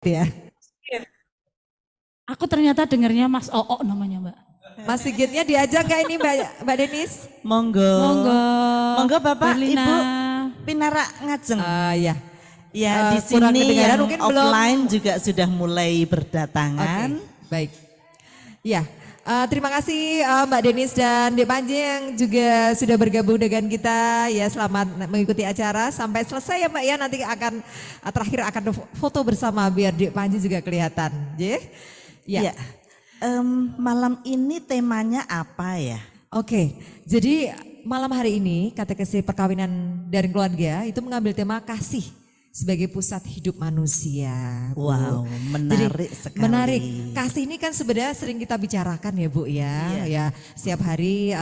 ya. Aku ternyata dengarnya Mas Oo namanya Mbak. Mas Sigitnya diajak gak ini Mbak Denis? Monggo. Monggo. Monggo Bapak Berlina. Ibu Pinara Ngajeng. Ya. Ya di kurang sini kedengaran, yang mungkin offline juga sudah mulai berdatangan. Oke, baik. Ya, terima kasih Mbak Denis dan Dek Panji yang juga sudah bergabung dengan kita. Ya, selamat mengikuti acara sampai selesai ya Mbak ya. Nanti akan terakhir akan foto bersama biar Dek Panji juga kelihatan. Ya. Malam ini temanya apa ya? Oke, jadi malam hari ini katekesi perkawinan dan keluarga itu mengambil tema kasih sebagai pusat hidup manusia. Bu. Wow, menarik Jadi, sekali. Menarik. Kasih ini kan sebenarnya sering kita bicarakan ya Bu ya. Iya. Ya, setiap hari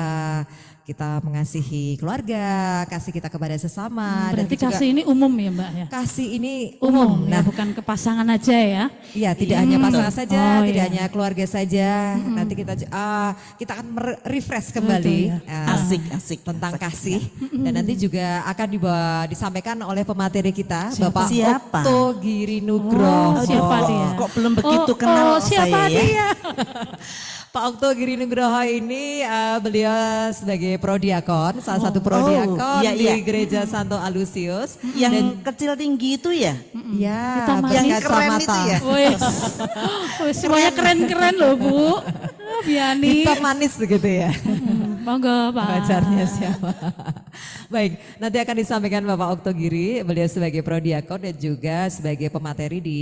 kita mengasihi keluarga, kasih kita kepada sesama. Berarti dan juga kasih ini umum ya Mbak ya? kasih ini Umum, umum. ya, bukan ke pasangan aja ya? Iya, tidak hanya pasangan saja, Oh, tidak iya. hanya keluarga saja. Nanti kita akan refresh kembali Betul, ya. Asik. tentang kasih. Dan nanti juga akan disampaikan oleh pemateri kita, Bapak Siapa? Okto Giri Nugroho. Siapa dia? Kok belum begitu kenal siapa saya ya? dia? Pak Okto Giri Nugroho ini beliau sebagai prodiakon, salah satu prodiakon iya, di iya. Gereja Santo Alusius. Yang kecil tinggi itu ya? Ya, Kita pakai yang keren itu kacamata. ya? Wih, semuanya keren-keren loh Bu. Biani. Hitam manis begitu ya. Monggo Pak. Pengajarnya siapa? Baik, nanti akan disampaikan Bapak Okto Giri, beliau sebagai prodiakon dan juga sebagai pemateri di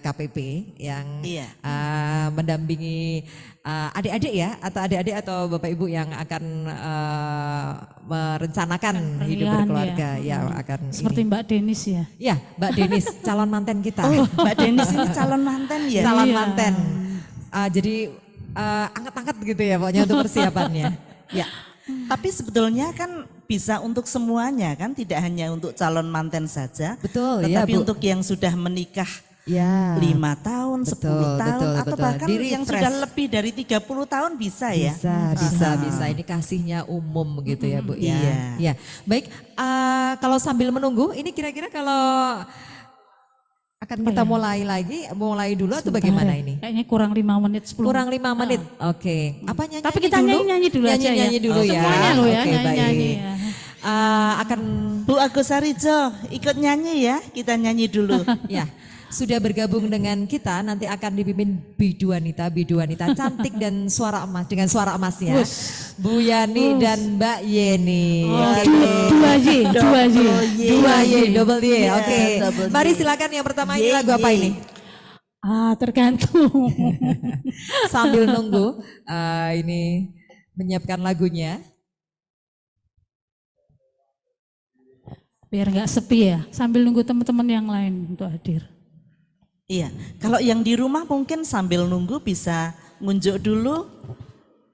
KPP yang Iya. mendampingi adik-adik ya, atau adik-adik atau Bapak Ibu yang akan merencanakan hidup Pernikahan, berkeluarga ya. ya akan Seperti ini. Mbak Denis ya. Ya, Mbak Denis calon manten kita. Oh, Mbak Denis ini calon mantan ya? Calon Iya. manten. Jadi angkat-angkat gitu ya pokoknya untuk persiapannya. Ya. Tapi sebetulnya kan bisa untuk semuanya kan, tidak hanya untuk calon manten saja. Betul, ya, tetapi Bu. untuk yang sudah menikah Ya. 5 tahun, 10 tahun, betul, atau betul. bahkan yang Di-refresh. sudah lebih dari 30 tahun bisa ya? Bisa. Ini kasihnya umum gitu ya Bu ya. Iya. Ya, baik. Kalau sambil menunggu, ini kira-kira kalau akan kita mulai dulu atau bagaimana ini? Kayaknya kurang 5 menit 10. Kurang 5 menit. Oke. Apa nyanyi? Tapi kita nyanyi dulu aja ya. Nyanyi dulu ya. Semuanya loh ya, Oke, nyanyi-nyanyi baik. ya. Akan Bu Agus Harijo ikut nyanyi ya, kita nyanyi dulu. ya. Sudah bergabung dengan kita, nanti akan dipimpin biduanita cantik dan suara emas dengan suara emasnya. Bu Yani dan Mbak Yeni. Oke. Dua Y. Dua Y, double Y. Iya, Oke. double Y. Mari silakan yang pertama ini Ye, lagu apa ye. ini? Tergantung. Sambil nunggu ini menyiapkan lagunya. Biar nggak sepi ya, sambil nunggu teman-teman yang lain untuk hadir. Iya, kalau yang di rumah mungkin sambil nunggu bisa ngunjuk dulu,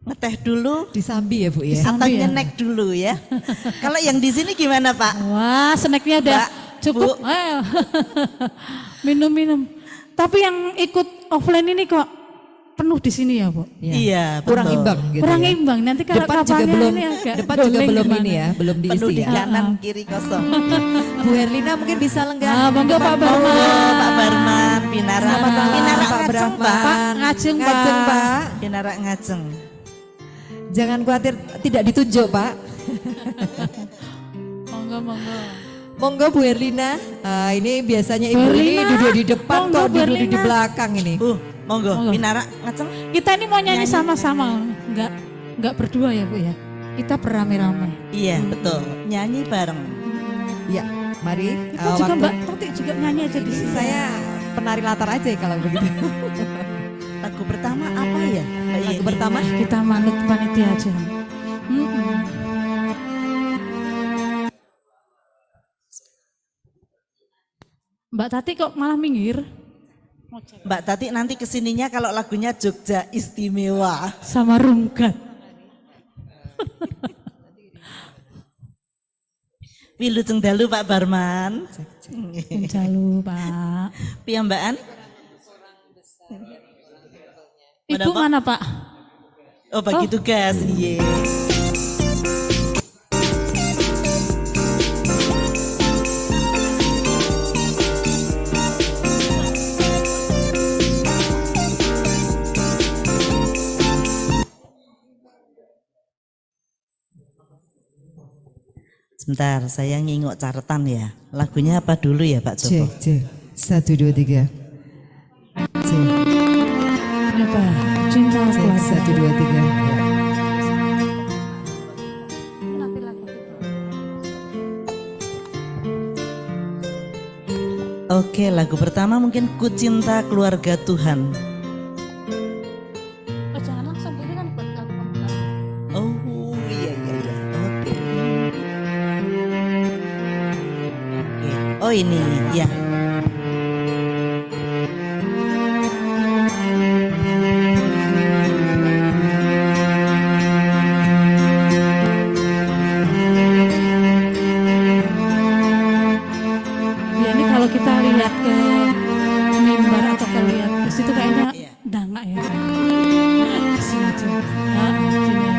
ngeteh dulu, Disambi ya Bu ya. atau Sambil ya. nyenek dulu ya. Kalau yang di sini gimana Pak? Wah, snacknya udah Mbak, cukup. Ayo. Minum-minum. Tapi yang ikut offline ini kok penuh di sini ya Bu? Ya. Iya, Kurang betul. imbang gitu Kurang ya. imbang. Nanti kalau Depan juga kapalnya belum, ini agak depan juga goleng belum gimana? ini ya, belum Penuh diisi di ya. kanan, kiri kosong. Bu Herlina mungkin bisa lenggah. Monggo Pak Barman. Pak Barman, Pinara, Selamat malam Pinara Pak ngajeng Brahman. Pak. Ngajeng, Pak. Ngajeng Pak. Pinara ngajeng. Jangan khawatir tidak ditunjuk Pak. Monggo. Monggo Bu Herlina. Ini biasanya Ibu ini Herlina, duduk di depan monggo, kok Bu duduk di Herlina. belakang ini. Monggo, Pinara ngajeng. Kita ini mau nyanyi sama-sama, nggak berdua ya Bu ya. Kita beramai-ramai. Iya, betul. Nyanyi bareng. Ya, mari. Kita juga waktu- Mbak Tati juga nyanyi aja di sini. Saya penari latar aja ya kalau begitu. Lagu pertama apa ya? Mbak Lagu Yeni? pertama Kita manut panitia aja. Mbak Tati kok malah minggir? Mbak Tati nanti kesininya kalau lagunya Jogja Istimewa. Sama Rungkat. Wilujeng dalu Pak Barman. Jalu Pak. Piyambakan? Ibu mana Pak? Oh bagi tugas, Oh. iya. Sebentar, saya ngingok catatan ya. Lagunya apa dulu ya Pak Joko? Cek. 1, 2, 3. Cek. Apa? Cinta Cek. keluarga. 1, 2, 3. Oke, lagu pertama mungkin Ku Cinta Keluarga Tuhan. Oh, jangan langsung, ini kan buat lagu pembukaan. Oh iya. Oke. Oh ini ya. Ya ini kalau kita lihat ke mimbar atau ke lihat di situ kayaknya dangak ya. Di sini aja. Nah, sini aja.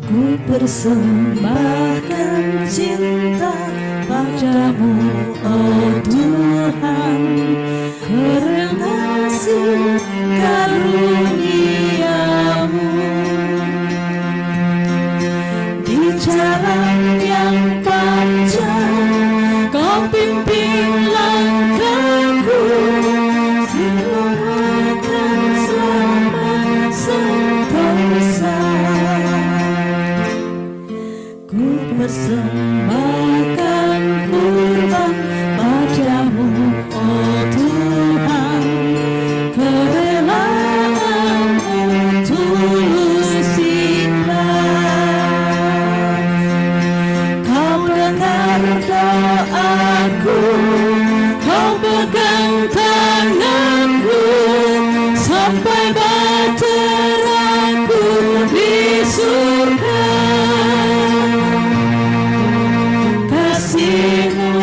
Ku persembahkan cinta padamu, oh Tuhan, karena kasih karuniamu. Di jalan yang panjang kau pimpin langkahku, selamatkan selamat sentosa. Ku persembahkan kurban padamu, oh Tuhan, kerelaanmu tulus ikhlas. Kau dengar doaku, kau pegang tanganku, sampai bahteraku di surga. Kasih-Mu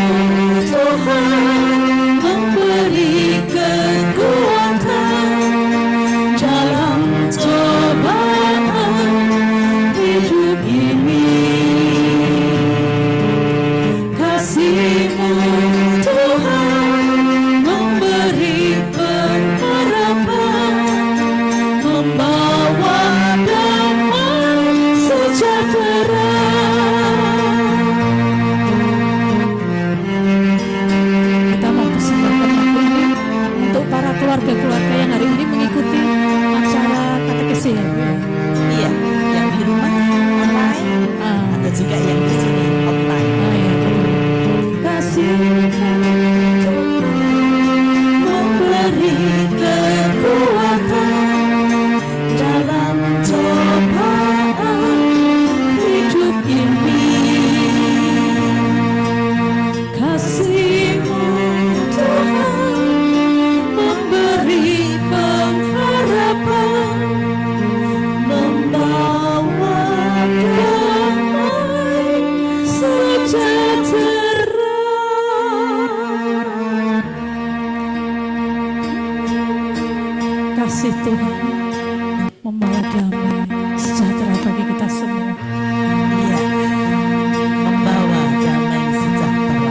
Tuhan memberi kekuatan dalam cobaan hidup ini. Kasih-Mu Tuhan memberi pengharapan, membawa damai sejahtera. Kita mau persembahkan lagu ini untuk para keluarga-keluarga yang hari ini mengikuti acara katekesi ya Bu ya. Iya, yang di rumah online, Ah, ada juga yang di sini offline. ya, Kasih-Mu memberi kekuatan dalam cobaan hidup ini. Kasih-Mu Tuhan memberi pengharapan, membawa damai sejahtera. kasih Tuhan membawa damai sejahtera bagi kita semua. Iya, membawa damai sejahtera.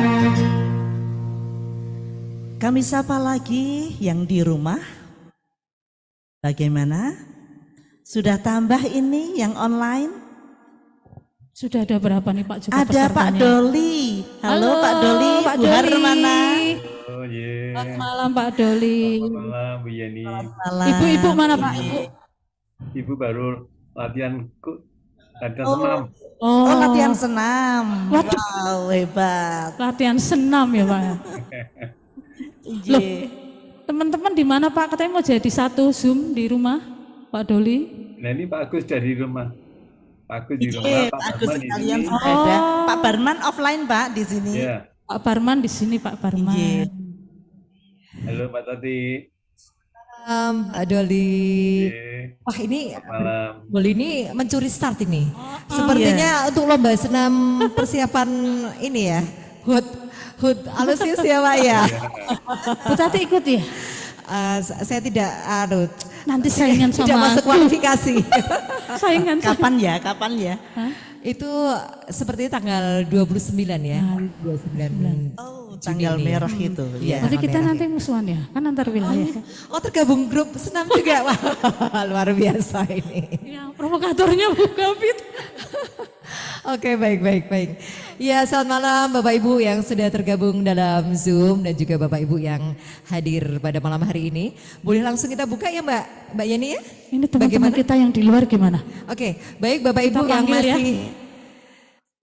Kami sapa lagi yang di rumah. Bagaimana? Sudah tambah ini yang online? Sudah ada berapa nih Pak juga Ada Pak pesertanya? Doli. Halo Pak Doli, Pak Bu Harmana. Oh iya. Selamat malam Pak Doli. Selamat malam Bu Yeni. Malam. Ibu-ibu mana Pak? Ibu. Ibu baru latihan senam. Oh, latihan senam. Waduh. Wow, hebat. Latihan senam ya Pak. Loh, Iya. teman-teman di mana Pak? Katanya mau jadi satu Zoom di rumah Pak Doli. Nah ini Pak Agus dari rumah. Pak Agus di rumah. Iya, Pak Agus Barman di sekalian sini. ada. Pak Barman offline Pak di sini. Iya. Pak Barman di sini Pak Barman. Iya. Halo Mbak Tati. Mbak Doli. Iya. Wah ini Selamat malam. Doli ini mencuri start ini. Sepertinya untuk lomba senam persiapan ini ya. Hut alusius ya Pak ya. Bu Tati ikut ya? Saya tidak, aduh, Nanti saingan tidak sama masuk kualifikasi. saingan sama. Kapan ya? Kapan ya? Hah? Itu seperti tanggal 29 ya. 29. Oh, Juni tanggal ini. merah itu. Iya. Ya. Berarti kita merah nanti musuhan ya, kan antar wilayah. Oh tergabung grup senam juga. Wah, luar biasa ini. Ya, provokatornya buka Pit. Oke, baik. Ya, selamat malam Bapak Ibu yang sudah tergabung dalam Zoom dan juga Bapak Ibu yang hadir pada malam hari ini. Boleh langsung kita buka ya Mbak Yani ya? Ini teman-teman Bagaimana? kita yang di luar gimana? Oke, baik Bapak Ibu Kita yang panggil ya.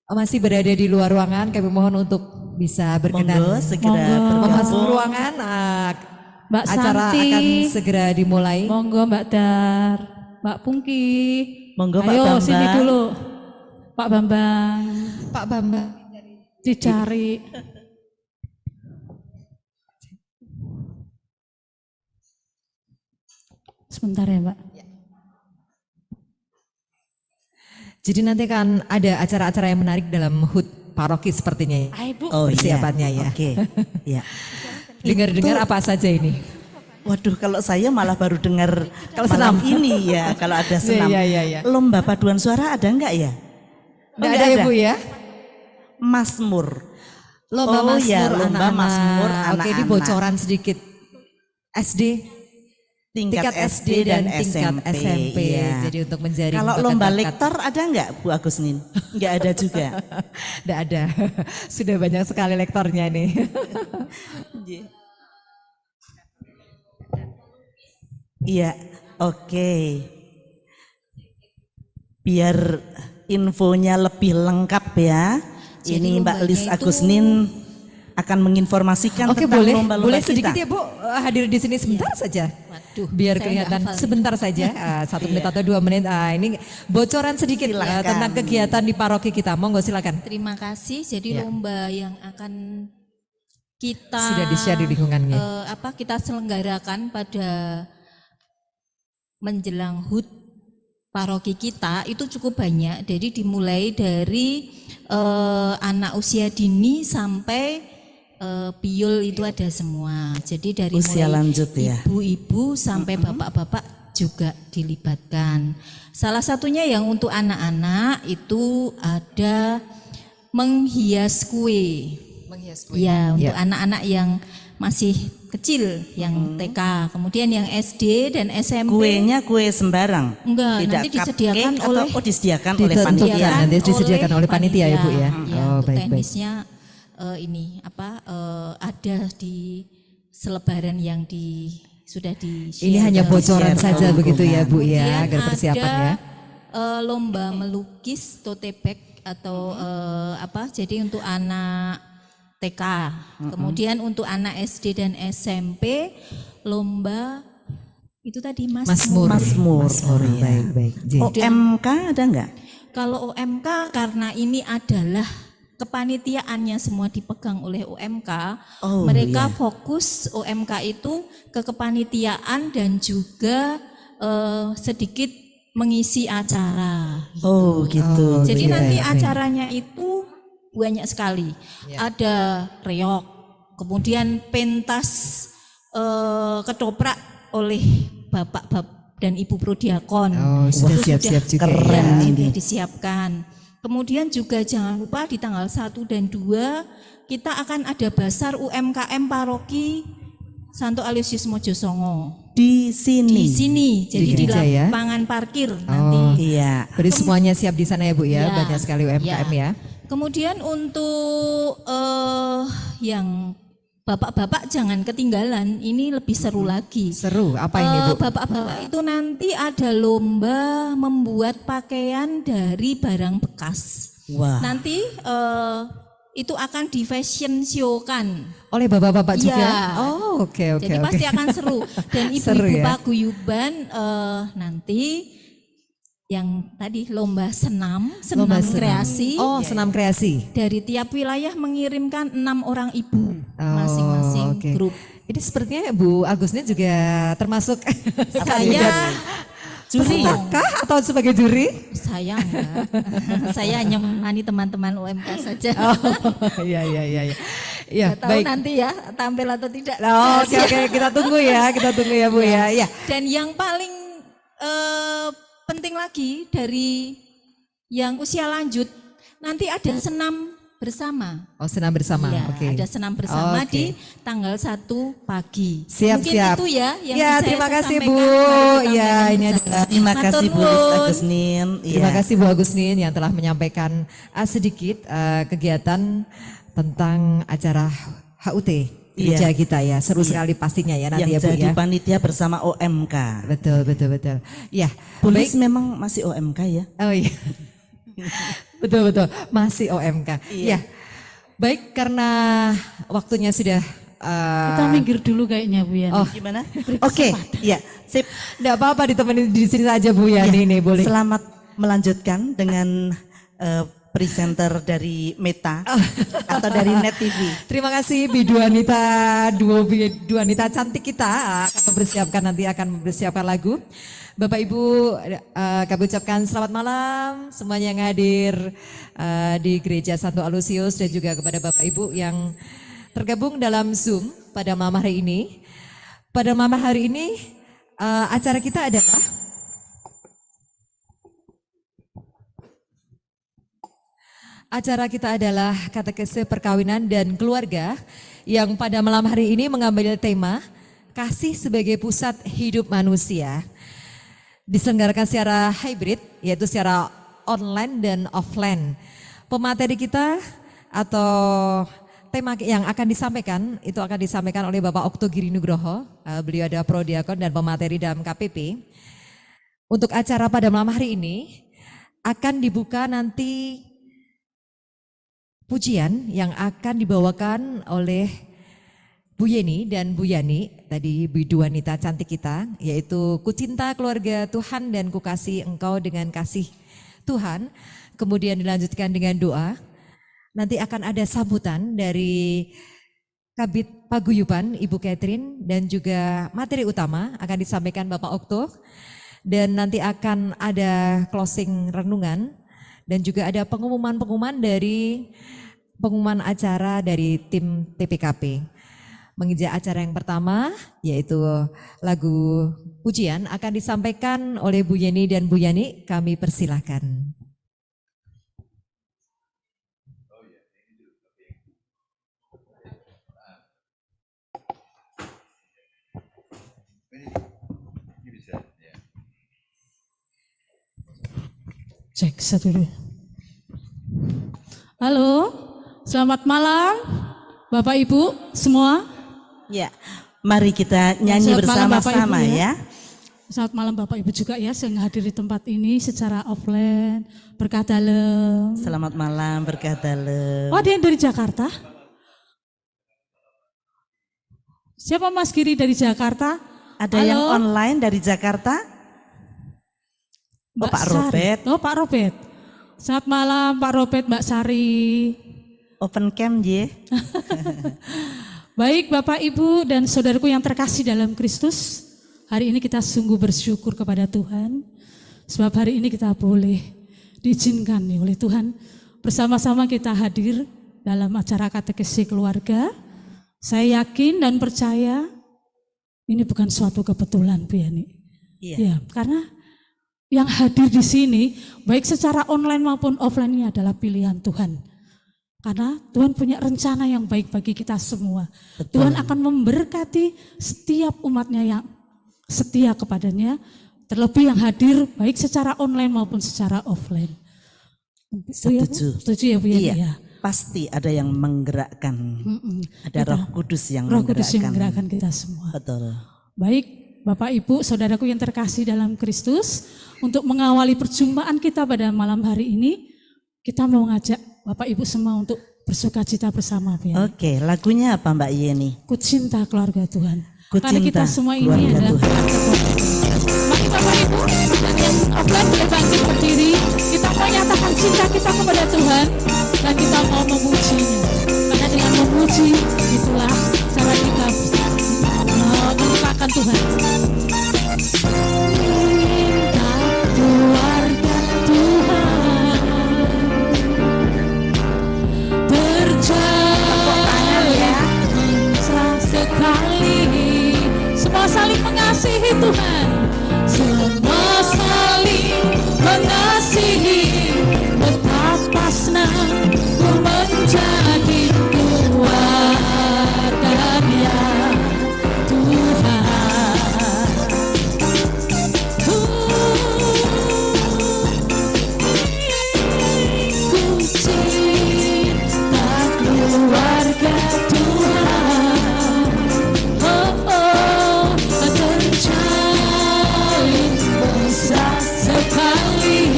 masih berada di luar ruangan, kami mohon untuk bisa berkenan Monggo segera Monggo. memasuki bergabung. ruangan. Mbak Acara Santi. akan segera dimulai. Monggo Mbak Dar, Mbak Pungki. Monggo, Pak Ayo Bambang. sini dulu. Pak Bambang Pak Bambang. dicari. Sebentar ya Mbak. Jadi nanti akan ada acara-acara yang menarik dalam HUT paroki sepertinya ya. Ayo Bu. Oh, iya. Persiapannya ya. Oke. Ya. Dengar-dengar apa saja ini? Waduh, kalau saya malah baru dengar Kalau malam senam. ini ya, kalau ada senam. Iya. Lomba paduan suara ada enggak ya? Nggak ada ya Bu ya? Mazmur. Lomba Oh, Mazmur ya, lomba anak-anak. Mazmur Oke, ini anak-anak. bocoran sedikit. SD, Tingkat SD dan tingkat SMP. SMP. Iya. Jadi untuk menjaring Kalau lomba bakat-bakat. lektor ada enggak Bu Agusnin? Enggak ada juga. Nggak ada. Sudah banyak sekali lektornya nih. Iya, oke. Biar infonya lebih lengkap ya. Jadi Ini Mbak lombanya Lis itu- Agusnin akan menginformasikan Oke, tentang boleh lomba-lomba sedikit kita. ya Bu hadir di sini sebentar saja. Waduh, Biar saya kelihatan nggak hafal sebentar saja, 1 menit atau 2 menit. Ini bocoran sedikit Silakan. tentang kegiatan di paroki kita. Monggo silakan. Terima kasih. Jadi Ya. lomba yang akan kita Sudah di-share di lingkungannya. kita selenggarakan pada menjelang HUT paroki kita itu cukup banyak. Jadi dimulai dari anak usia dini sampai biol itu ada semua. Jadi dari Usia mulai lanjut ya. ibu-ibu sampai bapak-bapak juga dilibatkan. Salah satunya yang untuk anak-anak itu ada menghias kue. Ya, untuk anak-anak yang masih kecil, yang TK, kemudian yang SD dan SMP. Kuenya kue sembarang. Enggak, Tidak nanti disediakan cupcake oleh atau disediakan oleh Ditentukan, panitia. nanti disediakan oleh panitia ya Bu ya. Ya, Oh, untuk baik. teknisnya ini ada di selebaran yang sudah di Ini hanya bocoran Share saja ke begitu ya Bu Kemudian ya, agar persiapan ya. lomba melukis tote bag atau jadi untuk anak TK. Kemudian untuk anak SD dan SMP lomba itu tadi Mazmur. Mazmur. Baik, baik. Jadi, OMK ada enggak? Kalau OMK karena ini adalah kepanitiaannya semua dipegang oleh OMK, Oh, mereka iya. fokus OMK itu ke kepanitiaan dan juga sedikit mengisi acara. Oh gitu. Jadi iya, nanti iya. acaranya itu banyak sekali. Ada reok, kemudian pentas ketoprak oleh bapak dan ibu prodiakon. Oh, sudah Itu siap-siap juga. keren ya. ini. sudah disiapkan. Kemudian juga jangan lupa di tanggal 1 dan 2 kita akan ada basar UMKM paroki Santo Aloysius Mojosongo. Di sini. Di sini, jadi di gereja ya? lapangan parkir nanti. Iya. Berarti semuanya siap di sana ya Bu ya, Ya, banyak sekali UMKM ya. Kemudian untuk yang bapak-bapak jangan ketinggalan, ini lebih seru lagi. Seru, apa ini Bu? Bapak-bapak itu nanti ada lomba membuat pakaian dari barang bekas. Wah. Nanti itu akan di fashion show-kan. Oleh bapak-bapak juga? Iya. Oh, oke. Jadi pasti akan seru. Dan Seru ibu-ibu ya? paguyuban nanti yang tadi lomba senam Lomba senam. kreasi. Oh, senam kreasi. Dari tiap wilayah mengirimkan 6 orang ibu Oh, masing-masing oke. grup. Ini sepertinya Bu Agusnya juga termasuk Saya peserta atau sebagai juri? saya enggak. Saya hanya menemani teman-teman UMK saja. Oh, iya. Ya, Nggak tahu baik. nanti ya tampil atau tidak. Oh, oke, kita tunggu ya Bu ya. Ya. Dan yang paling penting lagi dari yang usia lanjut nanti ada senam bersama. Oh, senam bersama. Iya, Oke. ada senam bersama Oke. di tanggal 1 pagi. Siap, Mungkin siap. itu ya yang Ya, bisa terima saya kasih, sampaikan. Bu. Mari kita Ya, mendengar ini bersama. adalah Terima Matur kasih Bu nuwun. Agustin. Terima Iya. kasih Bu Agustin yang telah menyampaikan sedikit kegiatan tentang acara HUT gereja Iya. kita ya. Seru sekali pastinya ya nanti Yang ya Bu jadi ya. panitia bersama OMK. Betul, betul, betul. Ya, Tulis baik. memang masih OMK ya. Oh iya. Betul, betul. Masih OMK. Iya. Ya. Baik, karena waktunya sudah Kita minggir dulu kayaknya Bu Yani. Oh. Gimana? Oke, ya, sip. enggak apa-apa ditemani di sini saja Bu Ya, Yani nih boleh. Selamat melanjutkan dengan presenter dari Meta atau dari Net TV. Terima kasih Bidu Anita, dua wanita cantik kita akan mempersiapkan lagu. Bapak Ibu kami ucapkan selamat malam semuanya yang hadir di Gereja Santo Alusius dan juga kepada Bapak Ibu yang tergabung dalam Zoom pada malam hari ini. Pada malam hari ini acara kita adalah katekese perkawinan dan keluarga yang pada malam hari ini mengambil tema kasih sebagai pusat hidup manusia. Diselenggarakan secara hybrid, yaitu secara online dan offline. Pemateri kita atau tema yang akan disampaikan oleh Bapak Okto Giri Nugroho. Beliau adalah prodiakon dan pemateri dalam KPP. Untuk acara pada malam hari ini akan dibuka nanti pujian yang akan dibawakan oleh Bu Yeni dan Bu Yani, tadi Bu wanita cantik kita, yaitu Ku cinta keluarga Tuhan dan ku kasih engkau dengan kasih Tuhan. Kemudian dilanjutkan dengan doa. Nanti akan ada sambutan dari Kabid Paguyuban Ibu Catherine dan juga materi utama akan disampaikan Bapak Okto. Dan nanti akan ada closing renungan dan juga ada pengumuman acara dari tim TPKP. Menginjak acara yang pertama yaitu lagu pujian akan disampaikan oleh Bu Yeni dan Bu Yani. Kami persilahkan. Cek satu dulu. Halo, selamat malam Bapak Ibu semua. Ya, mari kita nyanyi Selamat malam, Bapak, bersama-sama Ibu, ya. Selamat malam Bapak Ibu juga ya yang hadir di tempat ini secara offline. Berkat dalem. Selamat malam, berkat dalem. Oh, ada yang dari Jakarta? Siapa Mas Giri dari Jakarta? Ada yang online dari Jakarta? Mbak Pak Sari. Robert. Oh, Pak Robert. Selamat malam Pak Robert, Mbak Sari. Open cam ye. Baik Bapak Ibu dan saudaraku yang terkasih dalam Kristus, hari ini kita sungguh bersyukur kepada Tuhan, sebab hari ini kita boleh diizinkan nih oleh Tuhan bersama-sama kita hadir dalam acara katekesi keluarga. Saya yakin dan percaya ini bukan suatu kebetulan Bu Yani. Iya. Ya, karena yang hadir di sini baik secara online maupun offline ini adalah pilihan Tuhan. Karena Tuhan punya rencana yang baik bagi kita semua. Betul. Tuhan akan memberkati setiap umatnya yang setia kepadanya. Terlebih yang hadir baik secara online maupun secara offline. Setuju. Setuju ya Bu Yani? Iya. Ya. Pasti ada yang menggerakkan. Ada Roh Kudus yang Roh Kudus yang menggerakkan. menggerakkan kita semua. Betul. Baik Bapak Ibu saudaraku yang terkasih dalam Kristus, untuk mengawali perjumpaan kita pada malam hari ini, kita mau ngajak Bapak Ibu semua untuk bersuka cita bersama Bu Yani. Oke, lagunya apa Mbak Yeni? Ku cinta keluarga Tuhan. Ku Karena kita cinta semua ini keluarga adalah Tuhan. Mari Bapak Ibu dan yang offline boleh bangkit berdiri. Kita mau nyatakan cinta kita kepada Tuhan dan kita mau memujinya. Karena dengan memuji itulah cara kita melupakan Tuhan. Cinta keluarga Tuhan berjalan sekali. Semua saling mengasihi Tuhan. Semua saling mengasihi senang ku menjadi keluarganya Tuhan. Ku cinta keluarga Tuhan. Oh, oh, terjalin besar sekali.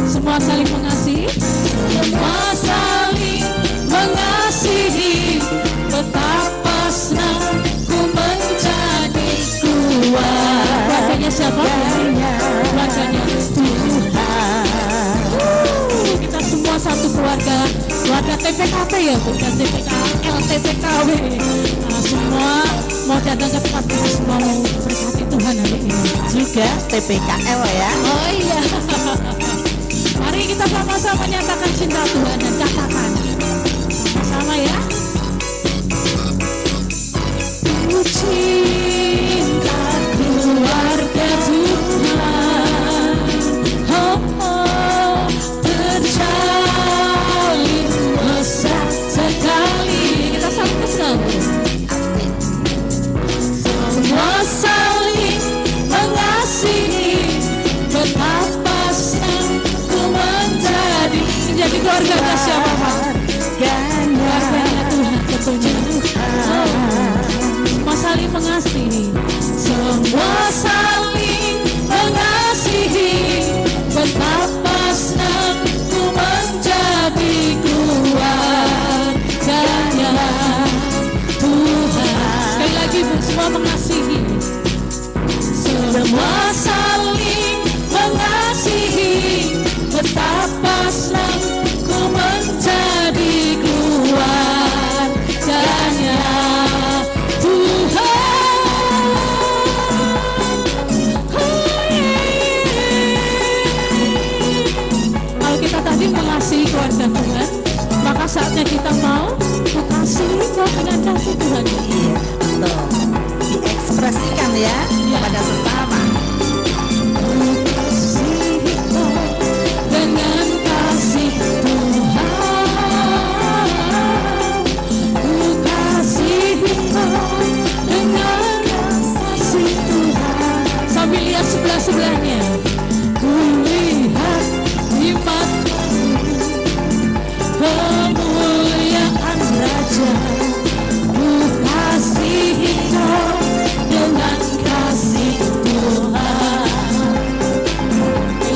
Semua saling mengasihi, semua saling mengasihi. Betapa senang ku menjadi keluarganya siapa? Keluarganya Tuhan. Kita semua satu keluarga, keluarga TPKP ya, bukan TPKL, TPKW. Nah, semua mau datang ke tempat kita, semua mau berkati Tuhan hari ini. Juga TPKL ya. Oh iya. Mari kita sama-sama nyatakan cinta Tuhan dan katakan sama-sama ya. Ku cinta keluarga Tuhan. Oh, oh, terjalin mesra sekali. Kita sambut sekali. Semua saling mengasihi. Betapa senang ku menjadi keluarganya siapa Pak? Keluarganya Tuhan tentunya. Semua saling mengasihi. Semua saling mengasihi. Betapa senang ku menjadi keluarganya Tuhan. Sekali lagi Bu, semua mengasihi. Semua saling mengasihi. Betapa senang ku menjadi keluarganya Tuhan. Kalau kita tadi mengasihi keluarga Tuhan, maka saatnya kita mau mengasihi dengan kasih Tuhan. Iya, betul. Diekspresikan ya kepada sesama. Dengan kasih Tuhan, ku kasihi kau dengan kasih Tuhan. Sambil lihat sebelah-sebelahnya, ku lihat hikmat kemuliaan Raja. Ku kasihi kau dengan kasih Tuhan.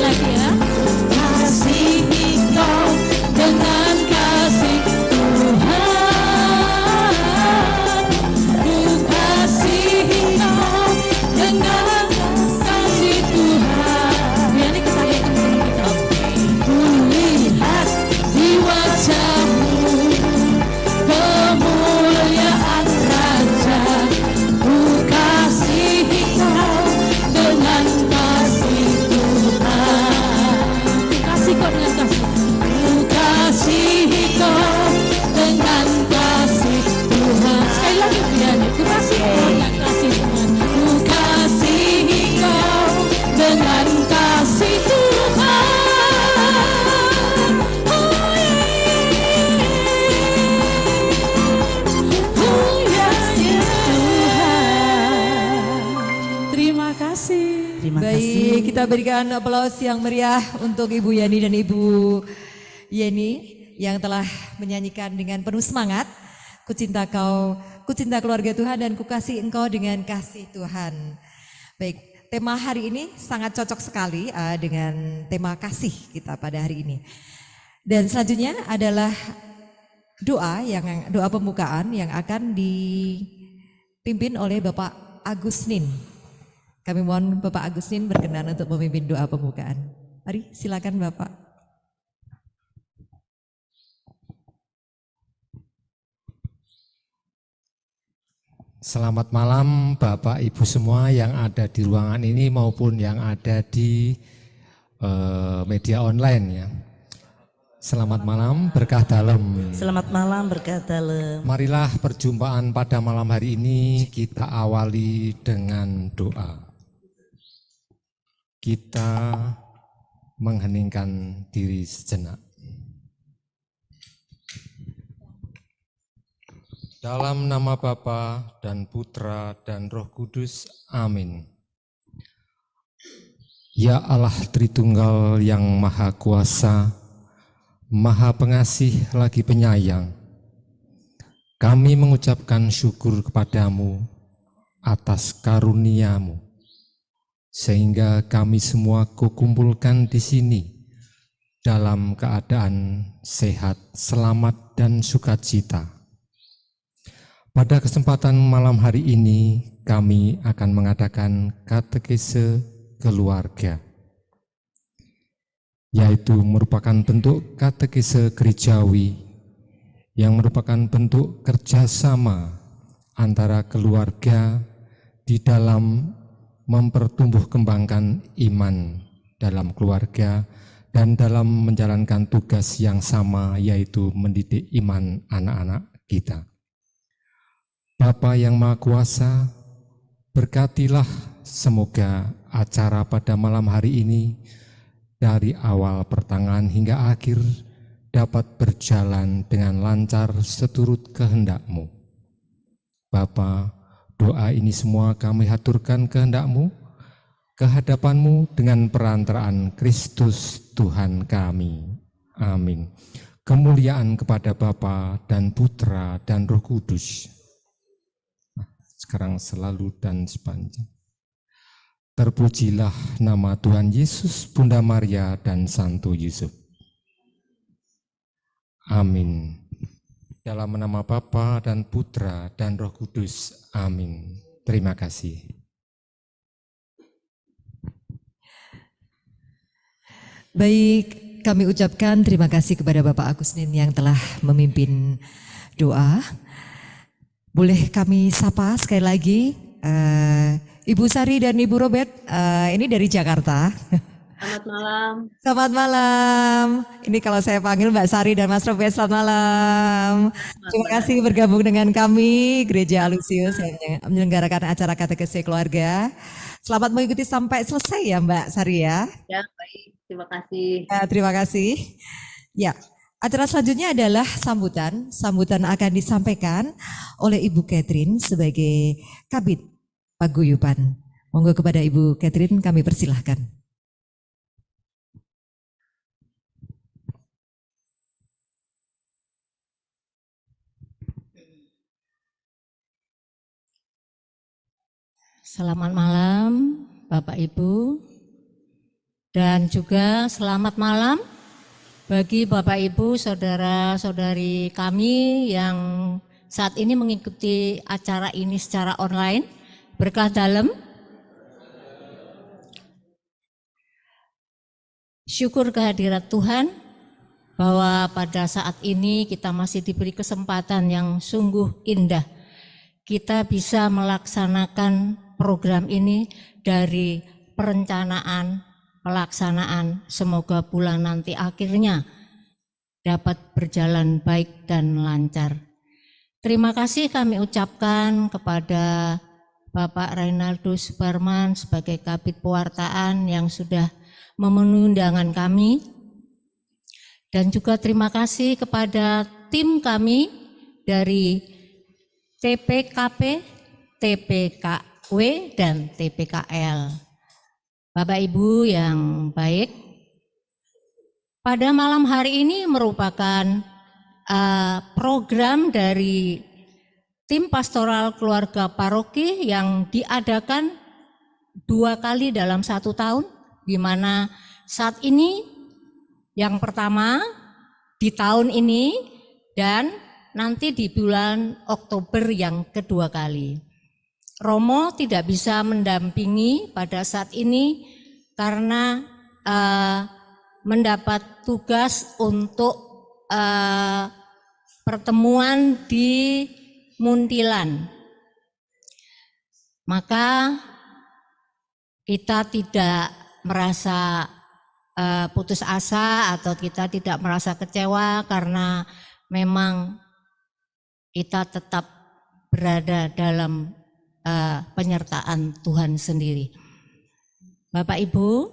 Lagi ya, kasihi kau dengan kasih Tuhan. Ku kasihi kau dengan kasih Tuhan. Biar ini kita lihat kita. Ku lihat di wajahmu kemuliaan Raja. Ku kasihi kau dengan kasih Tuhan. Ku kasih kau dengan kasih. Ku kasihi kau dengan kasih Tuhan. Sekali lagi biar ku kasih kau dengan kasih Tuhan. Ku kasihi kau dengan kasih Tuhan. Oh yeah. Oh yes, yes, Tuhan. Terima kasih. Terima kasih. Baik, kita berikan aplaus yang meriah untuk Ibu Yani dan Ibu Yeni yang telah menyanyikan dengan penuh semangat. Ku cinta kau, ku cinta keluarga Tuhan dan ku kasih engkau dengan kasih Tuhan. Baik, tema hari ini sangat cocok sekali dengan tema kasih kita pada hari ini. Dan selanjutnya adalah doa pembukaan yang akan dipimpin oleh Bapak Agustin. Kami mohon Bapak Agustin berkenan untuk memimpin doa pembukaan. Mari silakan Bapak. Selamat malam Bapak Ibu semua yang ada di ruangan ini maupun yang ada di media online ya. Selamat malam, berkah dalam. Selamat malam, berkah dalam. Marilah perjumpaan pada malam hari ini kita awali dengan doa. Kita mengheningkan diri sejenak. Dalam nama Bapa dan Putra dan Roh Kudus, amin. Ya Allah Tritunggal yang Maha Kuasa, Maha Pengasih lagi Penyayang, kami mengucapkan syukur kepadamu atas karunia-Mu, sehingga kami semua kukumpulkan di sini dalam keadaan sehat, selamat, dan sukacita. Pada kesempatan malam hari ini, kami akan mengadakan katekese keluarga, yaitu merupakan bentuk katekese gerejawi yang merupakan bentuk kerjasama antara keluarga di dalam mempertumbuh kembangkan iman dalam keluarga dan dalam menjalankan tugas yang sama, yaitu mendidik iman anak-anak kita. Bapa yang Maha Kuasa, berkatilah semoga acara pada malam hari ini dari awal pertengahan hingga akhir dapat berjalan dengan lancar seturut kehendak-Mu. Bapa, doa ini semua kami haturkan kehendak-Mu, kehadapan-Mu dengan perantaraan Kristus Tuhan kami. Amin. Kemuliaan kepada Bapa dan Putra dan Roh Kudus, sekarang selalu dan sepanjang. Terpujilah nama Tuhan Yesus, Bunda Maria, dan Santo Yusuf. Amin. Dalam nama Bapa dan Putra dan Roh Kudus. Amin. Terima kasih. Baik, kami ucapkan terima kasih kepada Bapak Agustin yang telah memimpin doa. Boleh kami sapa sekali lagi Ibu Sari dan Ibu Robert, ini dari Jakarta. Selamat malam. Selamat malam. Ini kalau saya panggil Mbak Sari dan Mas Robert, selamat malam. Terima kasih bergabung dengan kami, Gereja Alusius yang menyelenggarakan acara katekese keluarga. Selamat mengikuti sampai selesai ya Mbak Sari ya. Ya, baik. Terima kasih. Ya, terima kasih. Ya. Acara selanjutnya adalah sambutan. Sambutan akan disampaikan oleh Ibu Catherine sebagai Kabid Paguyuban. Monggo kepada Ibu Catherine kami persilahkan. Selamat malam Bapak Ibu, dan juga selamat malam bagi Bapak Ibu, saudara-saudari kami yang saat ini mengikuti acara ini secara online. Berkah dalam. Syukur kehadirat Tuhan bahwa pada saat ini kita masih diberi kesempatan yang sungguh indah. Kita bisa melaksanakan program ini dari perencanaan, pelaksanaan, semoga bulan nanti akhirnya dapat berjalan baik dan lancar. Terima kasih kami ucapkan kepada Bapak Reynaldo Subarman sebagai Kabid Pewartaan yang sudah memenuhi undangan kami. Dan juga terima kasih kepada tim kami dari TPKP, TPKW, dan TPKL. Bapak Ibu yang baik, pada malam hari ini merupakan program dari tim pastoral keluarga paroki yang diadakan 2 kali dalam 1 tahun, di mana saat ini yang pertama di tahun ini dan nanti di bulan Oktober yang kedua kali. Romo tidak bisa mendampingi pada saat ini karena mendapat tugas untuk pertemuan di Muntilan. Maka kita tidak merasa putus asa atau kita tidak merasa kecewa karena memang kita tetap berada dalam penyertaan Tuhan sendiri. Bapak Ibu,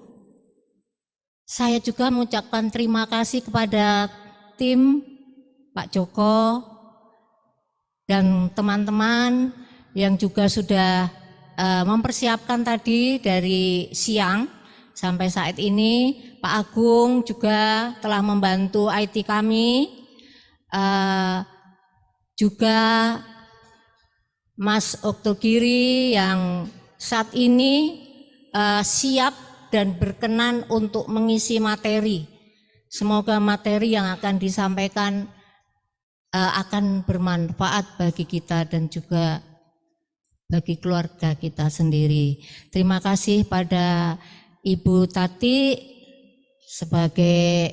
saya juga mengucapkan terima kasih kepada tim Pak Joko dan teman-teman yang juga sudah mempersiapkan tadi dari siang sampai saat ini. Pak Agung juga telah membantu IT kami, juga Mas Oktogiri yang saat ini siap dan berkenan untuk mengisi materi. Semoga materi yang akan disampaikan akan bermanfaat bagi kita dan juga bagi keluarga kita sendiri. Terima kasih pada Ibu Tati sebagai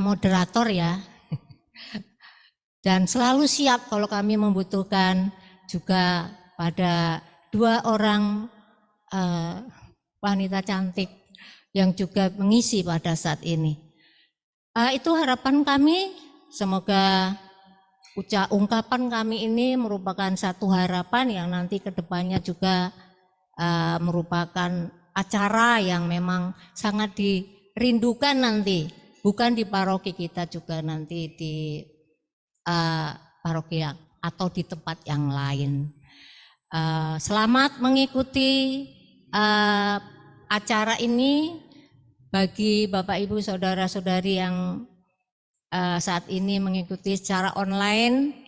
moderator ya. Dan selalu siap kalau kami membutuhkan, juga pada 2 orang wanita cantik yang juga mengisi pada saat ini. Itu harapan kami, semoga ungkapan kami ini merupakan satu harapan yang nanti ke depannya juga merupakan acara yang memang sangat dirindukan nanti, bukan di paroki kita, juga nanti di paroki atau di tempat yang lain. Selamat mengikuti acara ini bagi Bapak Ibu saudara-saudari yang saat ini mengikuti secara online.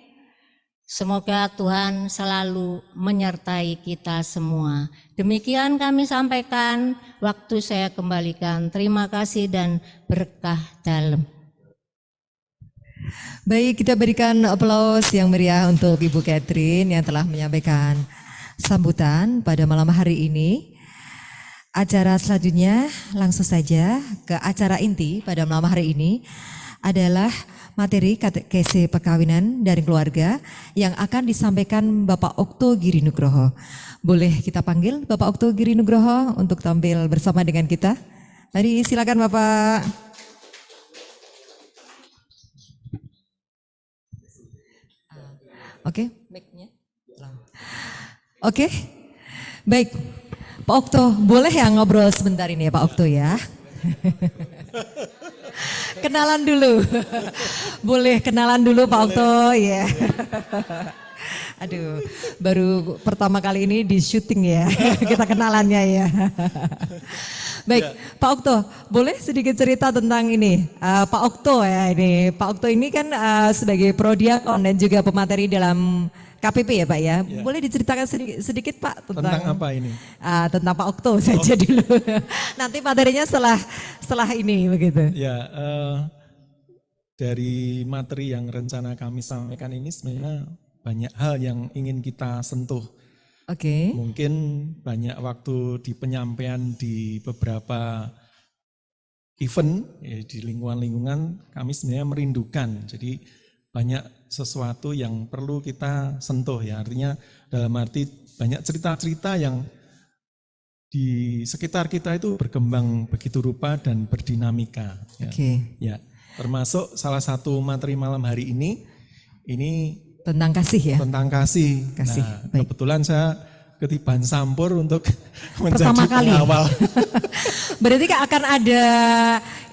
Semoga Tuhan selalu menyertai kita semua. Demikian kami sampaikan, waktu saya kembalikan. Terima kasih dan berkah dalam. Baik, kita berikan aplaus yang meriah untuk Ibu Catherine yang telah menyampaikan sambutan pada malam hari ini. Acara selanjutnya langsung saja ke acara inti pada malam hari ini adalah materi katekese perkawinan dari keluarga yang akan disampaikan Bapak Okto Giri Nugroho. Boleh kita panggil Bapak Okto Giri Nugroho untuk tampil bersama dengan kita? Mari silakan Bapak. Oke, Oke, baik. Pak Okto, boleh ya ngobrol sebentar ini ya Pak Okto ya? Kenalan dulu. Boleh kenalan dulu Pak Okto ya. Aduh, baru pertama kali ini di syuting ya. Kita kenalannya ya. Baik, Pak Okto, boleh sedikit cerita tentang ini, Pak Okto ya ini. Pak Okto ini kan sebagai prodiakon dan juga pemateri dalam KPP ya Pak ya. Boleh diceritakan sedikit Pak tentang apa ini? Tentang Pak Okto saja dulu. Nanti materinya setelah ini begitu. Ya, dari materi yang rencana kami sampaikan ini sebenarnya banyak hal yang ingin kita sentuh. Oke. Mungkin banyak waktu di penyampaian di beberapa event ya, di lingkungan-lingkungan kami sebenarnya merindukan. Jadi banyak sesuatu yang perlu kita sentuh ya. Artinya dalam arti banyak cerita-cerita yang di sekitar kita itu berkembang begitu rupa dan berdinamika. Ya. Ya, termasuk salah satu materi malam hari ini tentang kasih ya. Tentang kasih. Nah, kebetulan saya ketiban sampur untuk menjadi pengawal. Berarti akan ada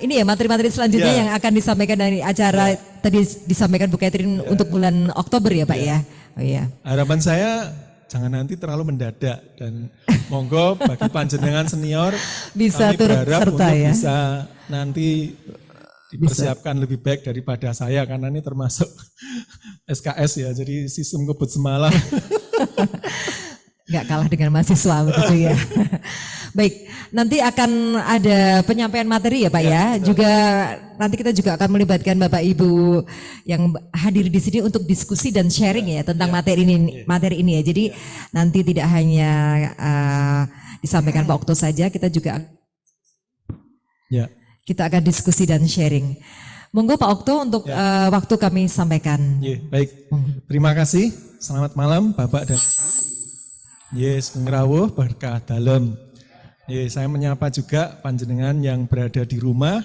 ini ya materi-materi selanjutnya yang akan disampaikan dari acara tadi disampaikan Bu Catherine untuk bulan Oktober ya Pak ya. Oh iya. Harapan saya jangan nanti terlalu mendadak dan monggo bagi panjenengan senior bisa turut serta untuk ya. bisa nanti dipersiapkan lebih baik daripada saya karena ini termasuk SKS ya, jadi sistem kebut semalam. Nggak kalah dengan mahasiswa begitu ya. Baik, nanti akan ada penyampaian materi ya Pak ya. Juga nanti kita juga akan melibatkan Bapak Ibu yang hadir di sini untuk diskusi dan sharing ya tentang materi ini ya. Jadi nanti tidak hanya disampaikan Pak Okto saja, kita juga kita akan diskusi dan sharing. Monggo Pak Okto untuk waktu kami sampaikan. Baik, terima kasih. Selamat malam Bapak dan Yes, ngrawuh berkah dalam. Saya menyapa juga panjenengan yang berada di rumah.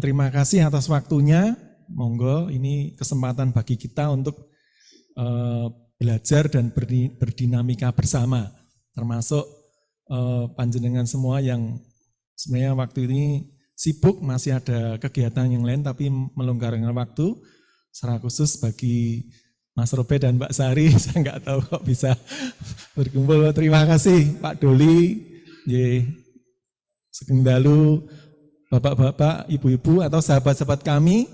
Terima kasih atas waktunya. Monggo, ini kesempatan bagi kita untuk belajar dan berdinamika bersama. Termasuk panjenengan semua yang sebenarnya waktu ini sibuk, masih ada kegiatan yang lain, tapi melonggarkan waktu secara khusus bagi Mas Robe dan Mbak Sari. Saya nggak tahu kok bisa berkumpul. Terima kasih Pak Doli, Sugeng Dalu, Bapak-bapak, Ibu-ibu atau sahabat-sahabat kami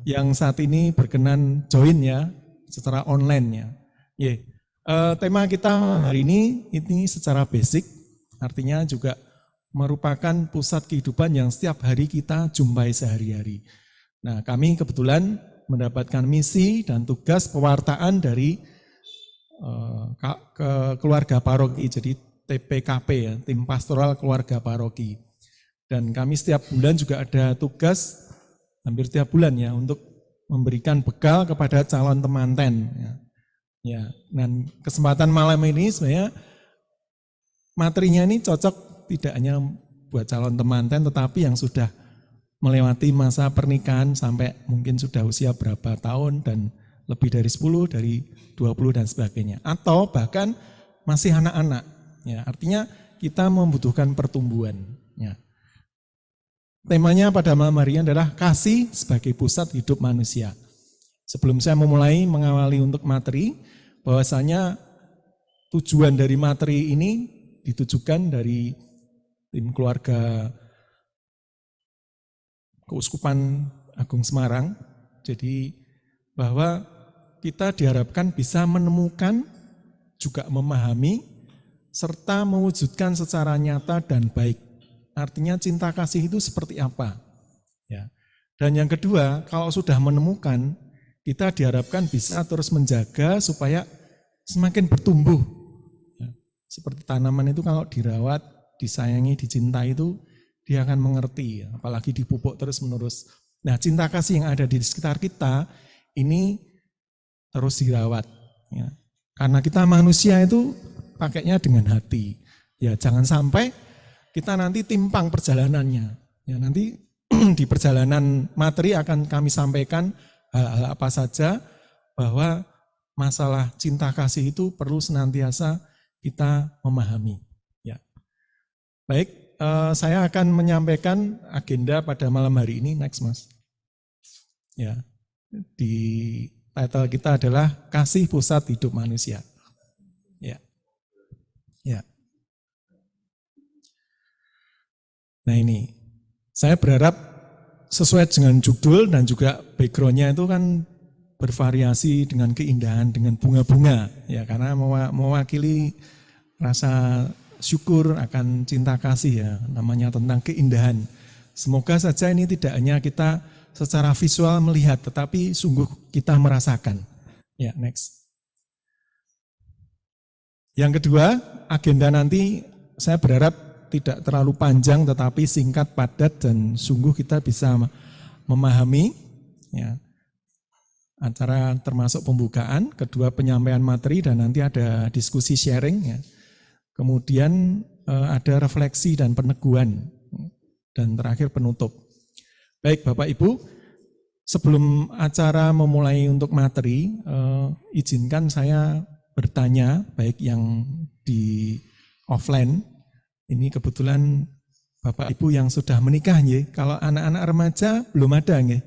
yang saat ini berkenan join ya secara online ya. Tema kita hari ini secara basic, artinya juga merupakan pusat kehidupan yang setiap hari kita jumpai sehari-hari. Nah, kami kebetulan mendapatkan misi dan tugas pewartaan dari keluarga paroki, jadi TPKP ya, Tim Pastoral Keluarga Paroki. Dan kami setiap bulan juga ada tugas, hampir tiap bulan ya, untuk memberikan bekal kepada calon temanten. Ya, dan kesempatan malam ini sebenarnya materinya ini cocok tidak hanya buat calon temanten, tetapi yang sudah melewati masa pernikahan sampai mungkin sudah usia berapa tahun dan lebih dari 10, dari 20 dan sebagainya. Atau bahkan masih anak-anak. Ya, artinya kita membutuhkan pertumbuhan. Ya. Temanya pada malam hari ini adalah kasih sebagai pusat hidup manusia. Sebelum saya memulai mengawali untuk materi, bahwasanya tujuan dari materi ini ditujukan dari tim keluarga Keuskupan Agung Semarang. Jadi bahwa kita diharapkan bisa menemukan, juga memahami, serta mewujudkan secara nyata dan baik. Artinya cinta kasih itu seperti apa. Ya. Dan yang kedua, kalau sudah menemukan, kita diharapkan bisa terus menjaga supaya semakin bertumbuh. Ya. Seperti tanaman itu kalau dirawat, disayangi, dicintai itu dia akan mengerti, ya. Apalagi dipupuk terus menerus. Nah, cinta kasih yang ada di sekitar kita ini terus dirawat. Ya. Karena kita manusia itu pakainya dengan hati. Ya, jangan sampai kita nanti timpang perjalanannya. Ya, nanti di perjalanan materi akan kami sampaikan hal-hal apa saja bahwa masalah cinta kasih itu perlu senantiasa kita memahami. Ya. Baik. Saya akan menyampaikan agenda pada malam hari ini. Next, Mas. Ya, di title kita adalah Kasih Pusat Hidup Manusia. Ya, ya. Nah ini, saya berharap sesuai dengan judul dan juga backgroundnya itu kan bervariasi dengan keindahan, dengan bunga-bunga. Ya, karena mewakili rasa syukur akan cinta kasih ya, namanya tentang keindahan. Semoga saja ini tidak hanya kita secara visual melihat, tetapi sungguh kita merasakan. Ya, next. Yang kedua, agenda nanti saya berharap tidak terlalu panjang, tetapi singkat, padat, dan sungguh kita bisa memahami. Ya, acara termasuk pembukaan, kedua penyampaian materi, dan nanti ada diskusi sharing. Ya. Kemudian ada refleksi dan peneguhan, dan terakhir penutup. Baik Bapak Ibu, sebelum acara memulai untuk materi, izinkan saya bertanya, baik yang di offline, ini kebetulan Bapak Ibu yang sudah menikah, ya. Kalau anak-anak remaja belum ada, ya.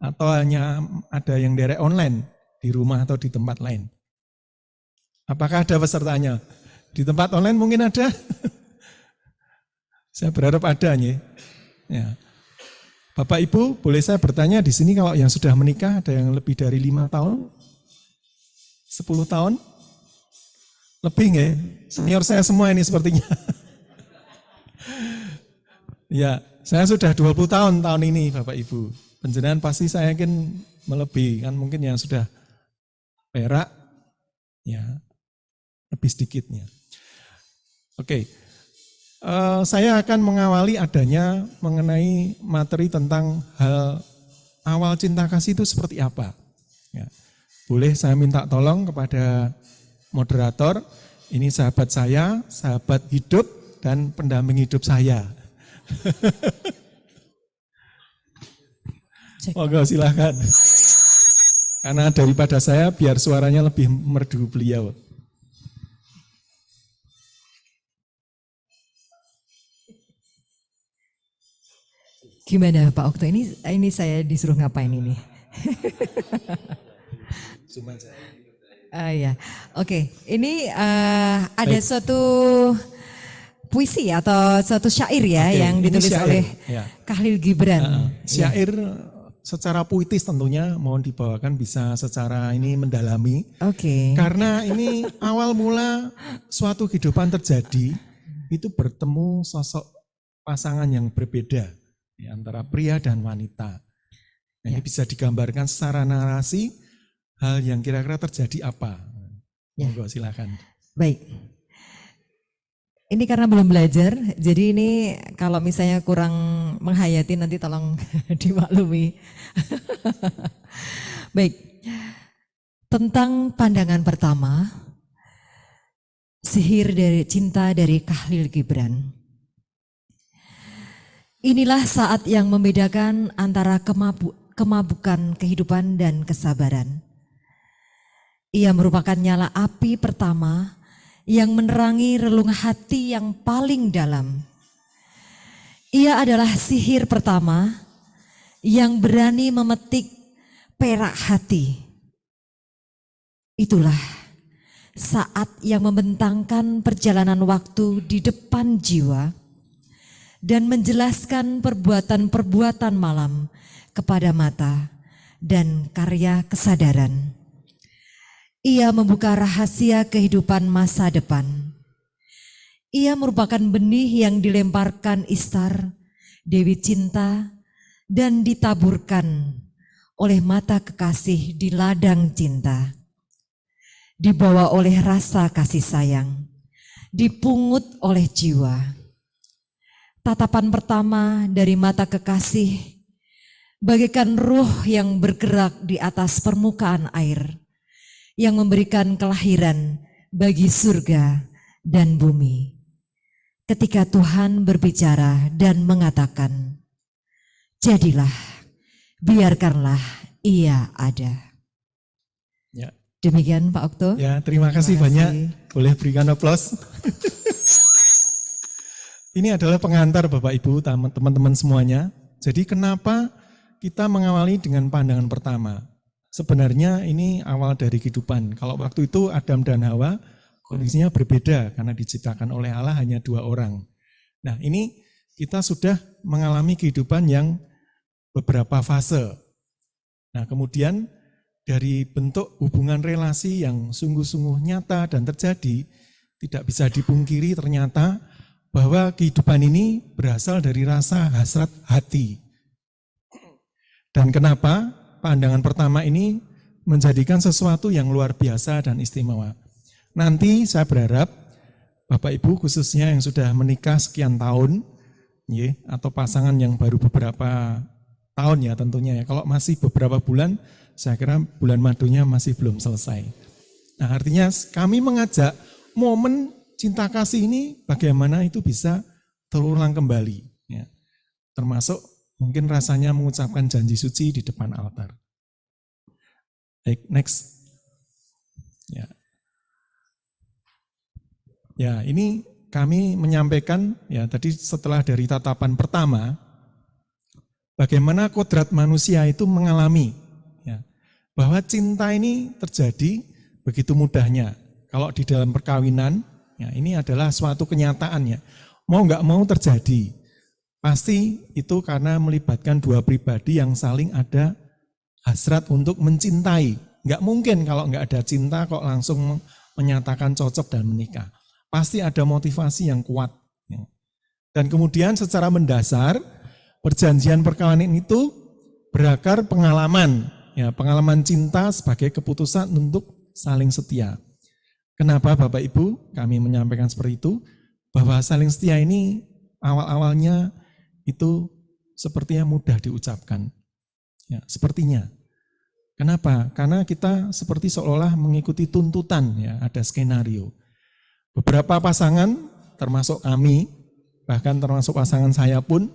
Atau hanya ada yang dari online, di rumah atau di tempat lain. Apakah ada pesertanya? Di tempat online mungkin ada. Saya berharap ada ya. Bapak Ibu, boleh saya bertanya di sini kalau yang sudah menikah ada yang lebih dari 5 tahun? 10 tahun? Lebih nggak? Senior saya semua ini sepertinya. Ya, saya sudah 20 tahun ini Bapak Ibu. Penjenengan pasti saya yakin melebihi, kan mungkin yang sudah perak, ya lebih sedikitnya. Oke, saya akan mengawali adanya mengenai materi tentang hal awal cinta kasih itu seperti apa. Ya. Boleh saya minta tolong kepada moderator, ini sahabat saya, sahabat hidup, dan pendamping hidup saya. Monggo silahkan. Karena daripada saya, biar suaranya lebih merdu beliau. Gimana Pak Okto? Ini saya disuruh ngapain ini? Cuma saya. Ya, oke. Ini ada suatu puisi atau suatu syair ya Oke, yang ini ditulis syair, oleh ya. Khalil Gibran. Syair secara puitis tentunya mohon dibawakan bisa secara ini mendalami. Oke. Karena ini awal mula suatu kehidupan terjadi itu bertemu sosok pasangan yang berbeda ya, antara pria dan wanita. Nah, ini bisa digambarkan secara narasi hal yang kira-kira terjadi apa. Ya. Monggo silakan. Baik. Ini karena belum belajar, jadi ini kalau misalnya kurang menghayati nanti tolong dimaklumi. Baik. Tentang pandangan pertama, sihir dari cinta dari Khalil Gibran. Inilah saat yang membedakan antara kemabukan kehidupan dan kesabaran. Ia merupakan nyala api pertama yang menerangi relung hati yang paling dalam. Ia adalah sihir pertama yang berani memetik perak hati. Itulah saat yang membentangkan perjalanan waktu di depan jiwa dan menjelaskan perbuatan-perbuatan malam kepada mata dan karya kesadaran. Ia membuka rahasia kehidupan masa depan. Ia merupakan benih yang dilemparkan Istar, Dewi Cinta, dan ditaburkan oleh mata kekasih di ladang cinta. Dibawa oleh rasa kasih sayang, dipungut oleh jiwa. Tatapan pertama dari mata kekasih bagaikan ruh yang bergerak di atas permukaan air, yang memberikan kelahiran bagi surga dan bumi. Ketika Tuhan berbicara dan mengatakan, jadilah, biarkanlah ia ada. Ya. Demikian Pak Okto. Ya, terima kasih banyak. Boleh berikan aplaus. Ini adalah pengantar Bapak Ibu, teman-teman semuanya. Jadi kenapa kita mengawali dengan pandangan pertama? Sebenarnya ini awal dari kehidupan. Kalau waktu itu Adam dan Hawa kondisinya berbeda karena diciptakan oleh Allah hanya 2 orang. Nah, ini kita sudah mengalami kehidupan yang beberapa fase. Nah, kemudian dari bentuk hubungan relasi yang sungguh-sungguh nyata dan terjadi, tidak bisa dipungkiri ternyata bahwa kehidupan ini berasal dari rasa hasrat hati. Dan kenapa pandangan pertama ini menjadikan sesuatu yang luar biasa dan istimewa. Nanti saya berharap Bapak Ibu khususnya yang sudah menikah sekian tahun, atau pasangan yang baru beberapa tahun ya tentunya ya. Kalau masih beberapa bulan, saya kira bulan madunya masih belum selesai. Nah, artinya kami mengajak momen cinta kasih ini bagaimana itu bisa terulang kembali. Ya. Termasuk mungkin rasanya mengucapkan janji suci di depan altar. Baik, next. Ya, ini kami menyampaikan ya tadi setelah dari tatapan pertama, bagaimana kodrat manusia itu mengalami ya, bahwa cinta ini terjadi begitu mudahnya. Kalau di dalam perkawinan, ya, ini adalah suatu kenyataan ya. Mau nggak mau terjadi. Pasti itu karena melibatkan 2 pribadi yang saling ada hasrat untuk mencintai. Nggak mungkin kalau nggak ada cinta kok langsung menyatakan cocok dan menikah. Pasti ada motivasi yang kuat. Ya. Dan kemudian secara mendasar perjanjian perkawinan itu berakar pengalaman. Ya, pengalaman cinta sebagai keputusan untuk saling setia. Kenapa Bapak Ibu kami menyampaikan seperti itu? Bahwa saling setia ini awal-awalnya itu sepertinya mudah diucapkan. Ya, sepertinya. Kenapa? Karena kita seperti seolah mengikuti tuntutan, ya, ada skenario. Beberapa pasangan, termasuk kami, bahkan termasuk pasangan saya pun,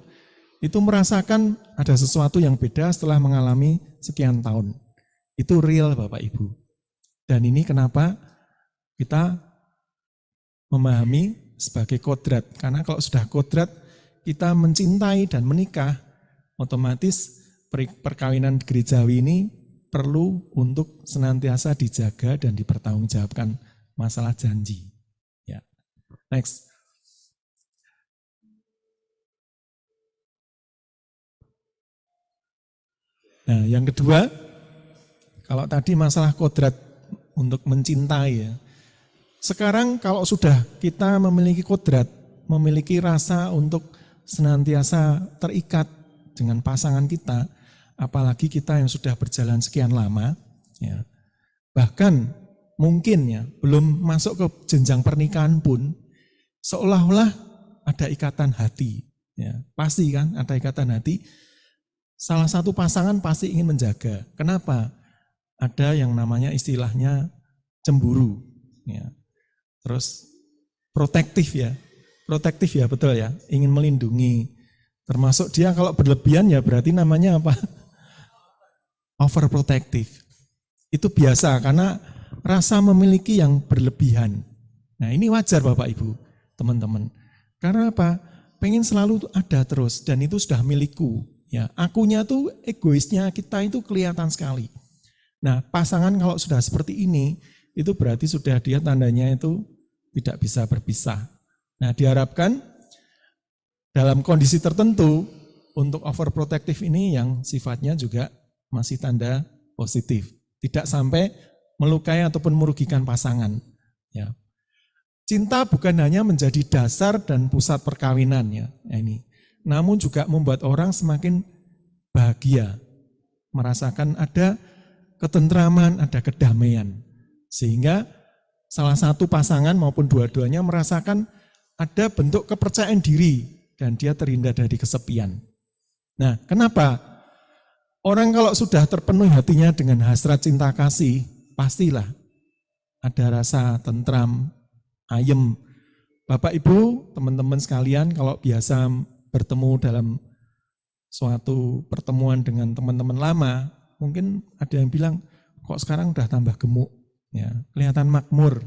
itu merasakan ada sesuatu yang beda setelah mengalami sekian tahun. Itu real Bapak Ibu. Dan ini kenapa kita memahami sebagai kodrat. Karena kalau sudah kodrat, kita mencintai dan menikah, otomatis perkawinan gerejawi ini perlu untuk senantiasa dijaga dan dipertanggungjawabkan masalah janji. Ya. Next. Nah, yang kedua, kalau tadi masalah kodrat untuk mencintai ya. Sekarang kalau sudah kita memiliki kodrat, memiliki rasa untuk senantiasa terikat dengan pasangan kita, apalagi kita yang sudah berjalan sekian lama, ya, bahkan mungkin ya belum masuk ke jenjang pernikahan pun, seolah-olah ada ikatan hati, ya, pasti kan ada ikatan hati. Salah satu pasangan pasti ingin menjaga. Kenapa? Ada yang namanya istilahnya cemburu, ya. Terus protektif ya betul ya, ingin melindungi. Termasuk dia kalau berlebihan ya berarti namanya apa? Overprotective. Itu biasa karena rasa memiliki yang berlebihan. Nah ini wajar Bapak Ibu, teman-teman. Karena apa? Pengen selalu ada terus dan itu sudah milikku. Ya, akunya tuh egoisnya kita itu kelihatan sekali. Nah pasangan kalau sudah seperti ini, itu berarti sudah dia tandanya itu tidak bisa berpisah. Nah diharapkan dalam kondisi tertentu untuk overprotective ini yang sifatnya juga masih tanda positif. Tidak sampai melukai ataupun merugikan pasangan. Ya. Cinta bukan hanya menjadi dasar dan pusat perkawinan ya, ini. Namun juga membuat orang semakin bahagia. Merasakan ada ketentraman, ada kedamaian. Sehingga salah satu pasangan maupun dua-duanya merasakan ada bentuk kepercayaan diri dan dia terhindar dari kesepian. Nah, kenapa? Orang kalau sudah terpenuhi hatinya dengan hasrat cinta kasih, pastilah ada rasa tentram, ayem. Bapak Ibu, teman-teman sekalian, kalau biasa bertemu dalam suatu pertemuan dengan teman-teman lama, mungkin ada yang bilang, kok sekarang udah tambah gemuk, ya, kelihatan makmur.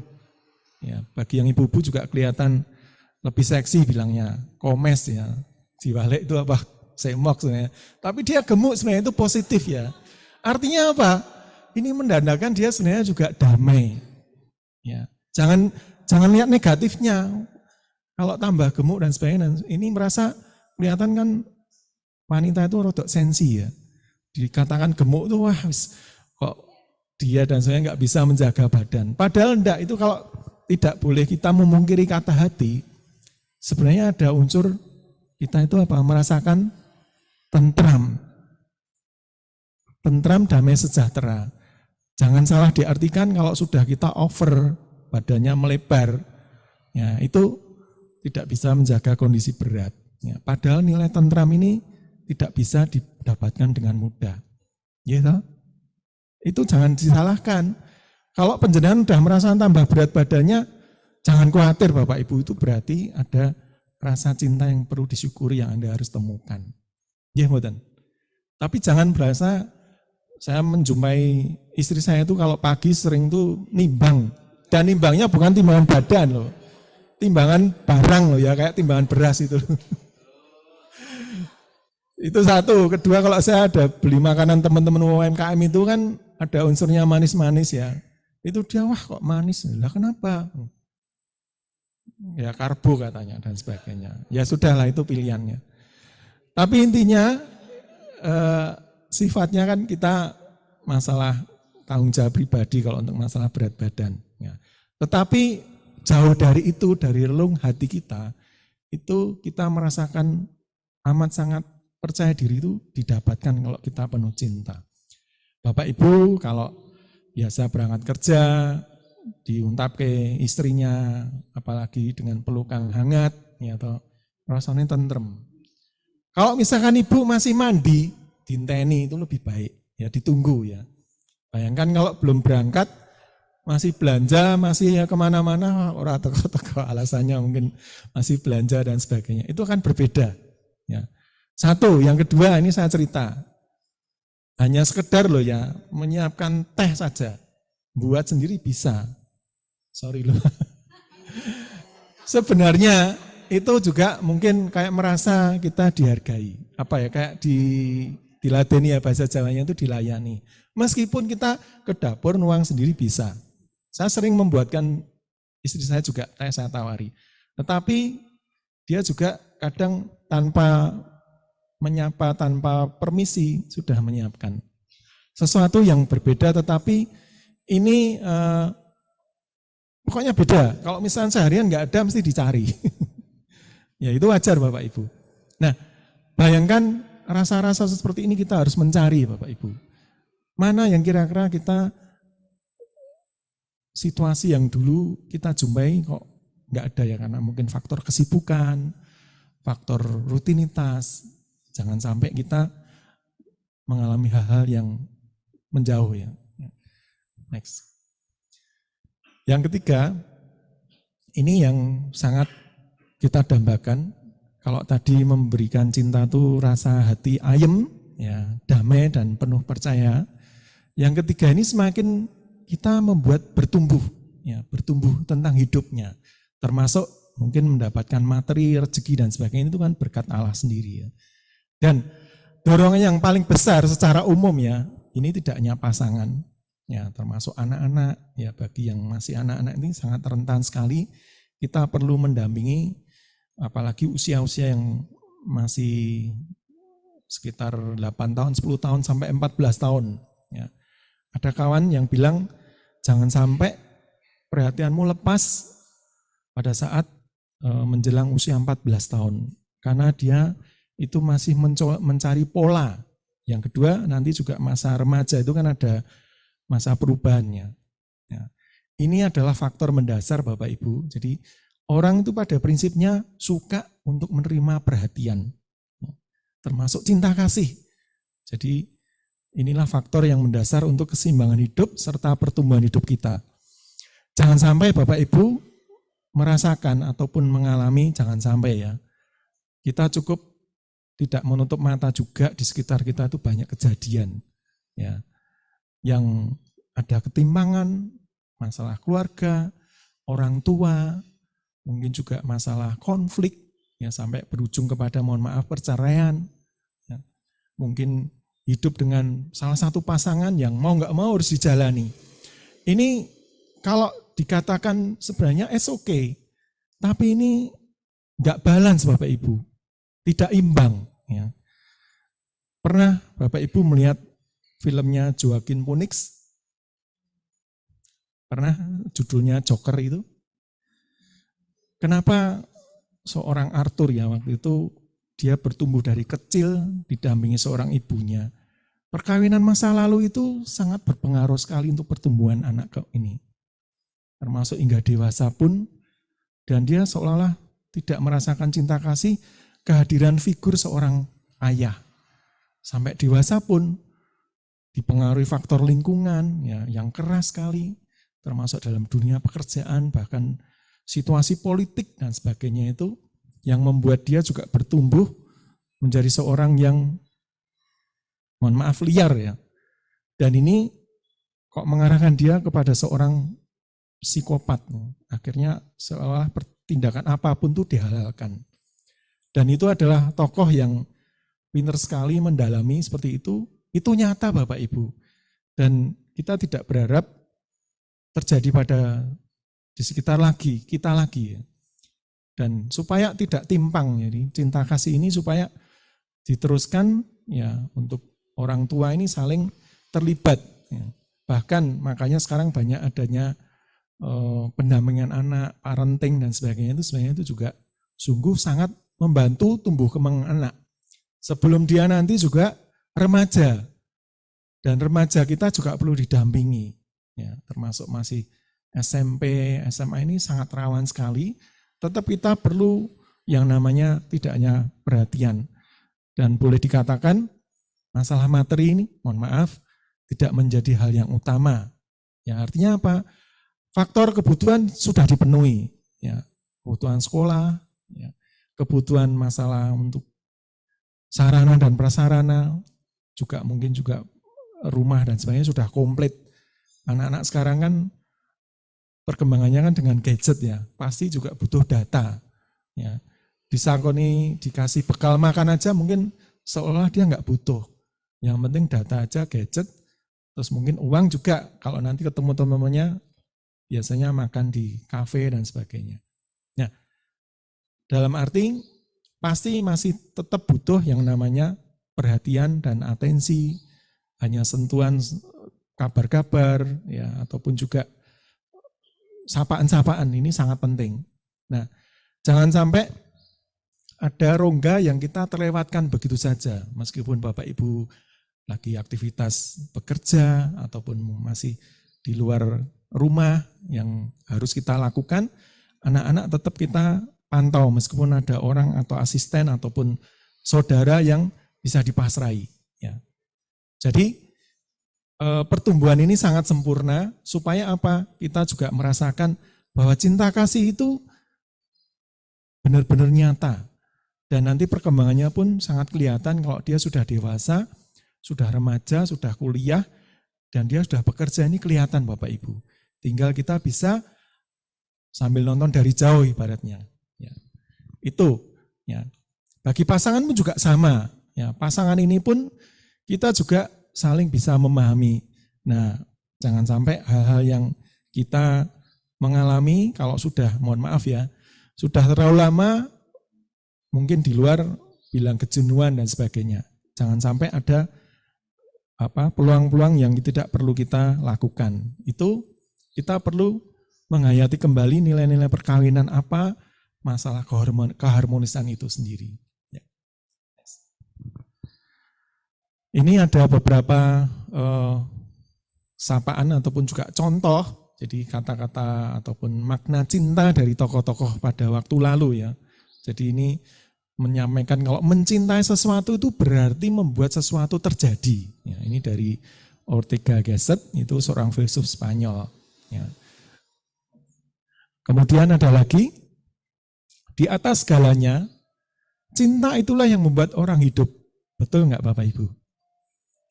Ya, bagi yang ibu-ibu juga kelihatan lebih seksi bilangnya, komes ya. Dibalik itu apa? Semok sebenarnya. Tapi dia gemuk sebenarnya itu positif ya. Artinya apa? Ini mendandakan dia sebenarnya juga damai. Ya. Jangan lihat negatifnya. Kalau tambah gemuk dan sebagainya, ini merasa kelihatan kan wanita itu rodok sensi ya. Dikatakan gemuk tuh wah kok dia dan saya nggak bisa menjaga badan. Padahal enggak, itu kalau tidak boleh kita memungkiri kata hati. Sebenarnya ada unsur kita itu apa? Merasakan tentram. Tentram, damai, sejahtera. Jangan salah diartikan kalau sudah kita over, badannya melebar, ya itu tidak bisa menjaga kondisi berat. Ya, padahal nilai tentram ini tidak bisa didapatkan dengan mudah. Ya, itu jangan disalahkan. Kalau penjenengan sudah merasa tambah berat badannya, jangan khawatir Bapak Ibu, itu berarti ada rasa cinta yang perlu disyukuri yang Anda harus temukan. Ya, mboten. Tapi jangan berasa, saya menjumpai istri saya itu kalau pagi sering tuh nimbang. Dan nimbangnya bukan timbangan badan loh. Timbangan barang loh ya, kayak timbangan beras itu. Itu satu. Kedua, kalau saya ada beli makanan teman-teman UMKM itu kan ada unsurnya manis-manis ya. Itu dia, wah kok manis, lah kenapa? Ya karbo katanya dan sebagainya. Ya sudahlah itu pilihannya. Tapi intinya sifatnya kan kita masalah tanggung jawab pribadi kalau untuk masalah berat badan. Ya. Tetapi jauh dari itu, dari relung hati kita, itu kita merasakan amat sangat percaya diri itu didapatkan kalau kita penuh cinta. Bapak Ibu kalau biasa berangkat kerja, diuntap ke istrinya, apalagi dengan pelukan hangat, ya toh, rasanya tentrem. Kalau misalkan ibu masih mandi, dinteni itu lebih baik, ya ditunggu ya. Bayangkan kalau belum berangkat, masih belanja, masih ya kemana-mana, orang teko-teko alasannya mungkin masih belanja dan sebagainya. Itu akan berbeda. Ya. Satu, yang kedua ini saya cerita, hanya sekedar loh ya, menyiapkan teh saja. Buat sendiri bisa. Sorry loh. Sebenarnya itu juga mungkin kayak merasa kita dihargai. kayak diladeni ya, bahasa Jawanya itu dilayani. Meskipun kita ke dapur nuang sendiri bisa. Saya sering membuatkan istri saya juga, saya tawari. Tetapi dia juga kadang tanpa menyapa, tanpa permisi sudah menyiapkan sesuatu yang berbeda, tetapi ini pokoknya beda. Kalau misalnya seharian nggak ada, mesti dicari. Ya itu wajar Bapak Ibu. Nah, bayangkan rasa-rasa seperti ini kita harus mencari Bapak Ibu. Mana yang kira-kira kita situasi yang dulu kita jumpai kok nggak ada ya, karena mungkin faktor kesibukan, faktor rutinitas. Jangan sampai kita mengalami hal-hal yang menjauh ya. Next. Yang ketiga, ini yang sangat kita dambakan. Kalau tadi memberikan cinta itu rasa hati ayem, ya, damai dan penuh percaya. Yang ketiga ini semakin kita membuat bertumbuh, ya, bertumbuh tentang hidupnya. Termasuk mungkin mendapatkan materi, rezeki dan sebagainya, itu kan berkat Allah sendiri ya. Dan dorongan yang paling besar secara umum ya, ini tidak hanya pasangan, ya, termasuk anak-anak, ya, bagi yang masih anak-anak ini sangat rentan sekali. Kita perlu mendampingi, apalagi usia-usia yang masih sekitar 8 tahun, 10 tahun sampai 14 tahun. Ya. Ada kawan yang bilang jangan sampai perhatianmu lepas pada saat menjelang usia 14 tahun, karena dia itu masih mencari pola. Yang kedua nanti juga masa remaja itu kan ada masa perubahannya. Ya. Ini adalah faktor mendasar Bapak Ibu. Jadi orang itu pada prinsipnya suka untuk menerima perhatian, termasuk cinta kasih. Jadi inilah faktor yang mendasar untuk keseimbangan hidup serta pertumbuhan hidup kita. Jangan sampai Bapak Ibu merasakan ataupun mengalami, jangan sampai ya. Kita cukup tidak menutup mata juga di sekitar kita itu banyak kejadian ya, yang ada ketimpangan, masalah keluarga, orang tua, mungkin juga masalah konflik ya, sampai berujung kepada mohon maaf perceraian. Ya. Mungkin hidup dengan salah satu pasangan yang mau nggak mau harus dijalani. Ini kalau dikatakan sebenarnya okay, tapi ini nggak balance Bapak Ibu, tidak imbang. Ya. Pernah Bapak Ibu melihat filmnya Joaquin Phoenix? Pernah, judulnya Joker itu? Kenapa seorang Arthur ya waktu itu dia bertumbuh dari kecil didampingi seorang ibunya. Perkawinan masa lalu itu sangat berpengaruh sekali untuk pertumbuhan anak ini. Termasuk hingga dewasa pun, dan dia seolah-olah tidak merasakan cinta kasih kehadiran figur seorang ayah. Sampai dewasa pun dipengaruhi faktor lingkungan ya, yang keras sekali, termasuk dalam dunia pekerjaan, bahkan situasi politik dan sebagainya itu, yang membuat dia juga bertumbuh menjadi seorang yang, mohon maaf, liar ya. Dan ini kok mengarahkan dia kepada seorang psikopat. Akhirnya seolah tindakan apapun itu dihalalkan. Dan itu adalah tokoh yang pintar sekali mendalami seperti itu nyata Bapak Ibu. Dan kita tidak berharap terjadi pada di sekitar kita lagi ya. Dan supaya tidak timpang, jadi cinta kasih ini supaya diteruskan ya, untuk orang tua ini saling terlibat. Ya. Bahkan makanya sekarang banyak adanya pendampingan anak, parenting dan sebagainya, itu sebenarnya itu juga sungguh sangat membantu tumbuh kembang anak. Sebelum dia nanti juga remaja, dan remaja kita juga perlu didampingi. Ya, termasuk masih SMP, SMA ini sangat rawan sekali. Tetap kita perlu yang namanya tidak hanya perhatian. Dan boleh dikatakan masalah materi ini, mohon maaf, tidak menjadi hal yang utama. Ya, artinya apa? Faktor kebutuhan sudah dipenuhi. Ya, kebutuhan sekolah, ya, kebutuhan masalah untuk sarana dan prasarana, juga mungkin juga rumah dan sebagainya sudah komplit. Anak-anak sekarang kan perkembangannya kan dengan gadget ya, pasti juga butuh data. Ya. Disangkoni dikasih bekal makan aja mungkin seolah dia nggak butuh. Yang penting data aja, gadget, terus mungkin uang juga kalau nanti ketemu teman-temannya biasanya makan di kafe dan sebagainya. Nah, dalam arti pasti masih tetap butuh yang namanya perhatian dan atensi, hanya sentuhan kabar-kabar ya ataupun juga sapaan-sapaan ini sangat penting. Nah, jangan sampai ada rongga yang kita terlewatkan begitu saja, meskipun Bapak Ibu lagi aktivitas bekerja ataupun masih di luar rumah yang harus kita lakukan, anak-anak tetap kita pantau meskipun ada orang atau asisten ataupun saudara yang bisa dipasrai. Ya. Jadi pertumbuhan ini sangat sempurna supaya apa? Kita juga merasakan bahwa cinta kasih itu benar-benar nyata. Dan nanti perkembangannya pun sangat kelihatan kalau dia sudah dewasa, sudah remaja, sudah kuliah, dan dia sudah bekerja, ini kelihatan Bapak Ibu. Tinggal kita bisa sambil nonton dari jauh ibaratnya. Ya. Itu. Ya. Bagi pasangan pun juga sama. Ya. Pasangan ini pun kita juga saling bisa memahami. Nah, jangan sampai hal-hal yang kita mengalami kalau sudah, mohon maaf ya, sudah terlalu lama, mungkin di luar bilang kejenuhan dan sebagainya. Jangan sampai ada peluang-peluang yang tidak perlu kita lakukan. Itu kita perlu menghayati kembali nilai-nilai perkawinan apa, masalah keharmonisan itu sendiri. Ya. Ini ada beberapa sapaan ataupun juga contoh, jadi kata-kata ataupun makna cinta dari tokoh-tokoh pada waktu lalu ya. Jadi ini menyampaikan kalau mencintai sesuatu itu berarti membuat sesuatu terjadi. Ya, ini dari Ortega Gasset, itu seorang filsuf Spanyol. Ya. Kemudian ada lagi, di atas segalanya, cinta itulah yang membuat orang hidup. Betul nggak Bapak Ibu?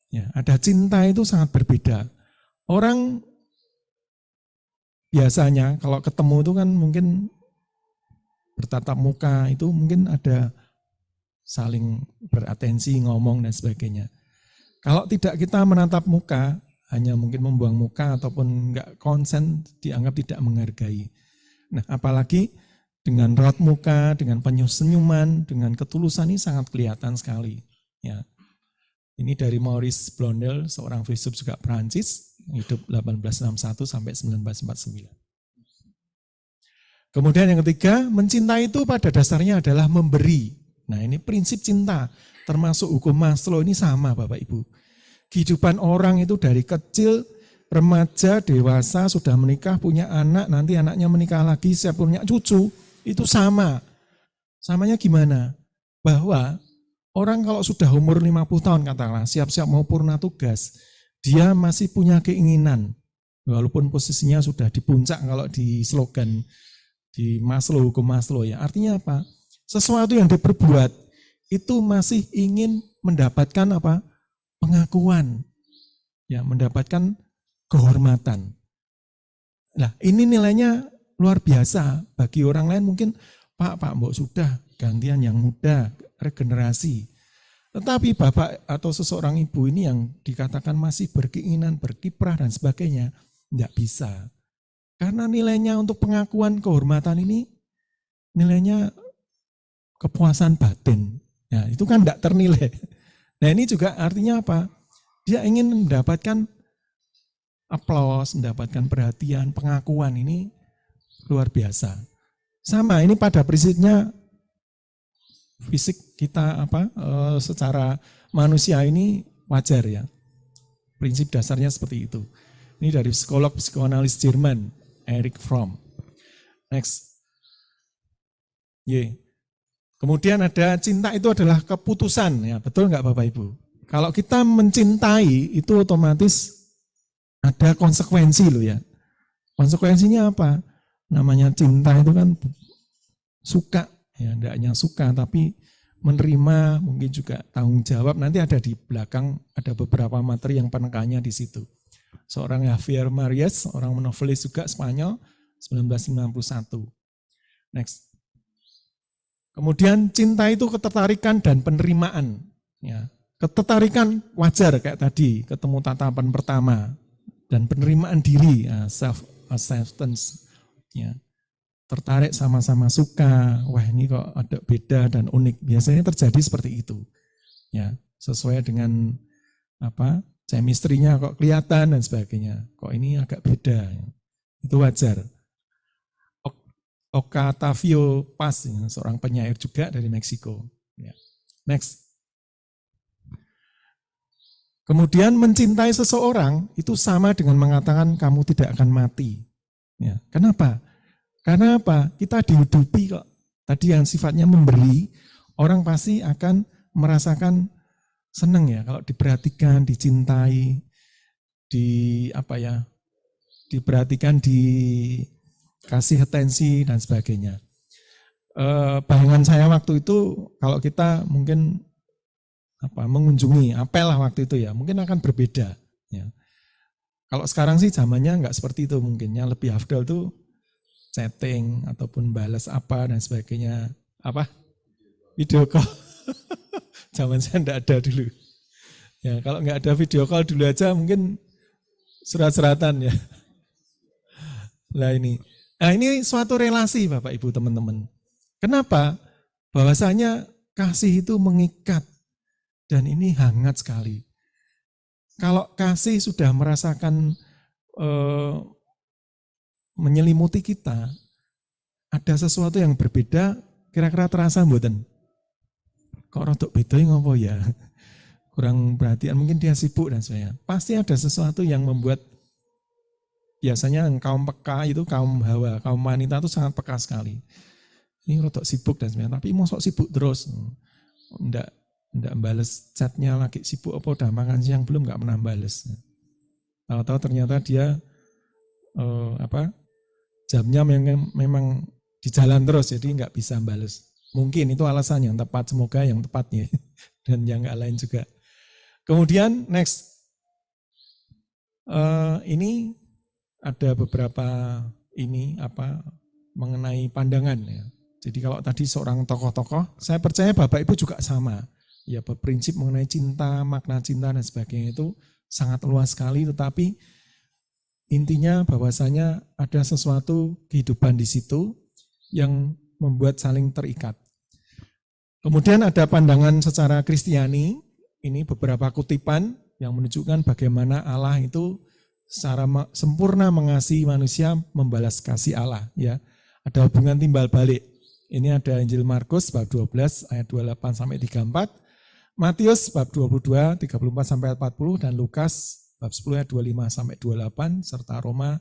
Ya, ada cinta itu sangat berbeda. Orang biasanya kalau ketemu itu kan mungkin bertatap muka, itu mungkin ada saling beratensi, ngomong dan sebagainya. Kalau tidak kita menatap muka, hanya mungkin membuang muka ataupun enggak konsen, dianggap tidak menghargai. Nah, apalagi dengan raut muka, dengan senyuman, dengan ketulusan ini sangat kelihatan sekali. Ya. Ini dari Maurice Blondel, seorang filsuf juga Perancis, hidup 1861 sampai 1949. Kemudian yang ketiga, mencintai itu pada dasarnya adalah memberi. Nah, ini prinsip cinta, termasuk hukum Maslow ini sama Bapak Ibu. Kehidupan orang itu dari kecil, remaja, dewasa, sudah menikah, punya anak, nanti anaknya menikah lagi, siap punya cucu, itu sama. Samanya gimana? Bahwa orang kalau sudah umur 50 tahun katakanlah, siap-siap mau purna tugas, dia masih punya keinginan, walaupun posisinya sudah di puncak kalau di slogan di Maslow, hukum Maslow ya. Artinya apa? Sesuatu yang diperbuat itu masih ingin mendapatkan apa? Pengakuan. Ya, mendapatkan kehormatan. Nah, ini nilainya luar biasa. Bagi orang lain mungkin, Pak, Mbok sudah gantian yang muda, regenerasi. Tetapi Bapak atau seseorang ibu ini yang dikatakan masih berkeinginan, berkiprah dan sebagainya, tidak bisa. Karena nilainya untuk pengakuan kehormatan ini, nilainya kepuasan batin. Ya, itu kan tidak ternilai. Nah, ini juga artinya apa? Dia ingin mendapatkan aplaus, mendapatkan perhatian, pengakuan, ini luar biasa. Sama, ini pada prinsipnya fisik kita secara manusia ini wajar ya. Prinsip dasarnya seperti itu. Ini dari psikolog psikoanalis Jerman, Erich Fromm. Next. Kemudian ada cinta itu adalah keputusan, ya betul nggak Bapak Ibu? Kalau kita mencintai itu otomatis ada konsekuensi loh ya. Konsekuensinya apa? Namanya cinta itu kan suka, ya tidak hanya suka tapi menerima, mungkin juga tanggung jawab. Nanti ada di belakang ada beberapa materi yang penekannya di situ. Seorang Javier Marias, seorang novelis juga Spanyol, 1991. Next. Kemudian cinta itu ketertarikan dan penerimaan. Ya, ketertarikan wajar kayak tadi, ketemu tatapan pertama dan penerimaan diri, ya, self acceptance. Ya. Tertarik, sama-sama suka, wah ini kok ada beda dan unik. Biasanya terjadi seperti itu. Ya, sesuai dengan apa? Chemistry-nya kok kelihatan dan sebagainya. Kok ini agak beda. Itu wajar. Octavio Paz, seorang penyair juga dari Meksiko. Ya. Next. Kemudian mencintai seseorang itu sama dengan mengatakan kamu tidak akan mati. Ya. Kenapa? Karena apa? Kita dihidupi kok. Tadi yang sifatnya memberi, orang pasti akan merasakan senang ya kalau diperhatikan, dicintai, diperhatikan, dikasih atensi dan sebagainya. Bayangan saya waktu itu kalau kita mungkin mengunjungi apel lah waktu itu ya, mungkin akan berbeda. Ya. Kalau sekarang sih zamannya nggak seperti itu mungkin, yang lebih afdal tuh chatting ataupun balas apa dan sebagainya. Video call. Zaman saya enggak ada dulu. Ya, kalau enggak ada video call dulu aja mungkin surat-suratan ya. Nah ini suatu relasi Bapak Ibu teman-teman. Kenapa? Bahwasanya kasih itu mengikat dan ini hangat sekali. Kalau kasih sudah merasakan menyelimuti kita, ada sesuatu yang berbeda, kira-kira terasa mboten? Kok rodok beda ngopo ya? Kurang perhatian, mungkin dia sibuk dan sebagainya. Pasti ada sesuatu yang membuat, biasanya kaum peka itu, kaum hawa, kaum wanita itu sangat peka sekali. Ini rodok sibuk dan sebagainya, tapi mosok sibuk terus. Enggak bales chatnya lagi sibuk apa udah makan siang belum, enggak pernah bales. Tahu-tahu ternyata dia jamnya memang di jalan terus, jadi nggak bisa bales. Mungkin itu alasan yang tepat, semoga yang tepatnya dan yang nggak lain juga. Kemudian next, ini ada beberapa mengenai pandangan ya. Jadi kalau tadi seorang tokoh-tokoh, saya percaya Bapak Ibu juga sama. Ya, berprinsip mengenai cinta, makna cinta dan sebagainya itu sangat luas sekali, tetapi intinya bahwasanya ada sesuatu kehidupan di situ yang membuat saling terikat. Kemudian ada pandangan secara Kristiani, ini beberapa kutipan yang menunjukkan bagaimana Allah itu secara sempurna mengasihi manusia, membalas kasih Allah. Ya, ada hubungan timbal balik. Ini ada Injil Markus bab 12 ayat 28 sampai 34, Matius bab 22 34 sampai 40 dan Lukas bab 10 ayat 25 sampai 28 serta Roma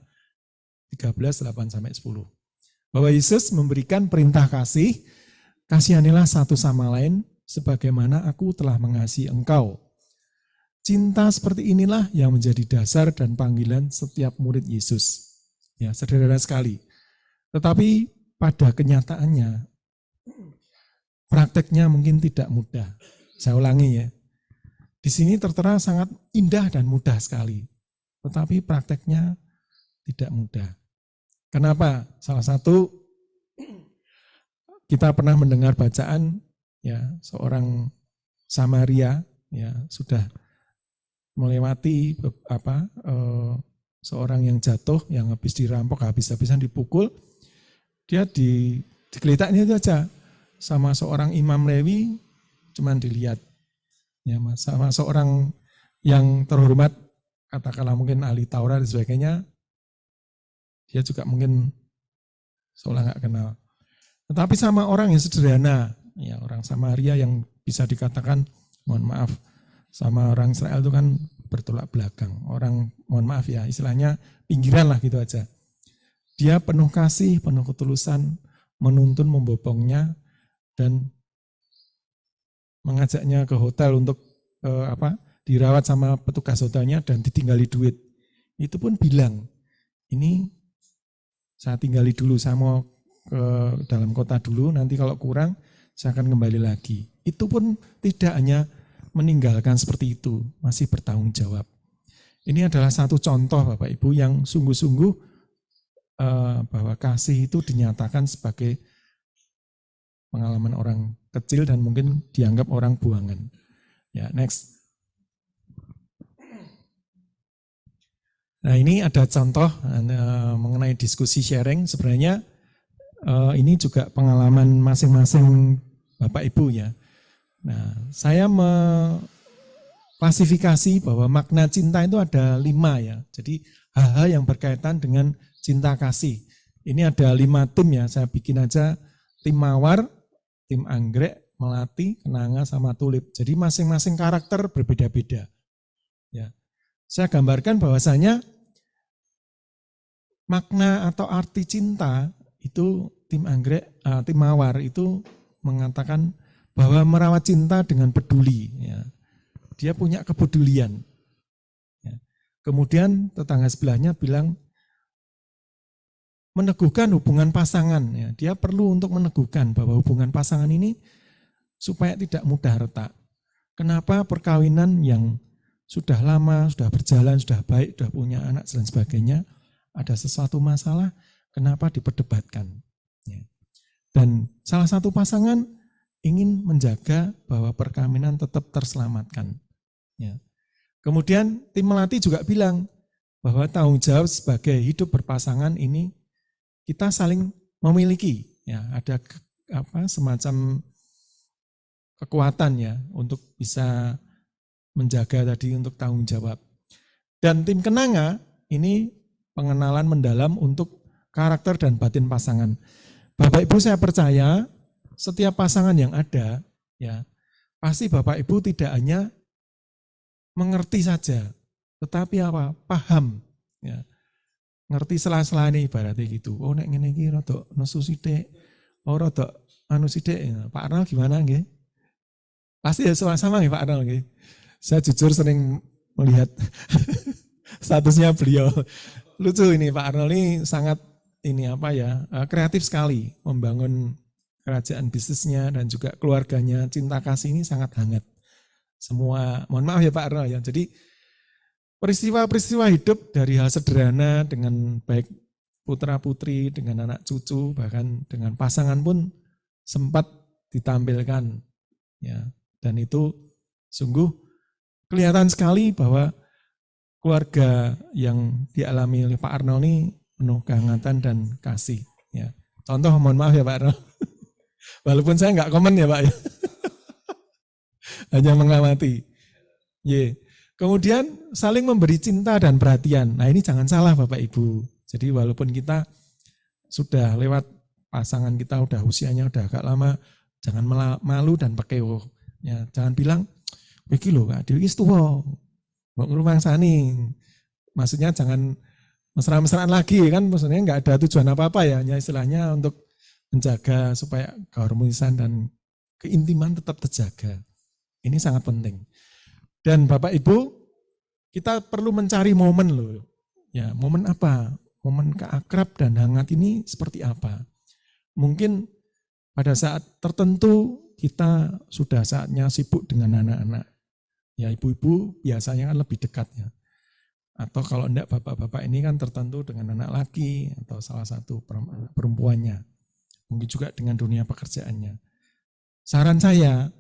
13 8 sampai 10. Bahwa Yesus memberikan perintah kasih, kasihanilah satu sama lain sebagaimana aku telah mengasihi engkau. Cinta seperti inilah yang menjadi dasar dan panggilan setiap murid Yesus. Ya, sederhana sekali. Tetapi pada kenyataannya prakteknya mungkin tidak mudah. Saya ulangi ya. Di sini tertera sangat indah dan mudah sekali. Tetapi prakteknya tidak mudah. Kenapa? Salah satu, kita pernah mendengar bacaan ya, seorang Samaria ya sudah melewati seorang yang jatuh, yang habis dirampok, habis-habisan dipukul. Dia digeletaknya itu aja sama seorang imam Lewi, cuman dilihat. Ya, sama seorang yang terhormat, katakanlah mungkin ahli Taurat dan sebagainya, dia juga mungkin seolah nggak kenal. Tetapi sama orang yang sederhana, ya orang Samaria yang bisa dikatakan, mohon maaf, sama orang Israel itu kan bertolak belakang. Orang, mohon maaf ya, istilahnya pinggiran lah gitu aja. Dia penuh kasih, penuh ketulusan, menuntun, membopongnya, dan mengajaknya ke hotel untuk dirawat sama petugas hotelnya dan ditinggali duit. Itu pun bilang, ini saya tinggali dulu, saya mau ke dalam kota dulu, nanti kalau kurang saya akan kembali lagi. Itu pun tidak hanya meninggalkan seperti itu, masih bertanggung jawab. Ini adalah satu contoh Bapak Ibu yang sungguh-sungguh bahwa kasih itu dinyatakan sebagai pengalaman orang kecil dan mungkin dianggap orang buangan. Ya, next. Nah, ini ada contoh mengenai diskusi sharing. Sebenarnya ini juga pengalaman masing-masing Bapak Ibu ya. Nah, saya klasifikasi bahwa makna cinta itu ada 5 ya. Jadi hal-hal yang berkaitan dengan cinta kasih. Ini ada 5 tim ya, saya bikin aja tim Mawar, tim Anggrek, Melati, Kenanga, sama Tulip. Jadi masing-masing karakter berbeda-beda. Ya. Saya gambarkan bahwasanya makna atau arti cinta itu tim Anggrek, tim Mawar itu mengatakan bahwa merawat cinta dengan peduli. Ya. Dia punya kepedulian. Ya. Kemudian tetangga sebelahnya bilang meneguhkan hubungan pasangan. Ya. Dia perlu untuk meneguhkan bahwa hubungan pasangan ini supaya tidak mudah retak. Kenapa perkawinan yang sudah lama, sudah berjalan, sudah baik, sudah punya anak dan sebagainya, ada sesuatu masalah, kenapa diperdebatkan. Ya. Dan salah satu pasangan ingin menjaga bahwa perkawinan tetap terselamatkan. Ya. Kemudian tim Melati juga bilang bahwa tanggung jawab sebagai hidup berpasangan ini kita saling memiliki. Ya, ada semacam kekuatan ya untuk bisa menjaga tadi untuk tanggung jawab. Dan tim Kenanga ini pengenalan mendalam untuk karakter dan batin pasangan. Bapak Ibu saya percaya setiap pasangan yang ada ya pasti Bapak Ibu tidak hanya mengerti saja, tetapi apa? Paham. Ya. Ngerti sela-sela ini ibaratnya gitu. Oh nek ngene iki rada nesu sithik, oh rada anu sithik. Pak Arnal gimana nggih? Pasti ya sama-sama nggih Pak Arnal nggih. Saya jujur sering melihat statusnya beliau. Lucu ini Pak Arnal ini sangat kreatif sekali membangun kerajaan bisnisnya dan juga keluarganya. Cinta kasih ini sangat hangat. Semua, mohon maaf ya Pak Arno ya. Jadi peristiwa-peristiwa hidup dari hal sederhana dengan baik putra putri, dengan anak cucu, bahkan dengan pasangan pun sempat ditampilkan. Ya, dan itu sungguh kelihatan sekali bahwa keluarga yang dialami oleh Pak Arno ini penuh kehangatan dan kasih. Ya. Contoh, mohon maaf ya Pak Arno. Walaupun saya nggak komen ya Pak ya. Hanya mengamati. Kemudian saling memberi cinta dan perhatian. Nah ini jangan salah Bapak Ibu. Jadi walaupun kita sudah lewat pasangan kita, udah usianya udah agak lama, jangan malu dan pekewo. Ya, jangan bilang, iki lho Kak Dewi wis tuwa. Mbok ngrumangsani. Maksudnya jangan mesra-mesraan lagi kan, maksudnya nggak ada tujuan apa-apa ya, hanya istilahnya untuk menjaga supaya keharmonisan dan keintiman tetap terjaga. Ini sangat penting. Dan Bapak Ibu, kita perlu mencari momen loh. Ya, momen apa? Momen keakrab dan hangat ini seperti apa? Mungkin pada saat tertentu kita sudah saatnya sibuk dengan anak-anak. Ya, ibu-ibu biasanya kan lebih dekat ya. Atau kalau enggak bapak-bapak ini kan tertentu dengan anak laki atau salah satu perempuannya. Mungkin juga dengan dunia pekerjaannya. Saran saya,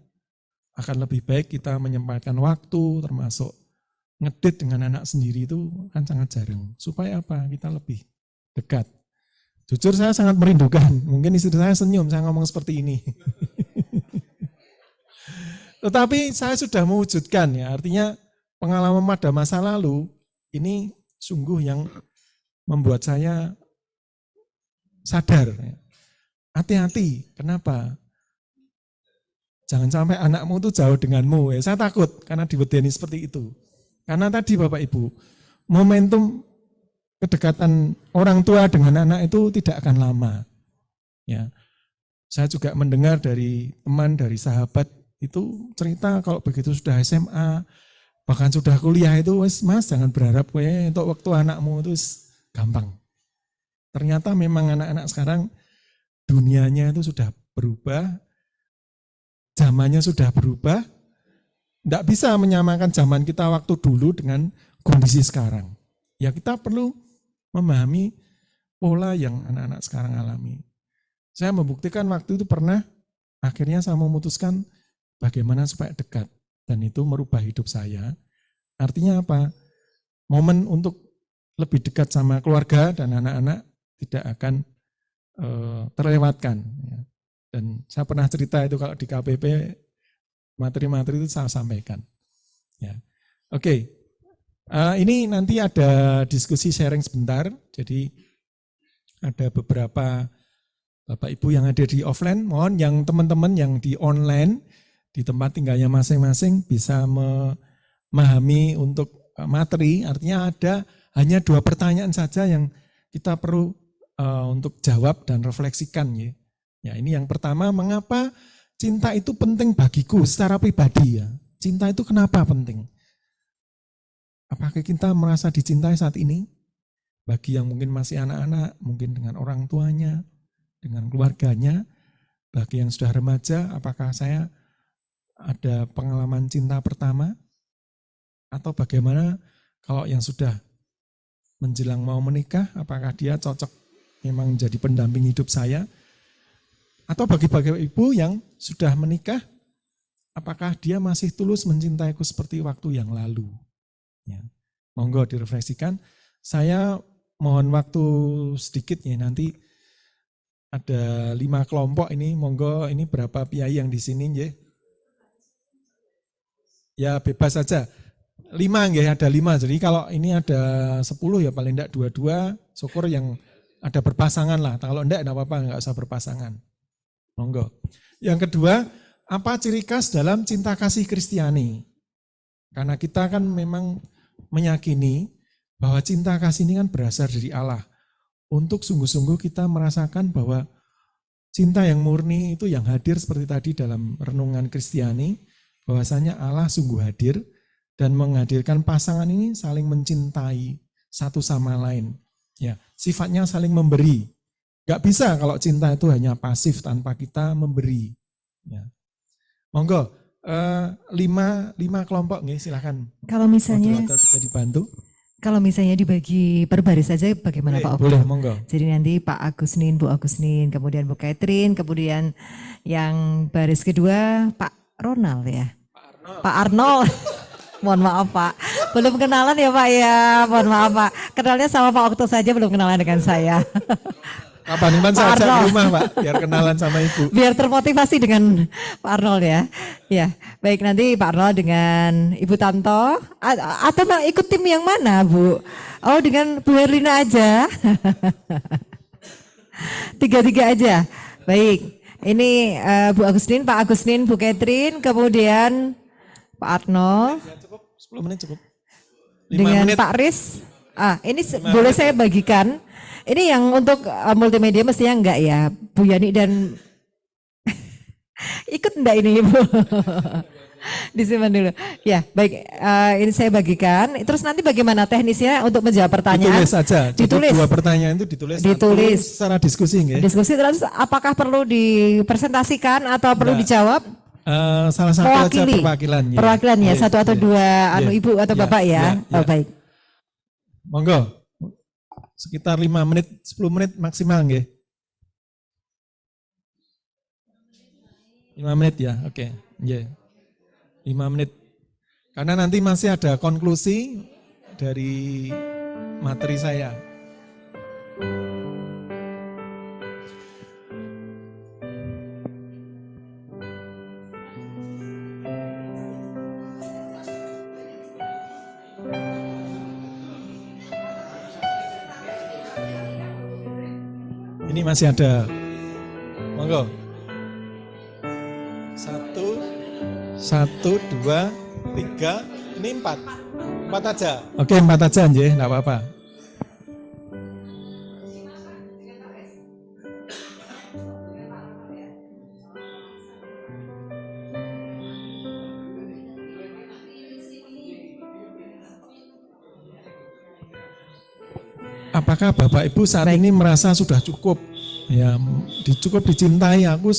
akan lebih baik kita menyempatkan waktu termasuk ngedit dengan anak sendiri itu kan sangat jarang. Supaya apa? Kita lebih dekat. Jujur saya sangat merindukan. Mungkin istri saya senyum saya ngomong seperti ini. Tetapi saya sudah mewujudkan ya. Artinya pengalaman pada masa lalu ini sungguh yang membuat saya sadar. Hati-hati. Kenapa? Jangan sampai anakmu itu jauh denganmu. Saya takut karena diwedeni seperti itu. Karena tadi Bapak Ibu, momentum kedekatan orang tua dengan anak itu tidak akan lama. Ya, saya juga mendengar dari teman, dari sahabat itu cerita kalau begitu sudah SMA, bahkan sudah kuliah itu, mas jangan berharap untuk waktu anakmu itu gampang. Ternyata memang anak-anak sekarang dunianya itu sudah berubah. Zamannya sudah berubah, tidak bisa menyamakan zaman kita waktu dulu dengan kondisi sekarang. Ya kita perlu memahami pola yang anak-anak sekarang alami. Saya membuktikan waktu itu pernah, akhirnya saya memutuskan bagaimana supaya dekat. dan itu merubah hidup saya. Artinya apa? Momen untuk lebih dekat sama keluarga dan anak-anak tidak akan terlewatkan. Ya. Dan saya pernah cerita itu kalau di KPP, materi-materi itu saya sampaikan. Ya. Oke, ini nanti ada diskusi sharing sebentar, jadi ada beberapa Bapak Ibu yang ada di offline, mohon yang teman-teman yang di online, di tempat tinggalnya masing-masing bisa memahami untuk materi, artinya ada hanya 2 pertanyaan saja yang kita perlu untuk jawab dan refleksikan. Ya. Ya, ini yang pertama, mengapa cinta itu penting bagiku secara pribadi ya? Cinta itu kenapa penting? Apakah kita merasa dicintai saat ini? Bagi yang mungkin masih anak-anak, mungkin dengan orang tuanya, dengan keluarganya, bagi yang sudah remaja, apakah saya ada pengalaman cinta pertama? Atau bagaimana kalau yang sudah menjelang mau menikah, apakah dia cocok memang menjadi pendamping hidup saya? Atau bagi ibu yang sudah menikah, apakah dia masih tulus mencintaiku seperti waktu yang lalu? Ya. Monggo direfleksikan. Saya mohon waktu sedikit ya, nanti ada 5 kelompok ini, monggo ini berapa piai yang di sini ya? Ya bebas saja. 5 ya, ada 5. Jadi kalau ini ada 10 ya paling enggak 2-2, syukur yang ada berpasangan lah. Kalau enggak apa-apa, enggak usah berpasangan. Monggo. Yang kedua, apa ciri khas dalam cinta kasih Kristiani? Karena kita kan memang meyakini bahwa cinta kasih ini kan berasal dari Allah. Untuk sungguh-sungguh kita merasakan bahwa cinta yang murni itu yang hadir seperti tadi dalam renungan Kristiani, bahwasanya Allah sungguh hadir dan menghadirkan pasangan ini saling mencintai satu sama lain. Ya, sifatnya saling memberi. Gak bisa kalau cinta itu hanya pasif tanpa kita memberi. Ya. Monggo, 5 kelompok nih, silakan. Kalau misalnya bisa dibantu. Kalau misalnya dibagi per baris saja bagaimana Pak Oka? Boleh, monggo. Jadi nanti Pak Agusnin, Bu Agusnin, kemudian Bu Catherine, kemudian yang baris kedua Pak Ronald ya. Pak Arnold. Mohon maaf Pak, belum kenalan ya Pak ya, mohon maaf Pak. Kenalnya sama Pak Okto saja, belum kenalan dengan saya. Kapan saya ajak ke rumah Pak, biar kenalan sama Ibu. Biar termotivasi dengan Pak Arnold ya. Ya, baik nanti Pak Arnold dengan Ibu Tanto, atau mau ikut tim yang mana Bu? Oh dengan Bu Herlina aja. 3 aja. Baik, ini Bu Agustin, Pak Agustin, Bu Catherine, kemudian Pak Arnold. Cukup, 10 menit cukup. 5 Dengan menit. Pak Riz. Ini boleh saya bagikan. Ini yang untuk multimedia mestinya enggak ya, Bu Yani dan ikut enggak ini Ibu? Disimpan dulu. Ya, baik. Ini saya bagikan. Terus nanti bagaimana teknisnya untuk menjawab pertanyaan? Ditulis saja. Ditulis. 2 pertanyaan itu ditulis. Ditulis. Secara diskusi nggih. Diskusi terus apakah perlu dipresentasikan atau perlu dijawab? Salah satu aja perwakilan. Ya. Perwakilan ya, 1 atau 2 Ibu atau Bapak ya. Oh, baik. Monggo. Sekitar 5 menit, 10 menit maksimal nggih. 5 menit ya, oke. Nggih. 5 menit. Karena nanti masih ada konklusi dari materi saya. Ini masih ada. Monggo. 1, 2, 3, ini 4. 4 aja. Oke, 4 aja nggih, enggak apa-apa. Apakah Bapak Ibu saat ini merasa sudah cukup? Ya, cukup dicintai, aku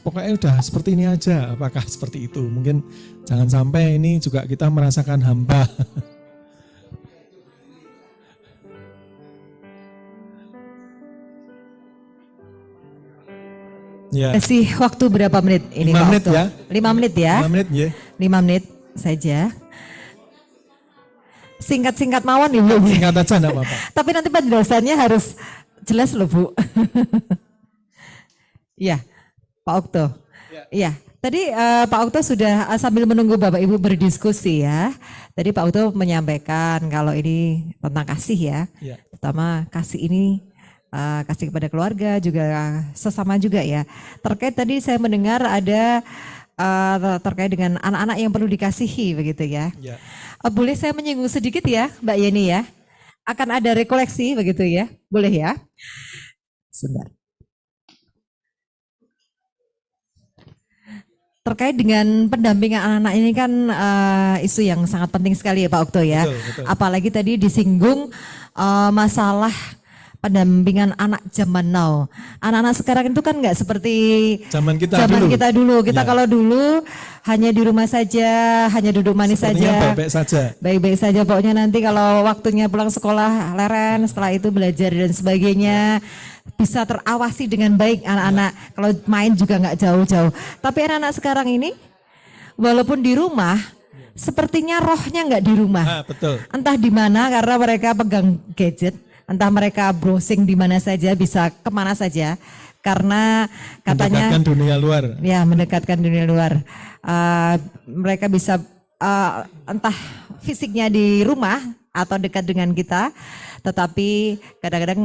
pokoknya udah seperti ini aja. Apakah seperti itu? Mungkin jangan sampai ini juga kita merasakan hampa. Ya. Kasih waktu berapa menit ini 5 Pak menit Okto? ya. 5 menit ya. 5 menit ya. 5 menit. saja. Singkat-singkat mawon ya Bu. Singkat aja enggak apa-apa. Tapi nanti penjelasannya harus jelas loh Bu. Iya, Pak Okto. Iya, tadi Pak Okto sudah sambil menunggu Bapak Ibu berdiskusi ya. Tadi Pak Okto menyampaikan kalau ini tentang kasih ya. Ya. Pertama kasih ini kasih kepada keluarga juga sesama juga ya. Terkait tadi saya mendengar ada terkait dengan anak-anak yang perlu dikasihi begitu ya. Ya. Boleh saya menyinggung sedikit ya Mbak Yeni ya. Akan ada rekoleksi begitu ya. Boleh ya. Sebentar. Terkait dengan pendampingan anak-anak ini kan isu yang sangat penting sekali ya Pak Okto ya. Betul, betul. Apalagi tadi disinggung masalah pendampingan anak zaman now. Anak-anak sekarang itu kan nggak seperti Zaman kita dulu. kita dulu. Kita Ya. kalau dulu hanya di rumah saja, hanya duduk manis Sepertinya saja. baik-baik saja. Baik-baik saja pokoknya nanti kalau waktunya pulang sekolah leren, setelah itu belajar dan sebagainya. Bisa terawasi dengan baik anak-anak. Kalau main juga nggak jauh-jauh. Tapi anak-anak sekarang ini walaupun di rumah, sepertinya rohnya nggak di rumah. Betul. Entah di mana karena mereka pegang gadget, entah mereka browsing di mana saja, bisa kemana saja. Karena katanya Mendekatkan dunia luar. ya mendekatkan dunia luar. Mereka bisa entah fisiknya di rumah atau dekat dengan kita, tetapi kadang-kadang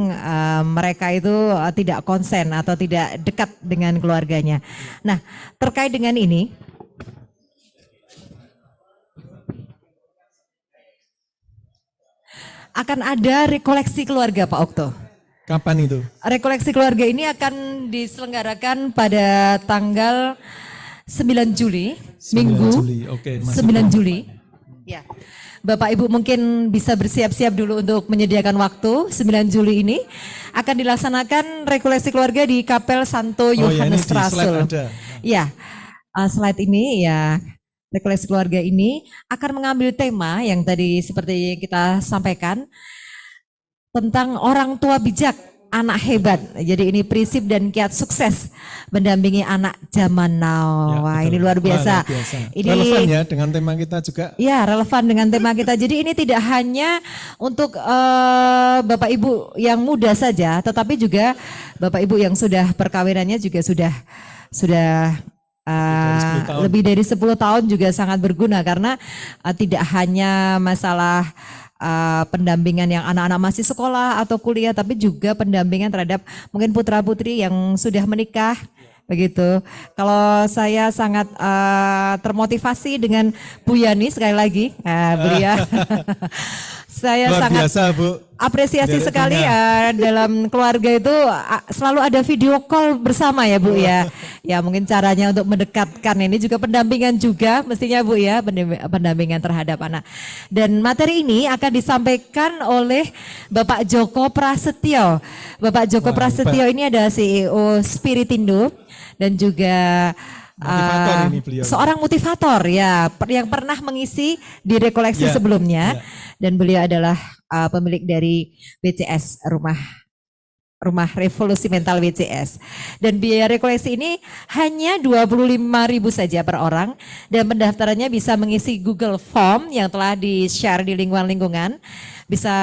mereka itu tidak konsen atau tidak dekat dengan keluarganya. Nah, terkait dengan ini, akan ada rekoleksi keluarga Pak Okto. Kapan itu? Rekoleksi keluarga ini akan diselenggarakan pada tanggal 9 Juli, 9 Minggu Juli, oke, masih 9 Juli. Ya. Bapak Ibu mungkin bisa bersiap-siap dulu untuk menyediakan waktu 9 Juli ini akan dilaksanakan rekoleksi keluarga di Kapel Santo ya, ini Yohanes di slide Rasul. ada. Ya, slide ini ya rekoleksi keluarga ini akan mengambil tema yang tadi seperti kita sampaikan tentang orang tua bijak, anak hebat. Jadi ini prinsip dan kiat sukses mendampingi anak zaman now. Ya, Wah, betul. ini luar biasa. Wah, luar biasa. Ini Relevan ya dengan tema kita juga. ya relevan dengan tema kita. Jadi ini tidak hanya untuk Bapak Ibu yang muda saja, tetapi juga Bapak Ibu yang sudah perkawinannya juga sudah lebih dari 10 tahun juga sangat berguna karena tidak hanya masalah pendampingan yang anak-anak masih sekolah atau kuliah, tapi juga pendampingan terhadap mungkin putra-putri yang sudah menikah. Begitu. Kalau saya sangat termotivasi dengan Bu Yani sekali lagi, beliau saya Luar sangat biasa, Bu. apresiasi Direkturnya. sekali dalam keluarga itu selalu ada video call bersama ya Bu ya. Ya mungkin caranya untuk mendekatkan ini juga pendampingan juga mestinya Bu ya, pendampingan terhadap anak. Dan materi ini akan disampaikan oleh Bapak Joko Prasetyo. Bapak Joko Wah, Prasetyo ini adalah CEO Spiritindo dan juga Motivator ini beliau. seorang motivator ya yang pernah mengisi di rekoleksi Ya, sebelumnya ya. dan beliau adalah pemilik dari WCS Rumah Revolusi Mental WCS. Dan biaya rekoleksi ini hanya 25.000 saja per orang dan pendaftarannya bisa mengisi Google Form yang telah di-share di lingkungan. Bisa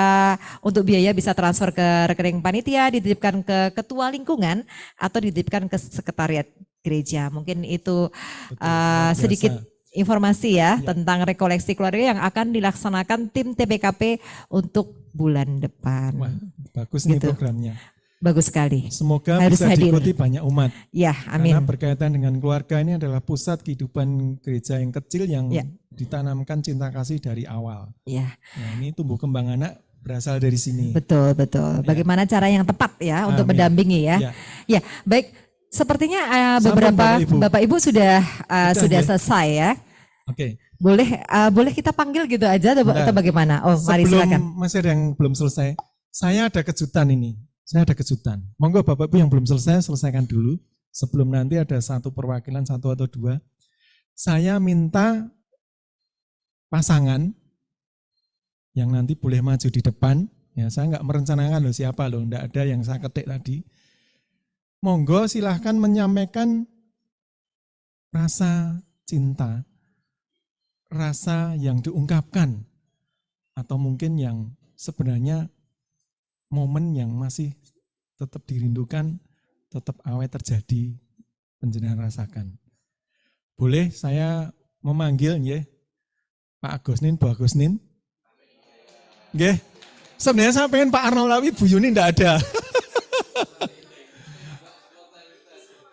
untuk biaya bisa transfer ke rekening panitia, dititipkan ke ketua lingkungan atau dititipkan ke sekretariat gereja. Mungkin itu luar biasa. sedikit informasi ya tentang rekoleksi keluarga yang akan dilaksanakan tim TPKP untuk bulan depan. Wah, bagus nih Gitu. programnya. Bagus sekali. Semoga Harus bisa hadir. diikuti banyak umat. Ya, Karena amin. berkaitan dengan keluarga ini adalah pusat kehidupan gereja yang kecil yang Ya. ditanamkan cinta kasih dari awal. Ya, Nah, ini tumbuh kembang anak berasal dari sini. betul, betul. Bagaimana cara yang tepat ya untuk Amin. mendampingi ya. Ya. Ya, baik. Sepertinya Sampun, beberapa Bapak Ibu. Bapak Ibu sudah ya. selesai ya. Oke. Boleh kita panggil gitu aja atau Bentar. bagaimana? Oh, mari Sebelum silakan. masih ada yang belum selesai, saya ada kejutan ini. Saya ada kejutan. Monggo Bapak Ibu yang belum selesai, selesaikan dulu. Sebelum nanti ada satu perwakilan, satu atau dua. Saya minta pasangan yang nanti boleh maju di depan. Ya, saya nggak merencanakan loh siapa loh, nggak ada yang saya ketik tadi. Monggo silahkan menyampaikan rasa cinta, rasa yang diungkapkan atau mungkin yang sebenarnya momen yang masih tetap dirindukan, tetap awet terjadi, panjenengan rasakan. Boleh saya memanggil ya Pak Agusnin, Bu Agusnin? Nggih. Sebenarnya saya pengen Pak Arnold tapi Bu Yuni enggak ada.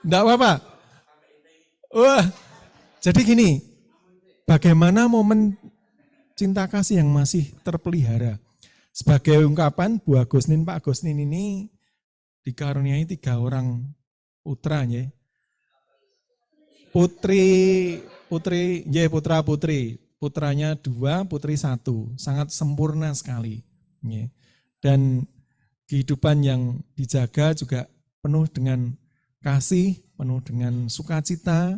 Enggak apa-apa. Wah, jadi gini, bagaimana momen cinta kasih yang masih terpelihara? Sebagai ungkapan, Bu Agusnin, Pak Agusnin ini dikaruniai 3 orang putra ya. Putra putri. Putranya 2, putri 1. Sangat sempurna sekali. Ya. Dan kehidupan yang dijaga juga penuh dengan kasih, penuh dengan sukacita,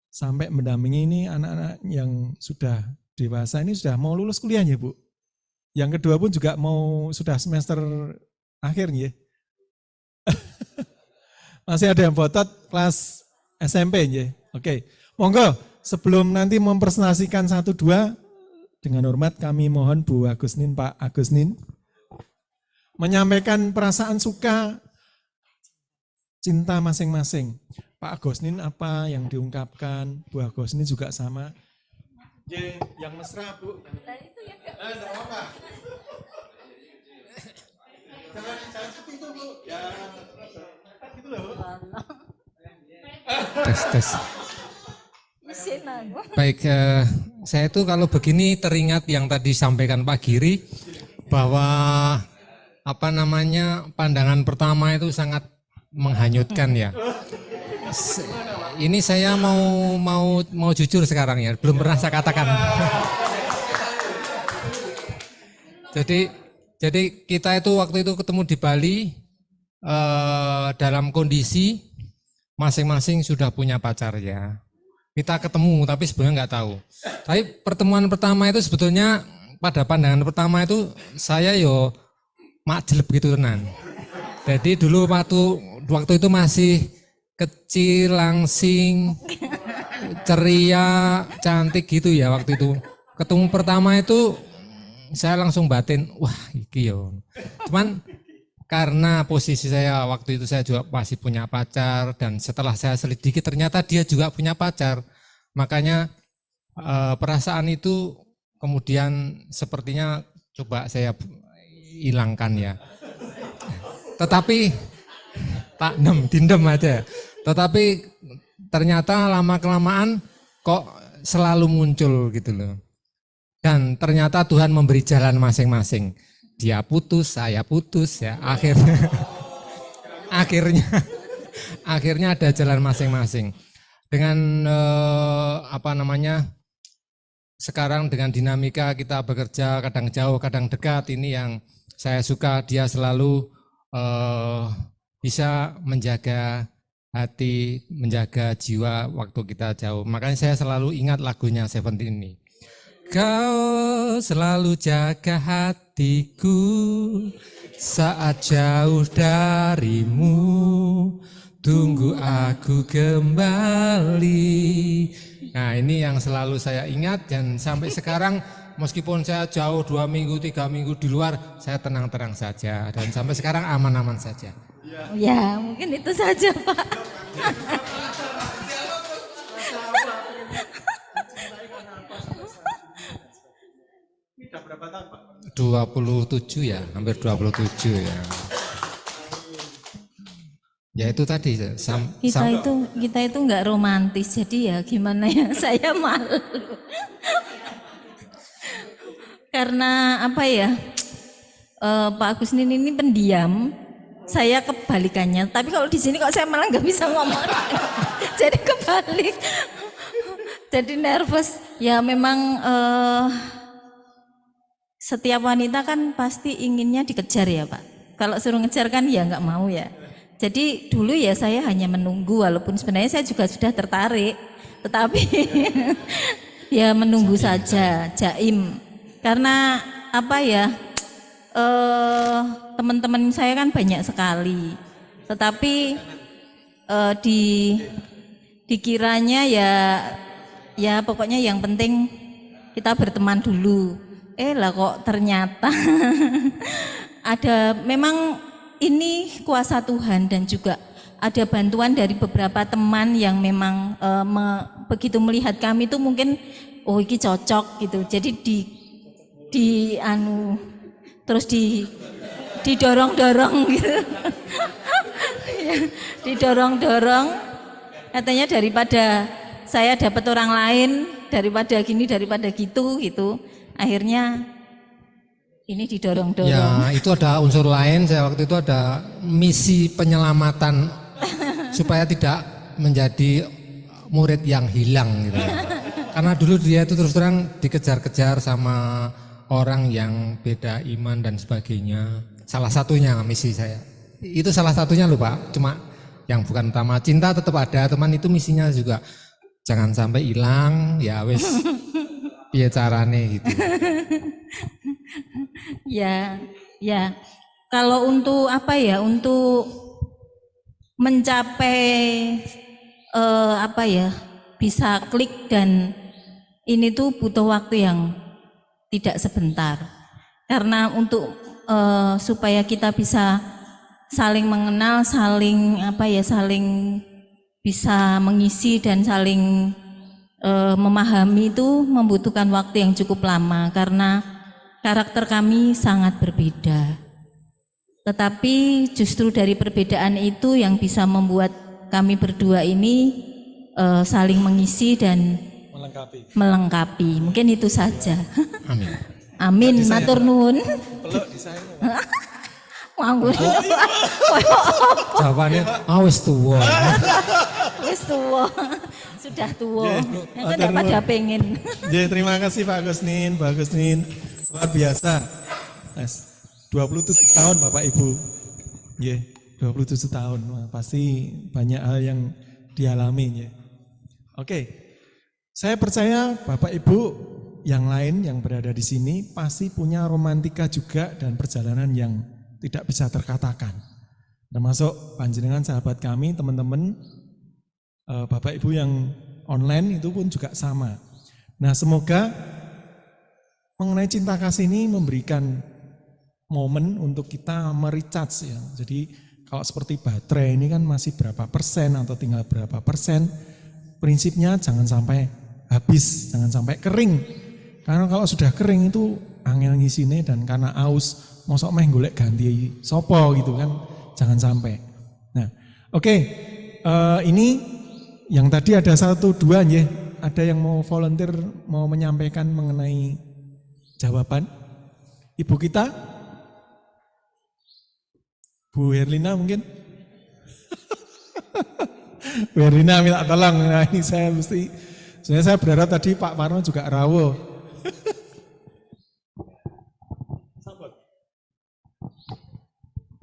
sampai mendampingi ini anak-anak yang sudah dewasa ini sudah mau lulus kuliah ya Bu. Yang kedua pun juga sudah semester akhir ya. Masih ada yang botot kelas SMP ya. Oke, monggo sebelum nanti mempresentasikan 1-2, dengan hormat kami mohon Bu Agusnin, Pak Agusnin menyampaikan perasaan suka cinta masing-masing. Pak Agusnin apa yang diungkapkan, Bu Agusnin juga sama. Yang mesra Bu. Enggak apa-apa. Jangan seperti itu Bu. Ya, gitu loh. Tes. Baik, saya itu kalau begini teringat yang tadi disampaikan Pak Giri bahwa pandangan pertama itu sangat menghanyutkan ya. Ini saya mau jujur sekarang ya, belum pernah saya katakan. Jadi kita itu waktu itu ketemu di Bali dalam kondisi masing-masing sudah punya pacar ya. Kita ketemu tapi sebenarnya nggak tahu. Tapi pertemuan pertama itu sebetulnya pada pandangan pertama itu saya makjeleb gitu tenan. Jadi dulu waktu itu masih kecil, langsing, ceria, cantik gitu ya waktu itu. Ketemu pertama itu saya langsung batin, wah iki yo. Cuman karena posisi saya waktu itu saya juga masih punya pacar dan setelah saya selidiki ternyata dia juga punya pacar. Makanya perasaan itu kemudian sepertinya coba saya hilangkan ya. Tetapi tak dindem aja. Tetapi ternyata lama-kelamaan kok selalu muncul gitu loh. Dan ternyata Tuhan memberi jalan masing-masing. Dia putus, saya putus ya. Akhirnya ada jalan masing-masing. Dengan sekarang dengan dinamika kita bekerja kadang jauh, kadang dekat, ini yang saya suka, dia selalu bisa menjaga hati, menjaga jiwa waktu kita jauh. Makanya saya selalu ingat lagunya Seventeen ini. Kau selalu jaga hatiku saat jauh darimu, tunggu aku kembali. Nah ini yang selalu saya ingat dan sampai sekarang meskipun saya jauh 2 minggu, 3 minggu di luar, saya tenang-tenang saja dan sampai sekarang aman-aman saja. Ya mungkin itu saja Pak. Sudah berapa tahun Pak? 27 ya, hampir 27 ya. Ya itu tadi kita itu nggak romantis, jadi ya gimana ya, saya malu. Karena apa ya, Pak Agusnin ini pendiam, saya kebalikannya. Tapi kalau di sini kok saya malah nggak bisa ngomong, jadi kebalik. Jadi nervous. Ya memang setiap wanita kan pasti inginnya dikejar ya Pak. Kalau suruh ngejar kan ya nggak mau ya. Jadi dulu ya saya hanya menunggu, walaupun sebenarnya saya juga sudah tertarik, tetapi ya menunggu saja, jaim. Karena apa ya, teman-teman saya kan banyak sekali, tetapi dikiranya ya pokoknya yang penting kita berteman dulu. Lah kok ternyata ada, memang ini kuasa Tuhan dan juga ada bantuan dari beberapa teman yang memang begitu melihat kami itu mungkin oh ini cocok gitu. Jadi terus didorong-dorong gitu. Didorong-dorong katanya daripada saya dapat orang lain, daripada gini, daripada gitu. Akhirnya ini didorong-dorong. Ya, itu ada unsur lain. Saya waktu itu ada misi penyelamatan supaya tidak menjadi murid yang hilang gitu. Karena dulu dia itu terus terang dikejar-kejar sama orang yang beda iman dan sebagainya. Salah satunya misi saya. Itu salah satunya loh Pak. Cuma yang bukan utama. Cinta tetap ada, teman, itu misinya juga. Jangan sampai hilang, ya wes. Piye carane gitu. Ya. Kalau untuk untuk mencapai bisa klik dan ini tuh butuh waktu yang tidak sebentar. Karena untuk supaya kita bisa saling mengenal, saling bisa mengisi dan saling memahami itu membutuhkan waktu yang cukup lama karena karakter kami sangat berbeda. Tetapi justru dari perbedaan itu yang bisa membuat kami berdua ini saling mengisi dan melengkapi. Mungkin itu saja. Amin. Amin. Matur nuwun. Peluk di saya. Nganggur. Jawabannya wis tuwa. Wis tuwa. Sudah tuwa. Yang tidak pada pengen. Terima kasih Pak Agustin, luar biasa. 27 tahun Bapak Ibu. 27 tahun. Wah, pasti banyak hal yang dialami. Oke. Saya percaya Bapak Ibu yang lain yang berada di sini pasti punya romantika juga dan perjalanan yang tidak bisa terkatakan. Termasuk panjenengan sahabat kami, teman-teman, Bapak Ibu yang online itu pun juga sama. Nah, semoga mengenai cinta kasih ini memberikan momen untuk kita merecharge ya. Jadi kalau seperti baterai ini kan masih berapa persen atau tinggal berapa persen. Prinsipnya jangan sampai habis, jangan sampai kering. Karena kalau sudah kering itu angel ngisine dan karena aus mosok meh golek ganti sopo gitu kan. Jangan sampai. Nah, oke. Ini yang tadi ada 1, 2 ya. Ada yang mau volunteer mau menyampaikan mengenai jawaban ibu kita, Bu Herlina mungkin. Bu Herlina minta tolong. Nah, ini saya sebenarnya saya berharap tadi Pak Parno juga rawuh.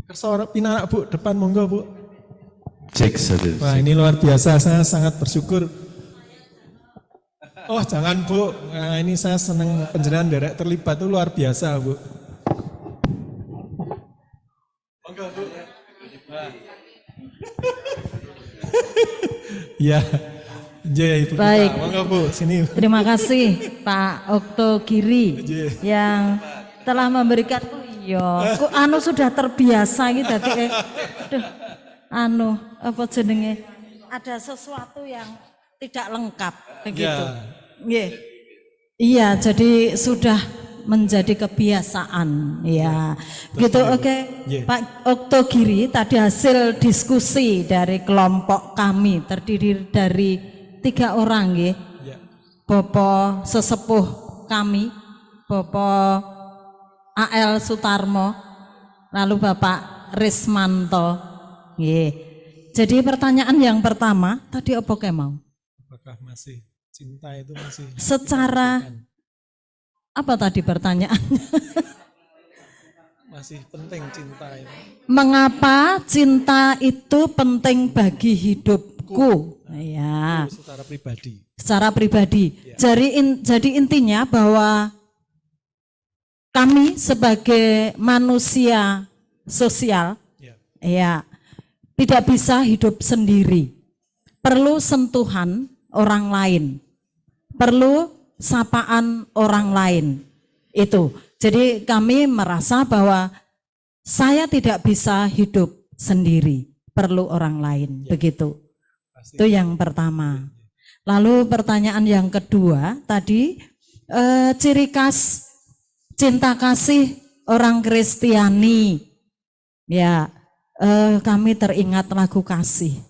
Kerso pinarak Bu, depan monggo Bu. Cek satu. Wah, ini luar biasa, saya sangat bersyukur. Oh jangan Bu, nah, ini saya senang penjenengan derek terlibat itu luar biasa Bu. Monggo Bu. Ya, Ibu baik. Kita. Monggo Bu, sini. Terima kasih Pak Okto Giri yang telah memberikan. Kok sudah terbiasa gitu tadi. Apa jenenge? Ada sesuatu yang tidak lengkap begitu. Iya, jadi sudah menjadi kebiasaan ya. Gitu oke. Pak Okto Giri tadi hasil diskusi dari kelompok kami terdiri dari 3 orang nggih. Bapak sesepuh kami, Bapak A.L. Sutarmo, lalu Bapak Rismanto. Jadi pertanyaan yang pertama tadi apa mau? Apakah masih cinta itu masih? Secara apa tadi pertanyaannya? Masih penting cinta itu. Mengapa cinta itu penting bagi hidupku? Ya. Secara pribadi. Secara pribadi. Jadi intinya bahwa kami sebagai manusia sosial, ya tidak bisa hidup sendiri. Perlu sentuhan orang lain. Perlu sapaan orang lain. Itu. Jadi kami merasa bahwa saya tidak bisa hidup sendiri, perlu orang lain, begitu. Itu yang pertama. Lalu pertanyaan yang kedua tadi, ciri khas cinta kasih orang Kristiani. Ya, kami teringat lagu Kasih.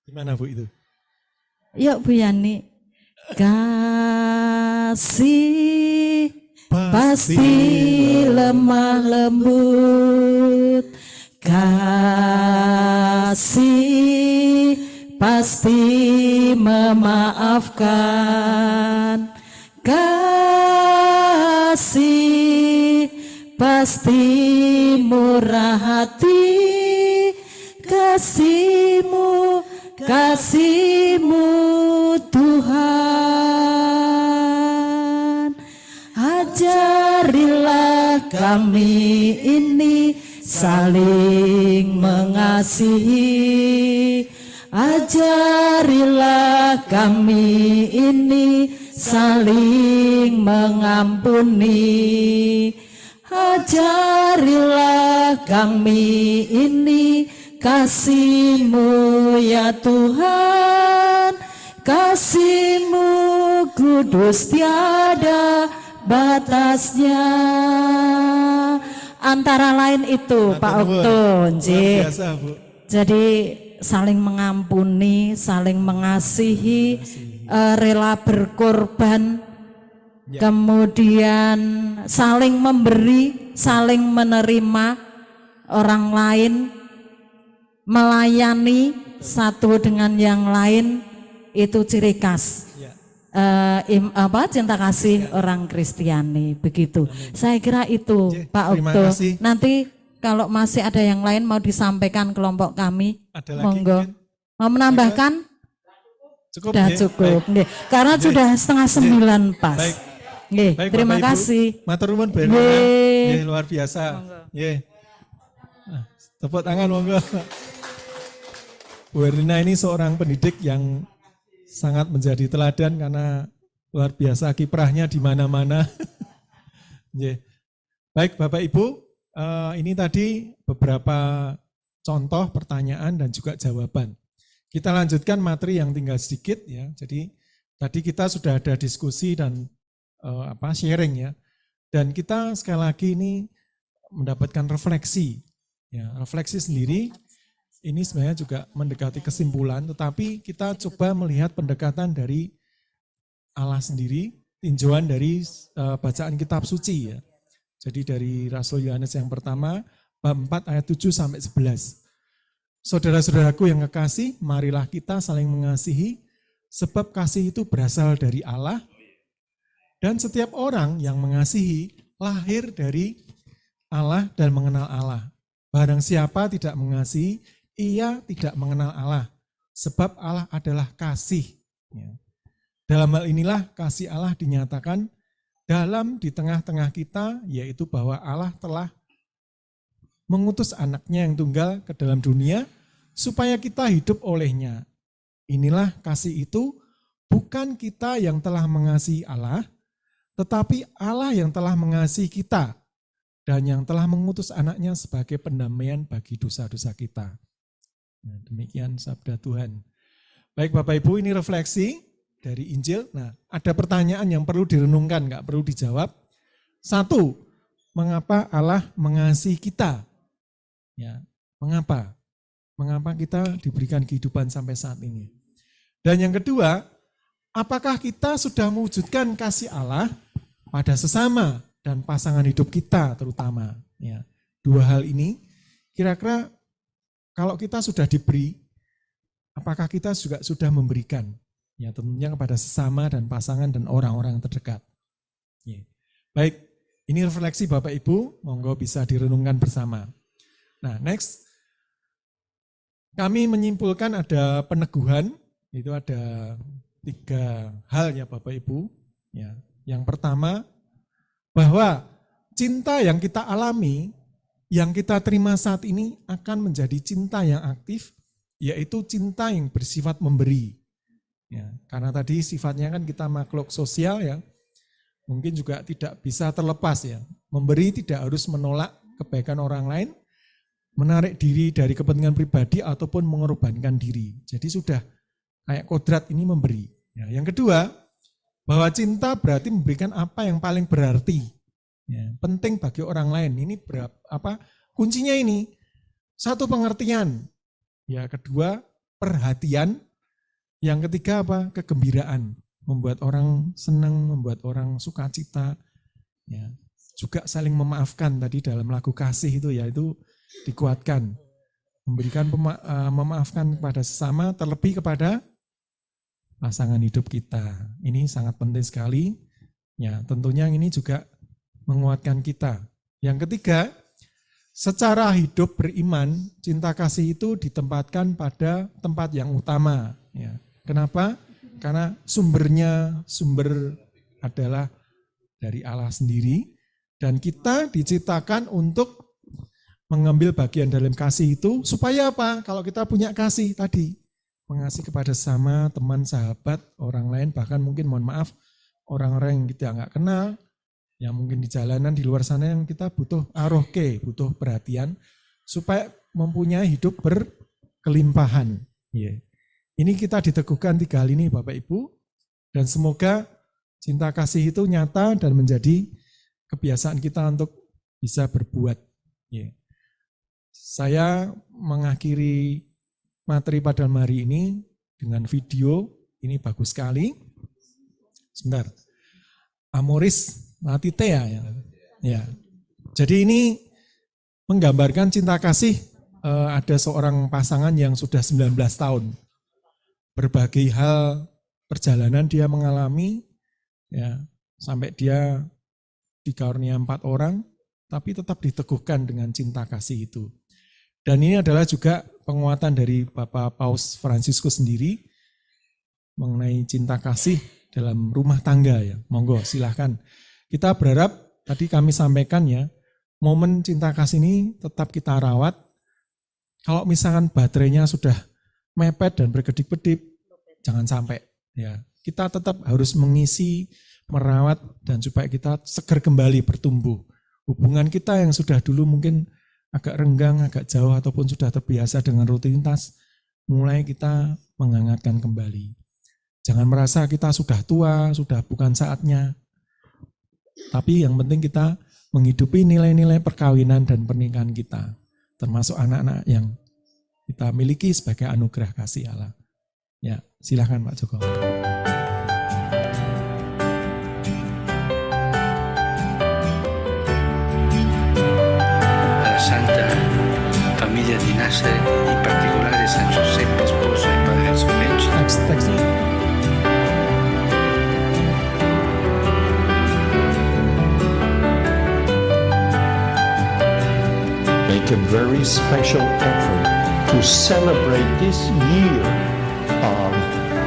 Gimana Bu itu? Yuk Bu Yani. Kasih pasti lemah lembut, kasih pasti memaafkan, kasih pasti murah hati, kasih-Mu Tuhan. Ajarilah kami ini saling mengasihi, ajarilah kami ini saling mengampuni, ajarilah kami ini kasih-Mu ya Tuhan, kasih-Mu kudus tiada batasnya. Antara lain itu Pak Okto, Biasa Bu. jadi saling mengampuni, saling mengasihi, rela berkorban, kemudian saling memberi, saling menerima orang lain, melayani satu dengan yang lain, itu ciri khas cinta kasih orang Kristiani, begitu. Saya kira itu Pak terima Okto. kasih. Nanti kalau masih ada yang lain mau disampaikan kelompok kami, Ada lagi monggo. mungkin? Mau menambahkan? Cukup Sudah nggih? cukup. Baik. Nggih. Karena Nggih. sudah 8:30 pas. Baik. Nggih, Baik, terima Bapak, Ibu. kasih. Matur nuwun Bu Nggih. Nggih, luar biasa. Nggih. Nah, tepuk tangan monggo. Bu Erlina ini seorang pendidik yang sangat menjadi teladan karena luar biasa kiprahnya di mana-mana. Nggih. Baik Bapak Ibu, ini tadi beberapa contoh pertanyaan dan juga jawaban. Kita lanjutkan materi yang tinggal sedikit ya. Jadi tadi kita sudah ada diskusi dan sharing ya. Dan kita sekali lagi ini mendapatkan refleksi. Ya, refleksi sendiri ini sebenarnya juga mendekati kesimpulan, tetapi kita coba melihat pendekatan dari Allah sendiri, tinjauan dari bacaan kitab suci ya. Jadi dari Rasul Yohanes yang pertama, bab 4 ayat 7 sampai 11. Saudara-saudaraku yang kekasih, marilah kita saling mengasihi, sebab kasih itu berasal dari Allah, dan setiap orang yang mengasihi lahir dari Allah dan mengenal Allah. Barang siapa tidak mengasihi, ia tidak mengenal Allah, sebab Allah adalah kasih. Ya. Dalam hal inilah kasih Allah dinyatakan di tengah-tengah kita, yaitu bahwa Allah telah mengutus anaknya yang tunggal ke dalam dunia, supaya kita hidup olehnya. Inilah kasih itu, bukan kita yang telah mengasihi Allah, tetapi Allah yang telah mengasihi kita, dan yang telah mengutus anaknya sebagai pendamaian bagi dosa-dosa kita. Nah, demikian sabda Tuhan. Baik Bapak Ibu, ini refleksi dari Injil. Nah, ada pertanyaan yang perlu direnungkan, nggak perlu dijawab. Satu, mengapa Allah mengasihi kita? Ya, mengapa? Mengapa kita diberikan kehidupan sampai saat ini? Dan yang kedua, apakah kita sudah mewujudkan kasih Allah pada sesama dan pasangan hidup kita terutama? Ya, dua hal ini, kira-kira kalau kita sudah diberi, apakah kita juga sudah memberikan? Ya, tentunya kepada sesama dan pasangan dan orang-orang terdekat. Ya. Baik, ini refleksi Bapak Ibu, monggo bisa direnungkan bersama. Nah, next. Kami menyimpulkan ada peneguhan, itu ada 3 hal ya Bapak Ibu. Ya. Yang pertama, bahwa cinta yang kita alami, yang kita terima saat ini akan menjadi cinta yang aktif, yaitu cinta yang bersifat memberi. Ya, karena tadi sifatnya kan kita makhluk sosial ya, mungkin juga tidak bisa terlepas ya. Memberi tidak harus menolak kebaikan orang lain, menarik diri dari kepentingan pribadi ataupun mengorbankan diri. Jadi sudah kayak kodrat ini memberi. Ya, yang kedua, bahwa cinta berarti memberikan apa yang paling berarti, ya, penting bagi orang lain. Ini kuncinya ini? Satu, pengertian. Ya, kedua, perhatian. Yang ketiga apa? Kegembiraan. Membuat orang senang, membuat orang sukacita. Ya, juga saling memaafkan tadi dalam lagu kasih itu ya, itu dikuatkan. Memberikan memaafkan kepada sesama, terlebih kepada pasangan hidup kita. Ini sangat penting sekali. Ya, tentunya ini juga menguatkan kita. Yang ketiga, secara hidup beriman, cinta kasih itu ditempatkan pada tempat yang utama. Ya. Kenapa? Karena sumber adalah dari Allah sendiri, dan kita diciptakan untuk mengambil bagian dalam kasih itu, supaya apa? Kalau kita punya kasih tadi, mengasihi kepada sesama, teman, sahabat, orang lain, bahkan mungkin mohon maaf, orang-orang yang kita nggak kenal, yang mungkin di jalanan, di luar sana yang kita butuh arohke, butuh perhatian, supaya mempunyai hidup berkelimpahan. Yeah. Ini kita diteguhkan 3 hal ini Bapak Ibu, dan semoga cinta kasih itu nyata dan menjadi kebiasaan kita untuk bisa berbuat. Yeah. Saya mengakhiri materi pada hari ini dengan video, ini bagus sekali. Sebentar. Amoris Laetitia ya. Ya. Jadi ini menggambarkan cinta kasih, ada seorang pasangan yang sudah 19 tahun. Berbagai hal perjalanan dia mengalami, ya, sampai dia dikaruniai 4 orang, tapi tetap diteguhkan dengan cinta kasih itu. Dan ini adalah juga penguatan dari Bapak Paus Fransiskus sendiri mengenai cinta kasih dalam rumah tangga ya. Monggo silahkan. Kita berharap tadi kami sampaikan ya, momen cinta kasih ini tetap kita rawat. Kalau misalkan baterainya sudah mepet dan berkedip-kedip, jangan sampai ya. Kita tetap harus mengisi, merawat, dan supaya kita segar kembali bertumbuh. Hubungan kita yang sudah dulu mungkin agak renggang, agak jauh, ataupun sudah terbiasa dengan rutinitas, mulai kita menghangatkan kembali. Jangan merasa kita sudah tua, sudah bukan saatnya. Tapi yang penting kita menghidupi nilai-nilai perkawinan dan pernikahan kita, termasuk anak-anak yang kita miliki sebagai anugerah kasih Allah. Ya, silakan Pak Joko. La Santa Familia di Nazareth, in particolare San Giuseppe, sposo e padre del Sorrento. Make a very special effort to celebrate this year of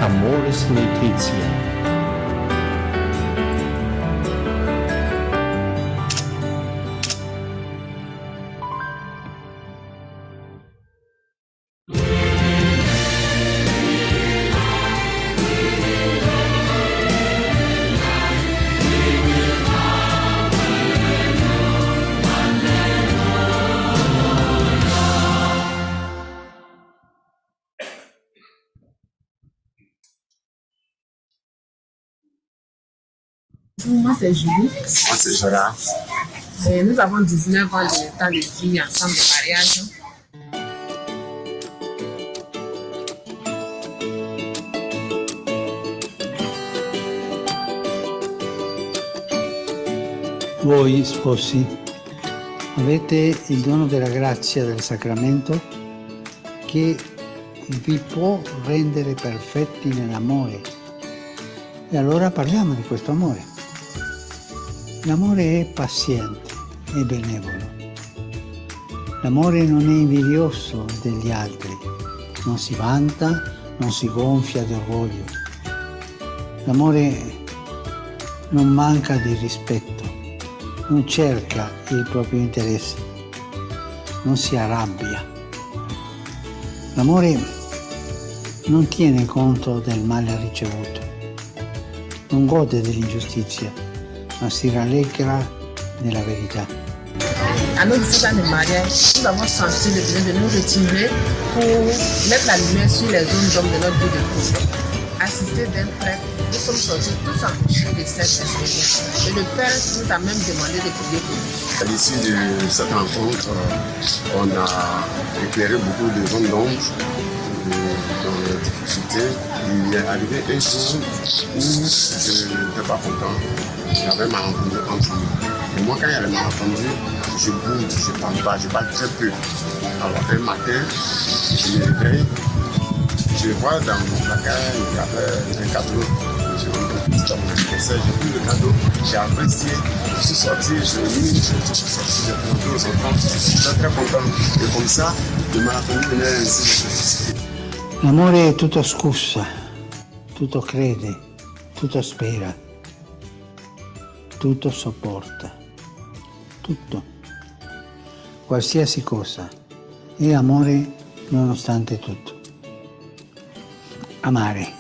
Amoris Laetitia. Moi, c'est Julie. Moi, c'est Jola. Nous avons 19 ans de temps de vie ensemble de mariage. Voi sposi avete il dono della grazia del sacramento che vi può rendere perfetti nell'amore. E allora parliamo di questo amore. L'amore è paziente e benevolo. L'amore non è invidioso degli altri, non si vanta, non si gonfia d'orgoglio. L'amore non manca di rispetto, non cerca il proprio interesse, non si arrabbia. L'amore non tiene conto del male ricevuto, non gode dell'ingiustizia, ma si rallegra nella verità. À nos 17 ans de mariage, nous avons senti le besoin de nous retirer pour mettre la lumière sur les zones d'ombre de notre vie de couple. Assistés d'un prêtre, nous sommes sortis tous enrichis de cette expérience. Et le Père nous a même demandé de prier pour nous. À l'issue de cette rencontre, on a éclairé beaucoup de zones d'ombre dans les difficultés. Il est arrivé un jour où je n'étais pas content. J'avais malentendu entre nous. Et moi, quand il y a le malentendu, je boude, je ne parle pas, je parle très peu. Alors un matin, je me réveille, je vois dans mon placard, il y avait un cadeau. J'ai mon anniversaire, j'ai pris le cadeau, j'ai apprécié, je suis sorti, je suis sorti, j'ai présenté aux enfants, je suis très content. Et comme ça, le malentendu venait ainsi. L'amore è tutto scusa, tutto crede, tutto spera, tutto sopporta, tutto, qualsiasi cosa, è amore nonostante tutto. Amare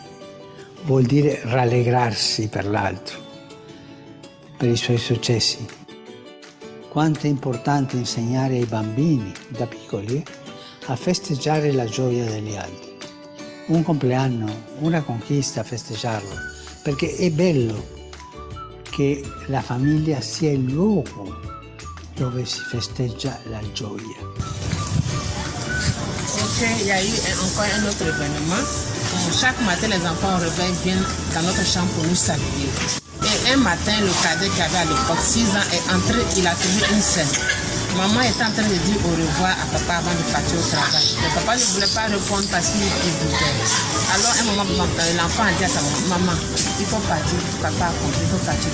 vuol dire rallegrarsi per l'altro, per i suoi successi. Quanto è importante insegnare ai bambini, da piccoli, a festeggiare la gioia degli altri. Un compleanno, una conquista, festeggiarlo, perché è bello che la famiglia sia il luogo dove si festeggia la gioia. Ok, il y a eu encore un autre événement. Chaque matin, les enfants au réveil viennent dans notre chambre pour nous saluer. Et un matin, le cadet qui avait à l'époque 6 ans est entré, il a trouvé une scène. Maman était en train de dire au revoir à papa avant de partir au travail. Mais papa ne voulait pas répondre parce qu'il doutait. Alors un moment, l'enfant a dit à sa maman, il faut partir, papa a compris, il faut partir.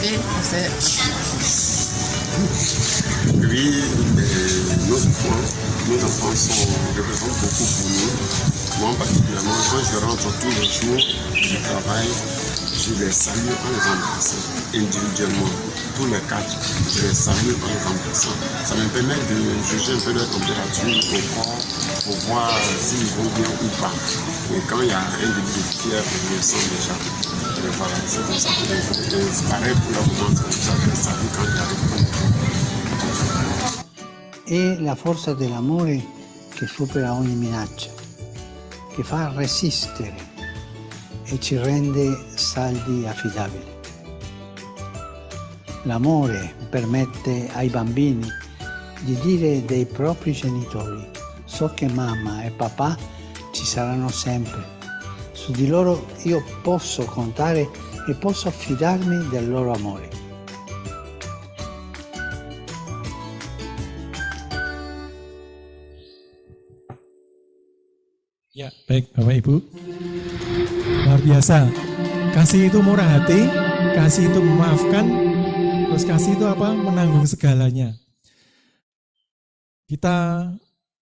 Et on s'est... Oui, nos enfants représentent beaucoup pour nous. Moi particulièrement, quand je rentre tous les jours du travail, je les salue en les embrassant individuellement. Tous les 4, je les salue en les embrassant. Ça me permet de juger un peu leur température au corps pour voir s'ils vont bien ou pas. Et quand il y a un début de fièvre, je le sens déjà. Et voilà, c'est comme ça que c'est pareil pour la moment, c'est comme ça que je les salue quand j'arrive. È la forza dell'amore che supera ogni minaccia, che fa resistere e ci rende saldi e affidabili. L'amore permette ai bambini di dire dei propri genitori: so che mamma e papà ci saranno sempre, su di loro io posso contare e posso affidarmi del loro amore. Ya, baik Bapak Ibu. Luar biasa. Kasih itu murah hati, kasih itu memaafkan, terus kasih itu apa? Menanggung segalanya. Kita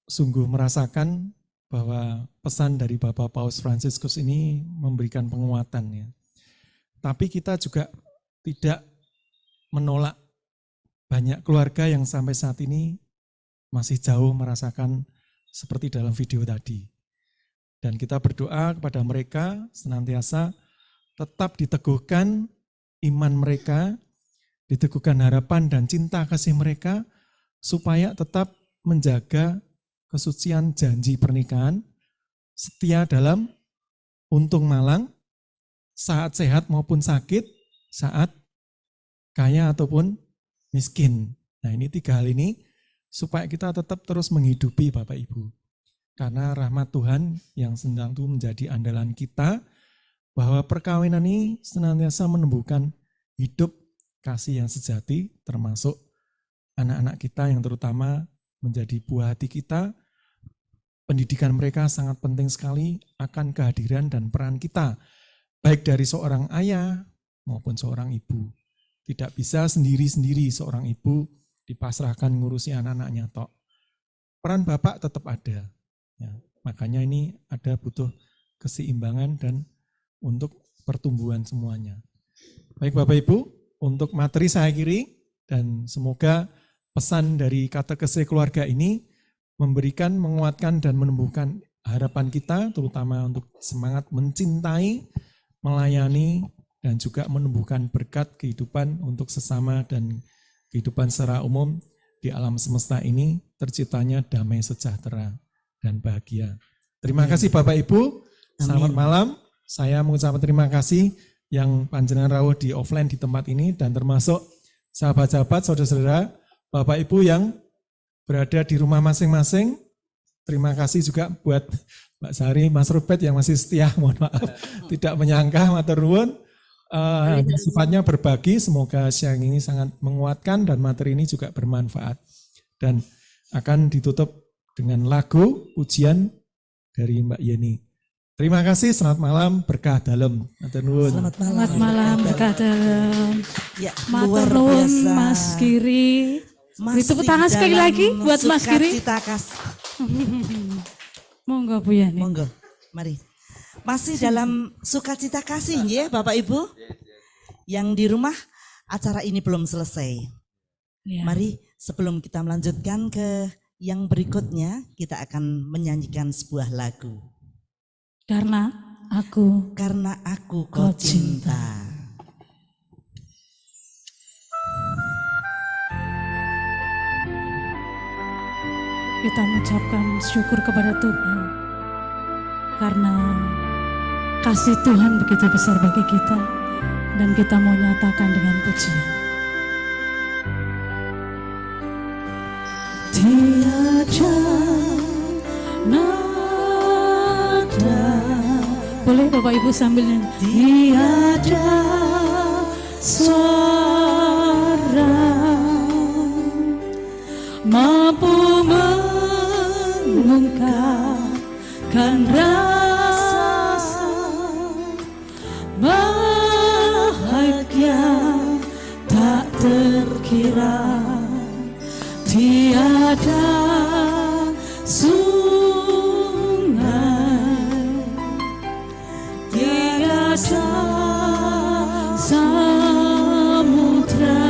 sungguh merasakan bahwa pesan dari Bapak Paus Fransiskus ini memberikan penguatan ya. Tapi kita juga tidak menolak banyak keluarga yang sampai saat ini masih jauh merasakan seperti dalam video tadi. Dan kita berdoa kepada mereka senantiasa tetap diteguhkan iman mereka, diteguhkan harapan dan cinta kasih mereka, supaya tetap menjaga kesucian janji pernikahan, setia dalam untung malang, saat sehat maupun sakit, saat kaya ataupun miskin. Nah ini 3 hal ini, supaya kita tetap terus menghidupi Bapak Ibu. Karena rahmat Tuhan yang sedang itu menjadi andalan kita, bahwa perkawinan ini senantiasa menumbuhkan hidup kasih yang sejati, termasuk anak-anak kita yang terutama menjadi buah hati kita. Pendidikan mereka sangat penting sekali akan kehadiran dan peran kita, baik dari seorang ayah maupun seorang ibu. Tidak bisa sendiri-sendiri seorang ibu dipasrahkan ngurusi anak-anaknya tok. Peran bapak tetap ada. Ya, makanya ini ada butuh keseimbangan dan untuk pertumbuhan semuanya. Baik Bapak Ibu, untuk materi saya akhiri dan semoga pesan dari katekese keluarga ini memberikan, menguatkan dan menumbuhkan harapan kita terutama untuk semangat mencintai, melayani, dan juga menumbuhkan berkat kehidupan untuk sesama dan kehidupan secara umum di alam semesta ini terciptanya damai sejahtera dan bahagia. Terima kasih Bapak Ibu, selamat malam. Saya mengucapkan terima kasih yang panjenengan rawuh di offline di tempat ini dan termasuk sahabat-sahabat, saudara-saudara, Bapak Ibu yang berada di rumah masing-masing. Terima kasih juga buat Mbak Sari, Mas Rupet yang masih setia, mohon maaf, tidak menyangka, matur nuwun. Sifatnya berbagi, semoga siang ini sangat menguatkan dan materi ini juga bermanfaat. Dan akan ditutup dengan lagu pujian dari Mbak Yeni. Terima kasih, selamat malam, berkah dalam. Matur nuwun. Selamat malam, berkah dalam. Ya, matur nuwun Mas Giri. Tepuk tangan sekali lagi buat Mas Giri. Monggo Bu Yani. Monggo, mari. Masih dalam sukacita kasih ya Bapak Ibu. Yang di rumah acara ini belum selesai. Ya. Mari sebelum kita melanjutkan ke yang berikutnya, kita akan menyanyikan sebuah lagu. Karena aku kau cinta. Kita mengucapkan syukur kepada Tuhan karena kasih Tuhan begitu besar bagi kita dan kita mau nyatakan dengan pujian. Tiada nada, boleh Bapak Ibu sambil nyanyi. Tiada suara mampu mengungkapkan rasa bahagia tak terkira. Tiada sungai, tiada samudra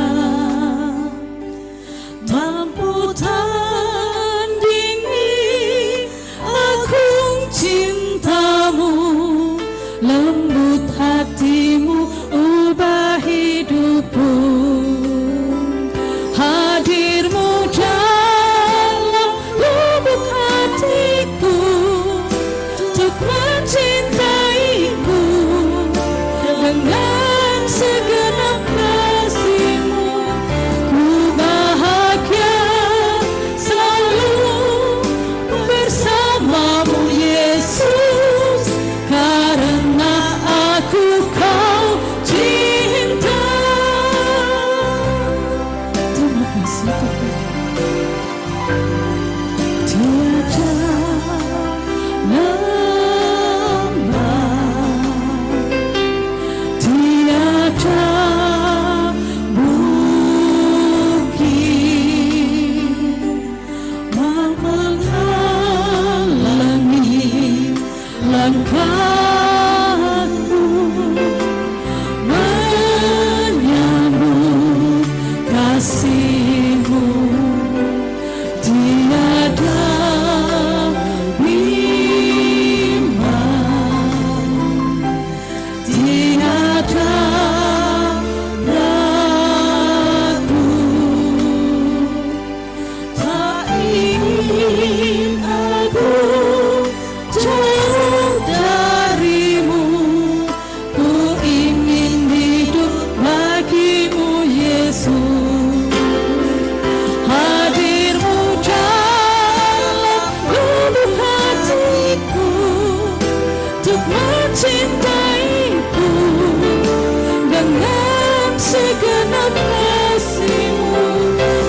mampu tandingi agung cintamu, lembut hatimu, ubah hidupku. Hadirmu dalam lubuk hatiku untuk mencintaiku dengan segenap kasih-Mu. Ku bahagia selalu bersamamu Yesus, karena aku kau cinta. Terima kasih Tuhan. Tiada lemah, tiada bukit menghalangi langkahku menyambut kasih-Mu. Tiada bimbang, tiada ragu, tak ingin aku jauh dari-Mu. Ku ingin hidup bagi-Mu Yesus. Hadir-Mu dalam lubuk hatiku untuk mencintaiku dengan segenap kasih-Mu.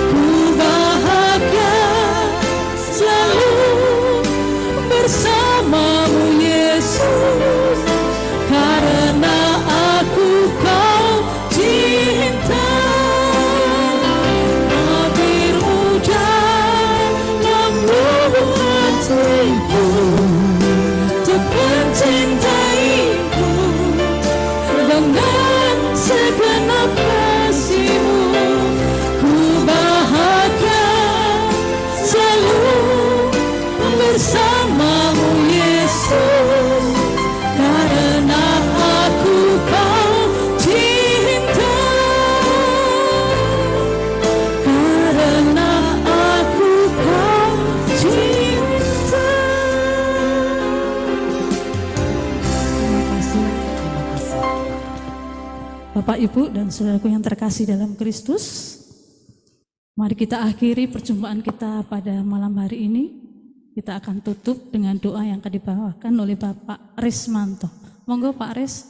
Ku bahagia selalu bersamamu Yesus, karena aku kau cinta. Hadir-Mu dalam lubuk hatiku untuk mencintaiku dengan segenap kasih-Mu. Ku bahagia selalu bersamamu Yesus. Bapak, Ibu, dan saudaraku yang terkasih dalam Kristus, mari kita akhiri perjumpaan kita pada malam hari ini. Kita akan tutup dengan doa yang akan dibawakan oleh Bapak Rismanto. Monggo Pak Ris.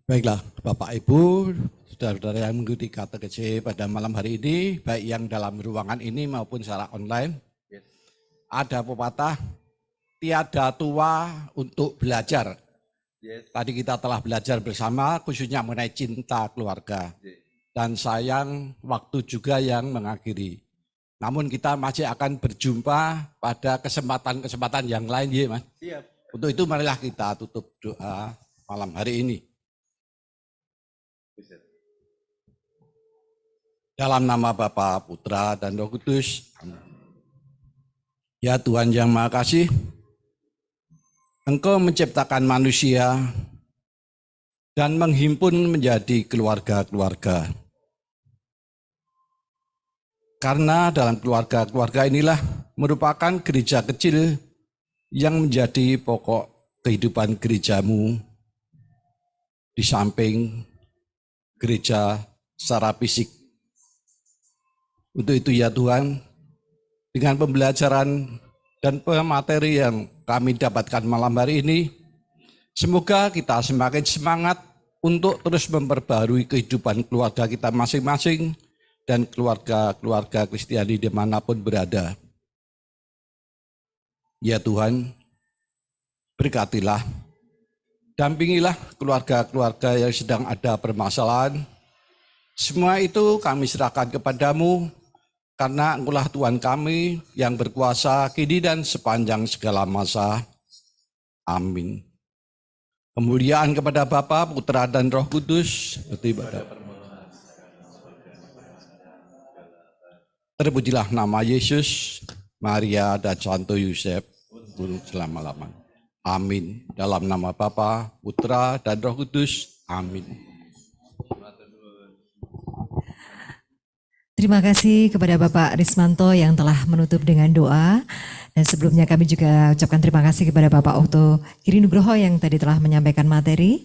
Baiklah, Bapak Ibu, saudara-saudara yang mengikuti katekesi pada malam hari ini, baik yang dalam ruangan ini maupun secara online, ada pepatah, tiada tua untuk belajar. Tadi kita telah belajar bersama, khususnya mengenai cinta keluarga. Dan sayang, waktu juga yang mengakhiri. Namun kita masih akan berjumpa pada kesempatan-kesempatan yang lain, ya Mas. Untuk itu marilah kita tutup doa malam hari ini. Dalam nama Bapa, Putra, dan Roh Kudus. Ya Tuhan yang Maha Kasih, Engkau menciptakan manusia dan menghimpun menjadi keluarga-keluarga. Karena dalam keluarga-keluarga inilah merupakan gereja kecil yang menjadi pokok kehidupan gerejamu di samping gereja secara fisik. Untuk itu ya Tuhan, dengan pembelajaran dan pemateri yang kami dapatkan malam hari ini, semoga kita semakin semangat untuk terus memperbarui kehidupan keluarga kita masing-masing dan keluarga-keluarga Kristiani dimanapun berada. Ya Tuhan, berkatilah, dampingilah keluarga-keluarga yang sedang ada permasalahan. Semua itu kami serahkan kepadamu, karena Engkaulah Tuhan kami yang berkuasa kini dan sepanjang segala masa. Amin. Kemuliaan kepada Bapa, Putra, dan Roh Kudus. Terpujilah nama Yesus, Maria, dan Santo Yosef, guru selama-lamanya. Amin. Dalam nama Bapa, Putra, dan Roh Kudus. Amin. Terima kasih kepada Bapak Rismanto yang telah menutup dengan doa. Dan sebelumnya kami juga ucapkan terima kasih kepada Bapak Okto Kirinugroho yang tadi telah menyampaikan materi.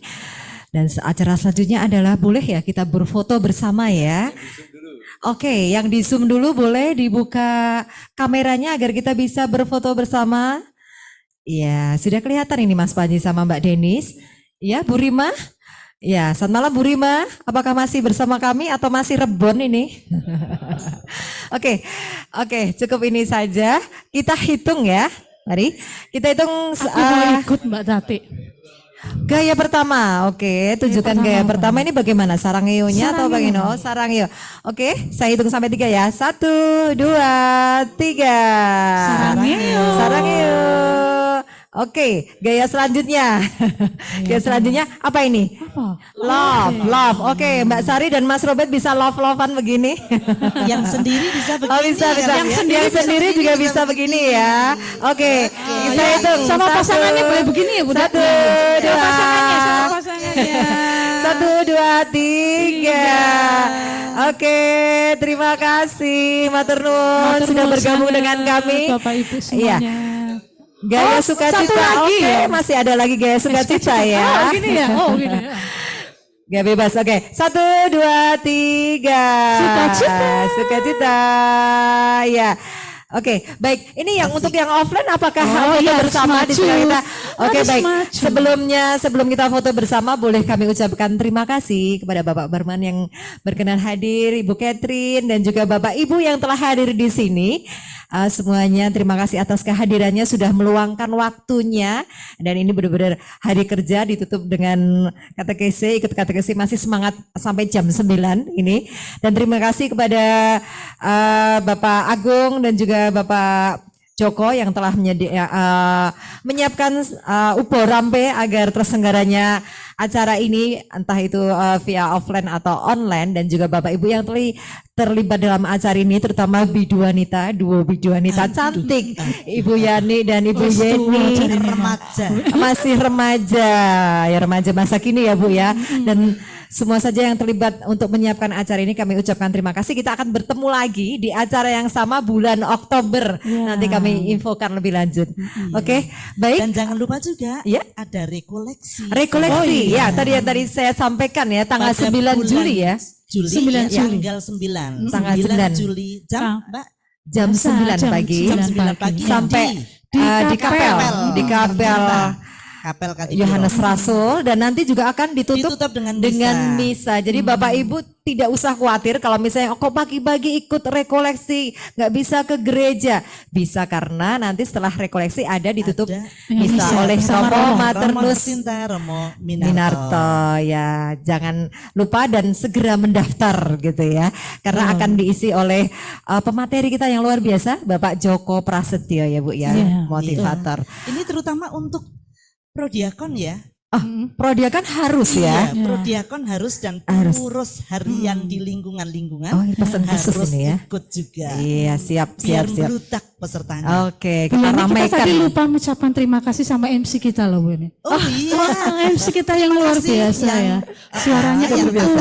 Dan acara selanjutnya adalah boleh ya kita berfoto bersama ya. Oke, yang di Zoom dulu boleh dibuka kameranya agar kita bisa berfoto bersama. Ya, sudah kelihatan ini Mas Panji sama Mbak Denis. Ya, Bu Rima. Ya, selamat malam Bu Rima. Apakah masih bersama kami atau masih rebon ini? Oke, cukup ini saja. Kita hitung ya. Mari kita hitung. Aku mau ikut Mbak Tati. Gaya pertama, oke. Tunjukkan gaya pertama ini bagaimana? Sarangeo-nya atau bagaimana? Oh, sarangeo. Oke, saya hitung sampai 3 ya. 1, 2, 3. Sarangeo. Oke, gaya selanjutnya. Gaya selanjutnya apa ini? Love. Oke, Mbak Sari dan Mas Robert bisa love-lovean begini. Yang sendiri bisa begini. Oh, bisa. Yang sendiri juga bisa begini ya. Oke, saya hitung. Sama pasangannya boleh begini ya Bu Dati? 1, 2, sama pasangannya. 1, 2, 3. Oke, terima kasih Matur nuwun sudah bergabung dengan kami. Bapak Ibu semuanya. Gaya sukacita, oke, masih ada lagi gaya sukacita ya. Gini ya, gini. Gak bebas, oke. 1, 2, 3. Sukacita, ya. Oke, baik. Ini yang untuk yang offline apakah foto bersama di sini kita? Oke, baik. Sebelum kita foto bersama, boleh kami ucapkan terima kasih kepada Bapak Barman yang berkenan hadir, Ibu Catherine dan juga Bapak Ibu yang telah hadir di sini. Semuanya terima kasih atas kehadirannya, sudah meluangkan waktunya, dan ini benar-benar hari kerja ditutup dengan katekesi, ikut katekesi masih semangat sampai jam 9 ini. Dan terima kasih kepada Bapak Agung dan juga Bapak Joko yang telah menyiapkan Ubo Rampe agar terselenggaranya acara ini, entah itu via offline atau online, dan juga Bapak Ibu yang terlibat dalam acara ini, terutama duo bidu wanita cantik, Ibu Yani dan Ibu Yeni, remaja. Masih remaja masa kini ya Bu ya. Dan semua saja yang terlibat untuk menyiapkan acara ini kami ucapkan terima kasih. Kita akan bertemu lagi di acara yang sama bulan Oktober. Nanti kami infokan lebih lanjut. Oke, baik. Dan jangan lupa juga ada rekoleksi. Rekoleksi, tadi saya sampaikan ya, tanggal 9 Juli ya. 9 Juli. Tanggal 9. Tanggal 9 Juli. Jam 9 pagi. Sampai di kapel Yohanes Rasul, dan nanti juga akan ditutup dengan misa. Jadi Bapak Ibu tidak usah khawatir kalau misalnya kok pagi-pagi ikut rekoleksi nggak bisa ke gereja. Bisa karena nanti setelah rekoleksi ada ditutup misa oleh Romo Maternus Minarto. Ya, jangan lupa dan segera mendaftar gitu ya. Karena akan diisi oleh pemateri kita yang luar biasa, Bapak Joko Prasetyo ya Bu ya, motivator. Ini terutama untuk prodiakon ya. Prodiakon harus ya. Prodiakon harus dan pengurus harian di lingkungan-lingkungan pesan khusus harus ini ya. Ikut juga. Iya, siap. Biar meludak pesertanya. Oke, Bu, kita ini ramaikan. kita tadi lupa mengucapkan terima kasih sama MC kita loh Bu ini. Oh iya. MC kita yang luar biasa ya. Suaranya yang luar biasa.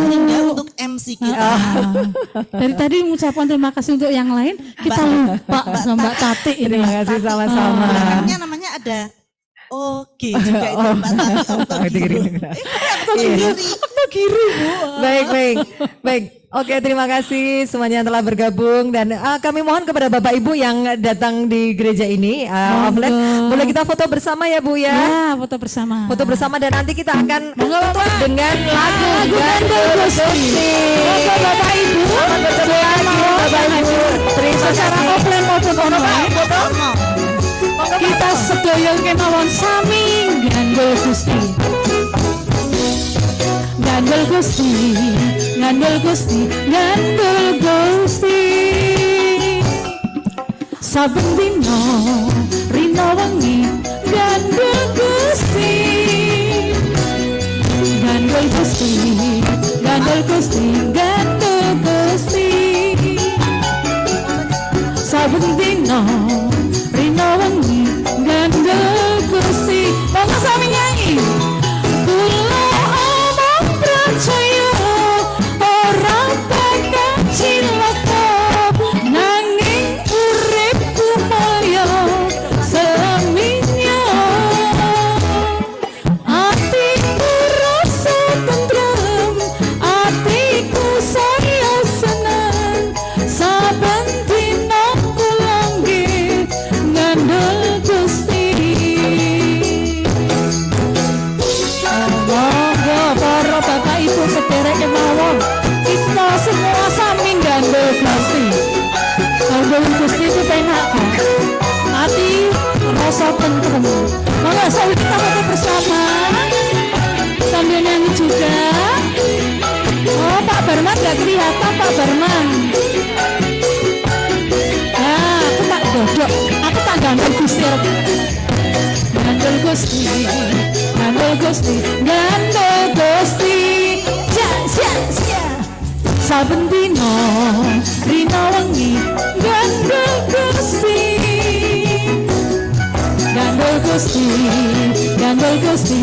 untuk MC kita. Dari tadi mengucapkan terima kasih untuk yang lain, kita lupa sama Mbak Tati ini. Terima kasih sama-sama. Belakangnya namanya ada Oke juga itu Mbak Tati Oktogiri. Baik. Oke, terima kasih semuanya yang telah bergabung, dan kami mohon kepada Bapak Ibu yang datang di gereja ini, boleh kita foto bersama ya Bu ya? Ya, foto bersama. Foto bersama, dan nanti kita akan tutup dengan lagu Gandul Gusti. Bapak Ibu, selamat bertemu lagi Bapak Ibu. Terima secara kasih. offline maupun online. Kita sedaya kemawon sami Gandul Gusti. Gandul Gusti, Gandul Gusti, Gandul Gusti. Saben dina rina wengi Gandul Gusti. Gandul Gusti, Gandul Gusti, Gandul Gusti. Saben dina rina wengi Gandul Gusti. Monggo sami nyanyi. Kula omong percaya ora bakal cilaka, nanging uripku mulya seminya. Atiku rasa tentrem, atiku saya seneng, saben dina kula nggih Gandul Gusti. Monggo para Bapak Ibu sederek kemawon, kita semua sami Gandul Gusti. Gandul Gusti itu penak kan? Hati rasa tentrem. Monggo sambil kita foto bersama, sambil nyanyi juga. Oh, Pak Barman nggak kelihatan Pak Barman. Nah, aku tak dodok, aku tak Gandul Gusti. Gandul Gusti, Gandul Gusti, Gandul Gusti. Saben dina rina wengi Gandul Gusti. Gandul Gusti, Gandul Gusti,